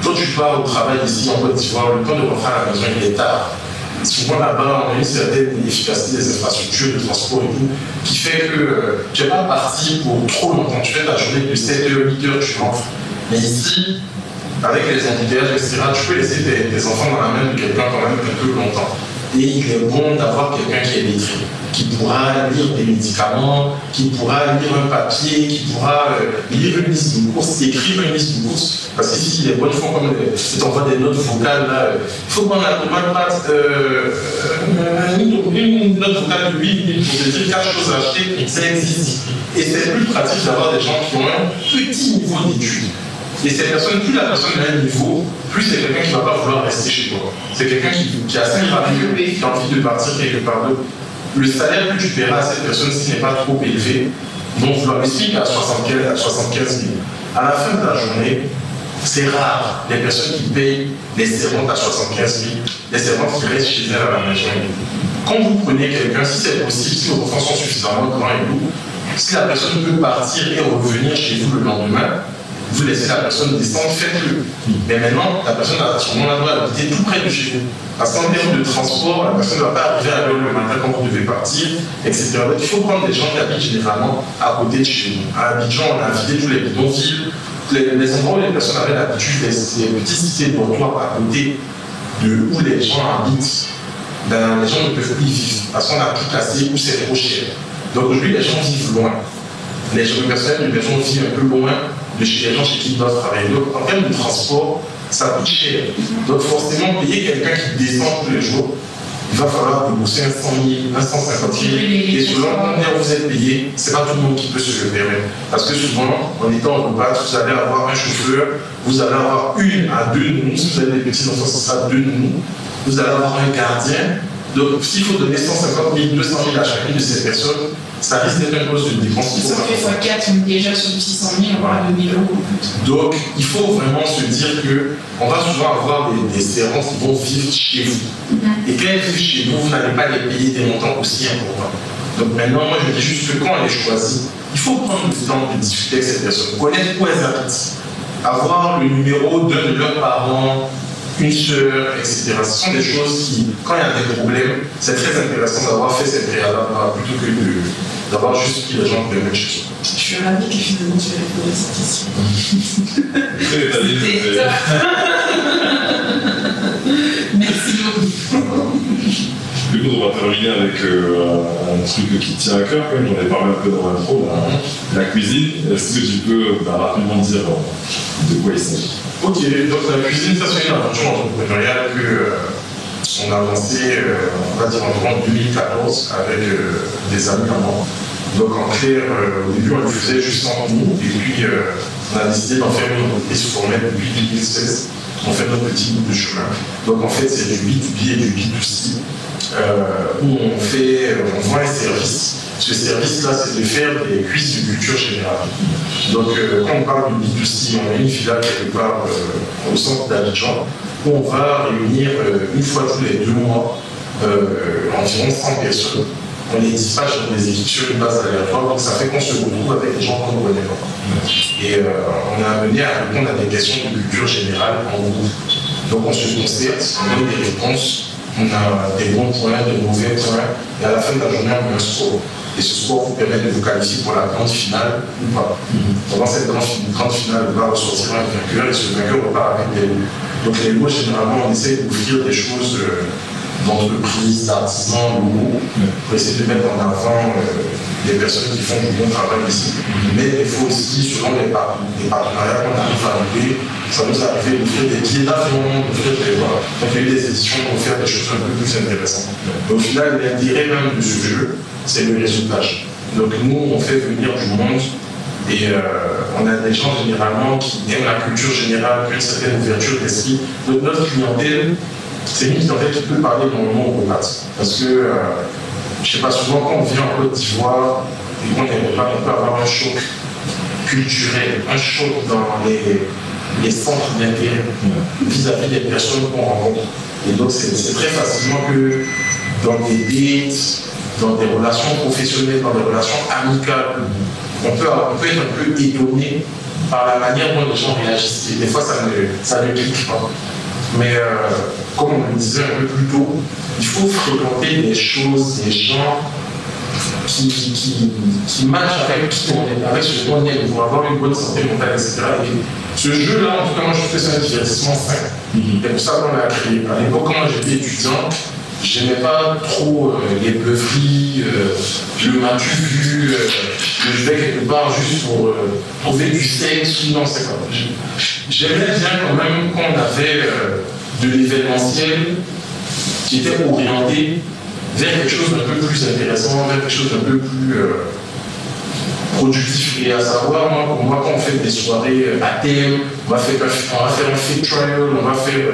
quand tu pars au travail ici en Côte d'Ivoire, le temps de rentrer à la maison, il est tard. Souvent là-bas, on a une certaine efficacité des infrastructures, de transport et tout, qui fait que tu n'es pas parti pour trop longtemps. Tu fais ta journée de 7h, 8h, tu rentres. Mais ici, avec les embouteillages, etc., tu peux laisser tes enfants dans la main de quelqu'un quand même un peu longtemps. Et il est bon d'avoir quelqu'un qui est lettré, qui pourra lire des médicaments, qui pourra lire un papier, qui pourra lire une liste de courses, écrire une liste de courses. Parce qu'ici, les bonnes font comme tu t'envoies des notes vocales là. Il faut prendre la tomate, une note vocale de 8 minutes pour te dire 4 choses à acheter, ça existe. Et c'est plus pratique d'avoir des gens qui ont un petit niveau d'études. Et ces personnes, plus la personne a un niveau, plus c'est quelqu'un qui ne va pas vouloir rester chez toi. C'est quelqu'un qui a assez rapide, qui a envie de partir quelque part d'autre. Le salaire que tu paieras à cette personne, s'il n'est pas trop élevé, Donc, vous leur expliquez à 75 000. À la fin de la journée, c'est rare les personnes qui payent les servantes à 75 000, les servantes qui restent chez elles à la maison. Quand vous prenez quelqu'un, si c'est possible, si vos enfants sont suffisamment grands et tout, si la personne peut partir et revenir chez vous le lendemain, vous laissez la personne descendre, faites-le. Mais maintenant, la personne à ce moment-là doit habiter tout près de chez vous. Parce qu'en termes de transport, la personne ne va pas arriver à l'heure le matin quand vous devez partir, etc. Donc il faut prendre des gens qui habitent généralement à côté de chez vous. À Abidjan, on a invité tous les bidonvilles, les endroits où les personnes avaient l'habitude, les petites cités de dortoirs à côté de où les gens habitent. Ben, les gens ne peuvent plus y vivre parce qu'on a tout cassé ou c'est trop cher. Donc aujourd'hui, les gens vivent loin. Les gens personnels, les gens vivent un peu loin de chez les gens chez qui ils doivent travailler. Donc en termes de transport, ça coûte cher. Donc forcément, payer quelqu'un qui descend tous les jours, il va falloir débourser 100 000, 150 000. Et selon combien vous êtes payé, c'est pas tout le monde qui peut se le permettre. Parce que souvent, en étant en repas, vous allez avoir un chauffeur, vous allez avoir une à deux nounous, si vous avez des petits enfants, ce sera deux nounous. Vous allez avoir un gardien. Donc, s'il faut donner 150 000, 200 000 à chacune de ces personnes, ça risque d'être un cause de dépense. Ça fait x4, on est déjà sur 600 000, on va à 2 000 euros. Donc, il faut vraiment se dire qu'on va souvent avoir des servantes qui vont vivre chez vous. Et quand elles vivent chez vous, vous n'allez pas les payer des montants aussi importants. Donc maintenant, moi, je dis juste que quand elle est choisie, il faut prendre le temps de discuter avec cette personne, connaître où elles habitent, avoir le numéro d'un de leurs parents, une sœur, etc. Ce sont des choses qui, quand il y a des problèmes, c'est très intéressant d'avoir fait cette préalable plutôt que d'avoir juste pris les gens pour les mettre chez eux. Je suis ravie que finalement tu aies répondu à cette question. Merci beaucoup. Du coup, on va terminer avec un truc qui tient à cœur, quand même. J'en ai parlé un peu dans l'intro, la cuisine. Est-ce que tu peux rapidement dire de quoi il s'agit? Ok, donc la cuisine, ça c'est une aventure entrepreneuriale qu'on a lancée, on va dire en 2014 avec des amis à moi. Donc en clair, au début on le faisait juste entre nous, et puis on a décidé d'en faire une entreprise formelle depuis 2016. On fait notre petit bout de chemin. Donc en fait c'est du B2B et du B2C, où on vend un service. Ce service-là, c'est de faire des quiz de culture générale. Donc, quand on parle de B2C, on a une filiale quelque part au centre d'Abidjan, où on va réunir une fois tous les 2 mois environ 100 personnes. On les dispatche dans des équipes sur une base aléatoire, donc ça fait qu'on se retrouve avec des gens qu'on ne connaît pas. Et on est amené à répondre à des questions de culture générale en groupe. Donc on se concerte, on donne des réponses, on a des bons points, des mauvais points, et à la fin de la journée, on met un score. Et ce score vous permet de vous qualifier pour la grande finale ou pas. Pendant cette grande finale, on va ressortir un vainqueur, et ce vainqueur repart avec des lots. Donc les lots, généralement, on essaie d'ouvrir des choses d'entreprises, d'artisans, locaux, pour essayer de mettre en avant des personnes qui font du bon travail ici. Mais il faut aussi, selon les partenariats qu'on arrive à trouver, ça nous arrive d'offrir des billets d'avion, d'offrir des voix. Donc il y a eu des éditions pour faire des choses un peu plus intéressantes. Mais au final, l'intérêt même de ce jeu, c'est le résultage. Donc nous, on fait venir du monde et on a des gens généralement qui aiment la culture générale, qui ont une certaine ouverture d'esprit. Donc notre clientèle, c'est une clientèle qui peut parler dans le monde au Parce que, je ne sais pas, souvent quand on vient en Côte d'Ivoire et qu'on n'aime pas, on peut avoir un choc culturel, un choc dans les centres d'intérêt vis-à-vis des personnes qu'on rencontre. Et donc c'est très facilement que dans des dates, dans des relations professionnelles, dans des relations amicales, on peut être un peu étonné par la manière dont les gens réagissent. Et des fois, ça ne clique pas. Mais comme on le disait un peu plus tôt, il faut fréquenter des choses, des gens qui matchent avec qui on est, avec ce qu'on est, pour avoir une bonne santé mentale, etc. Et ce jeu-là, en tout cas, moi, je fais ça un divertissement sain. C'est pour ça qu'on l'a créé. À l'époque, quand j'étais étudiant, j'aimais pas trop les beuveries, le m'as-tu vu, je vais quelque part juste pour trouver du sexe, non, c'est pas. J'aimais bien quand même qu'on avait de l'événementiel qui était orienté vers quelque chose d'un peu plus intéressant, vers quelque chose d'un peu plus productif. Et à savoir, pour moi, quand on fait des soirées à thème, on va faire un fit trial, on va faire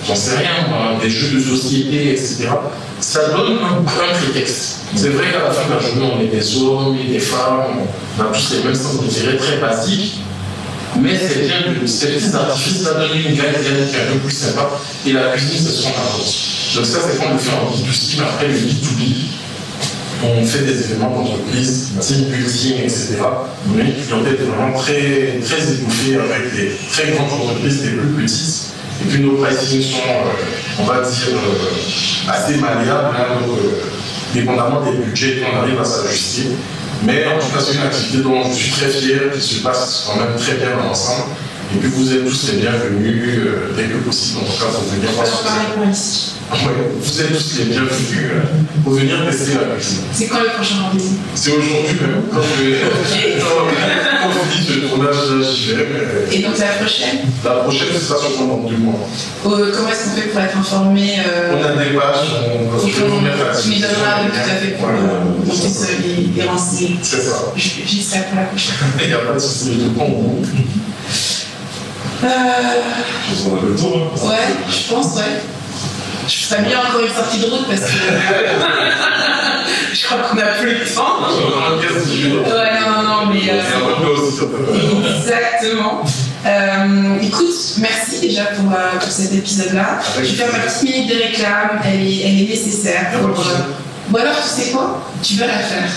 j'en sais rien, moi, des jeux de société, etc. Ça donne un prétexte. C'est vrai qu'à la fin de la journée, on est des hommes et des femmes, on a tous les mêmes sens d'intérêt très basiques. Mais c'est bien que ces petits artifices, ça donne une gamme qui est un peu plus sympa. Et la cuisine, c'est ce qu'on apporte. Donc ça, c'est quand on le fait en B2C, mais après le B2B, on fait des événements d'entreprise, team building, etc. On a une clientèle vraiment très, très étouffée avec des très grandes entreprises, des plus petites. Et puis nos pricing sont, on va dire, assez malléables, hein, donc, dépendamment des budgets, on arrive à s'ajuster. Mais en tout cas, c'est une activité dont je suis très fier, qui se passe quand même très bien ensemble. Et puis vous êtes tous les bienvenus, dès que possible, en tout cas, pour venir voir ce que ici. Ouais, vous êtes tous les bienvenus pour venir tester la cuisine. C'est quand le prochain rendez-vous? C'est aujourd'hui même, quand je vais le tournage, j'y vais. Et donc la prochaine? La prochaine, ce sera sûrement dans 2 mois. Comment est-ce qu'on fait pour être informé? On a des pages, tu nous donneras tout à fait pour qu'on puisse les renseigner. C'est ça. J'y serai pour la prochaine. Il n'y a pas de souci, je prends au bout. Je pense qu'on a le tour. Ouais, je pense, ouais. Je ferais bien encore une sortie de route parce que je crois qu'on n'a plus le temps. Ouais, non, mais. Exactement. Écoute, merci déjà pour cet épisode-là. Je vais faire ma petite minute de réclame, elle est nécessaire pour. Ou alors, tu sais quoi? Tu vas la faire.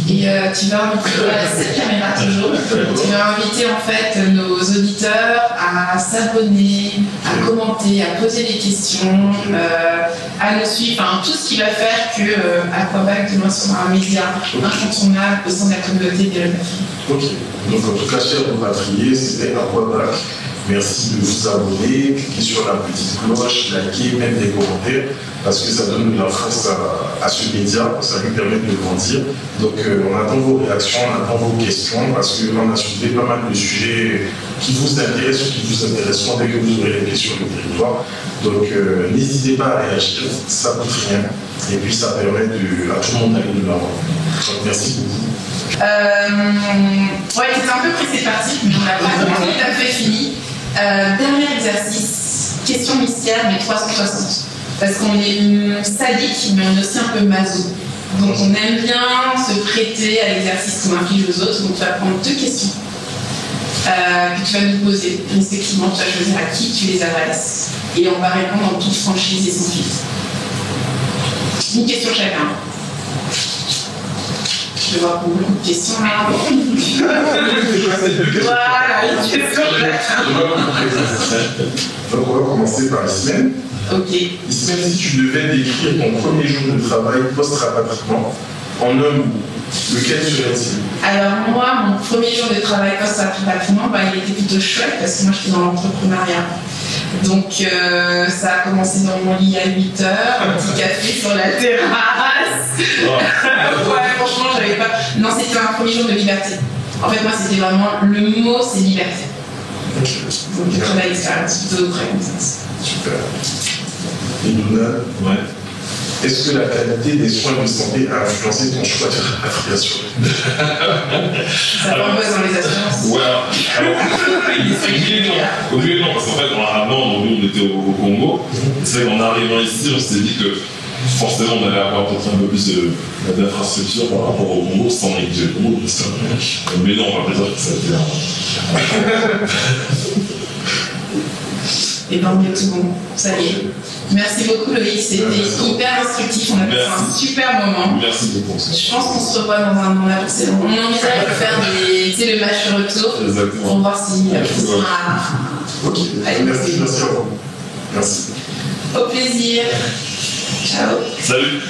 Et tu vas inviter cette caméra toujours. Tu vas inviter en fait nos auditeurs à s'abonner, à commenter, à poser des questions, à nous suivre. Enfin, tout ce qui va faire que Aquabac demain sera un média incontournable au sein de la communauté des rapatriés. Ok. Donc en tout cas, chers rapatriés, c'était Aquabac. Merci de vous abonner, cliquez sur la petite cloche, likez, mettez des commentaires, parce que ça donne de la force à ce média, ça lui permet de grandir. Donc on attend vos réactions, on attend vos questions, parce qu'on a soulevé pas mal de sujets qui vous intéressent ou qui vous intéresseront dès que vous aurez les questions sur le territoire. Donc n'hésitez pas à réagir, ça ne coûte rien. Et puis ça permet à tout le monde d'aller de l'avant. Donc merci beaucoup. Ouais, c'était un peu pressé par type, mais on n'a pas tout à fait fini. Dernier exercice, question mystère, mais 360. Parce qu'on est sadique, mais on est aussi un peu maso. Donc on aime bien se prêter à l'exercice qu'on inflige aux autres. Donc tu vas prendre 2 questions que tu vas nous poser. Respectivement, tu vas choisir à qui tu les adresses. Et on va répondre en toute franchise et sans filtre. Une question chacun. Je vais voir beaucoup de questions là. Voilà, une question chacun. Donc on va commencer par Ismaël. Ok. Ismaël, si tu devais décrire ton premier jour de travail post-rapatriement en un mot, lequel serait-il? Alors moi, mon premier jour de travail post-rapatriement, il était plutôt chouette parce que moi j'étais dans l'entrepreneuriat. Donc ça a commencé dans mon lit à 8h, un petit café sur la terrasse. Ouais, franchement, j'avais pas. Non, c'était un premier jour de liberté. En fait, moi, c'était vraiment le mot, c'est liberté. Donc, une belle expérience, plutôt très contente. Super. Et Luna, Ouais. est-ce que la qualité des soins de santé a influencé ton choix de répatriation? Ça propose dans les assurances. Ouais, alors, au début, non, parce qu'en fait, avant, nous, on était au Congo. C'est vrai qu'en arrivant ici, on s'est dit que forcément, on allait avoir peut-être un peu plus d'infrastructure par rapport au Congo, sans négliger le Congo, bien sûr. Mais non, on va pas dire que ça a été Et bien, on est tout bon. Ça y est. Merci beaucoup, Loïc. C'était hyper instructif. On a passé un super moment. Merci beaucoup. Je pense qu'on se revoit dans un moment. On envisage de faire le match retour. Exactement. Pour voir si Ok, merci à vous. Merci. Au plaisir. Ciao. Salut.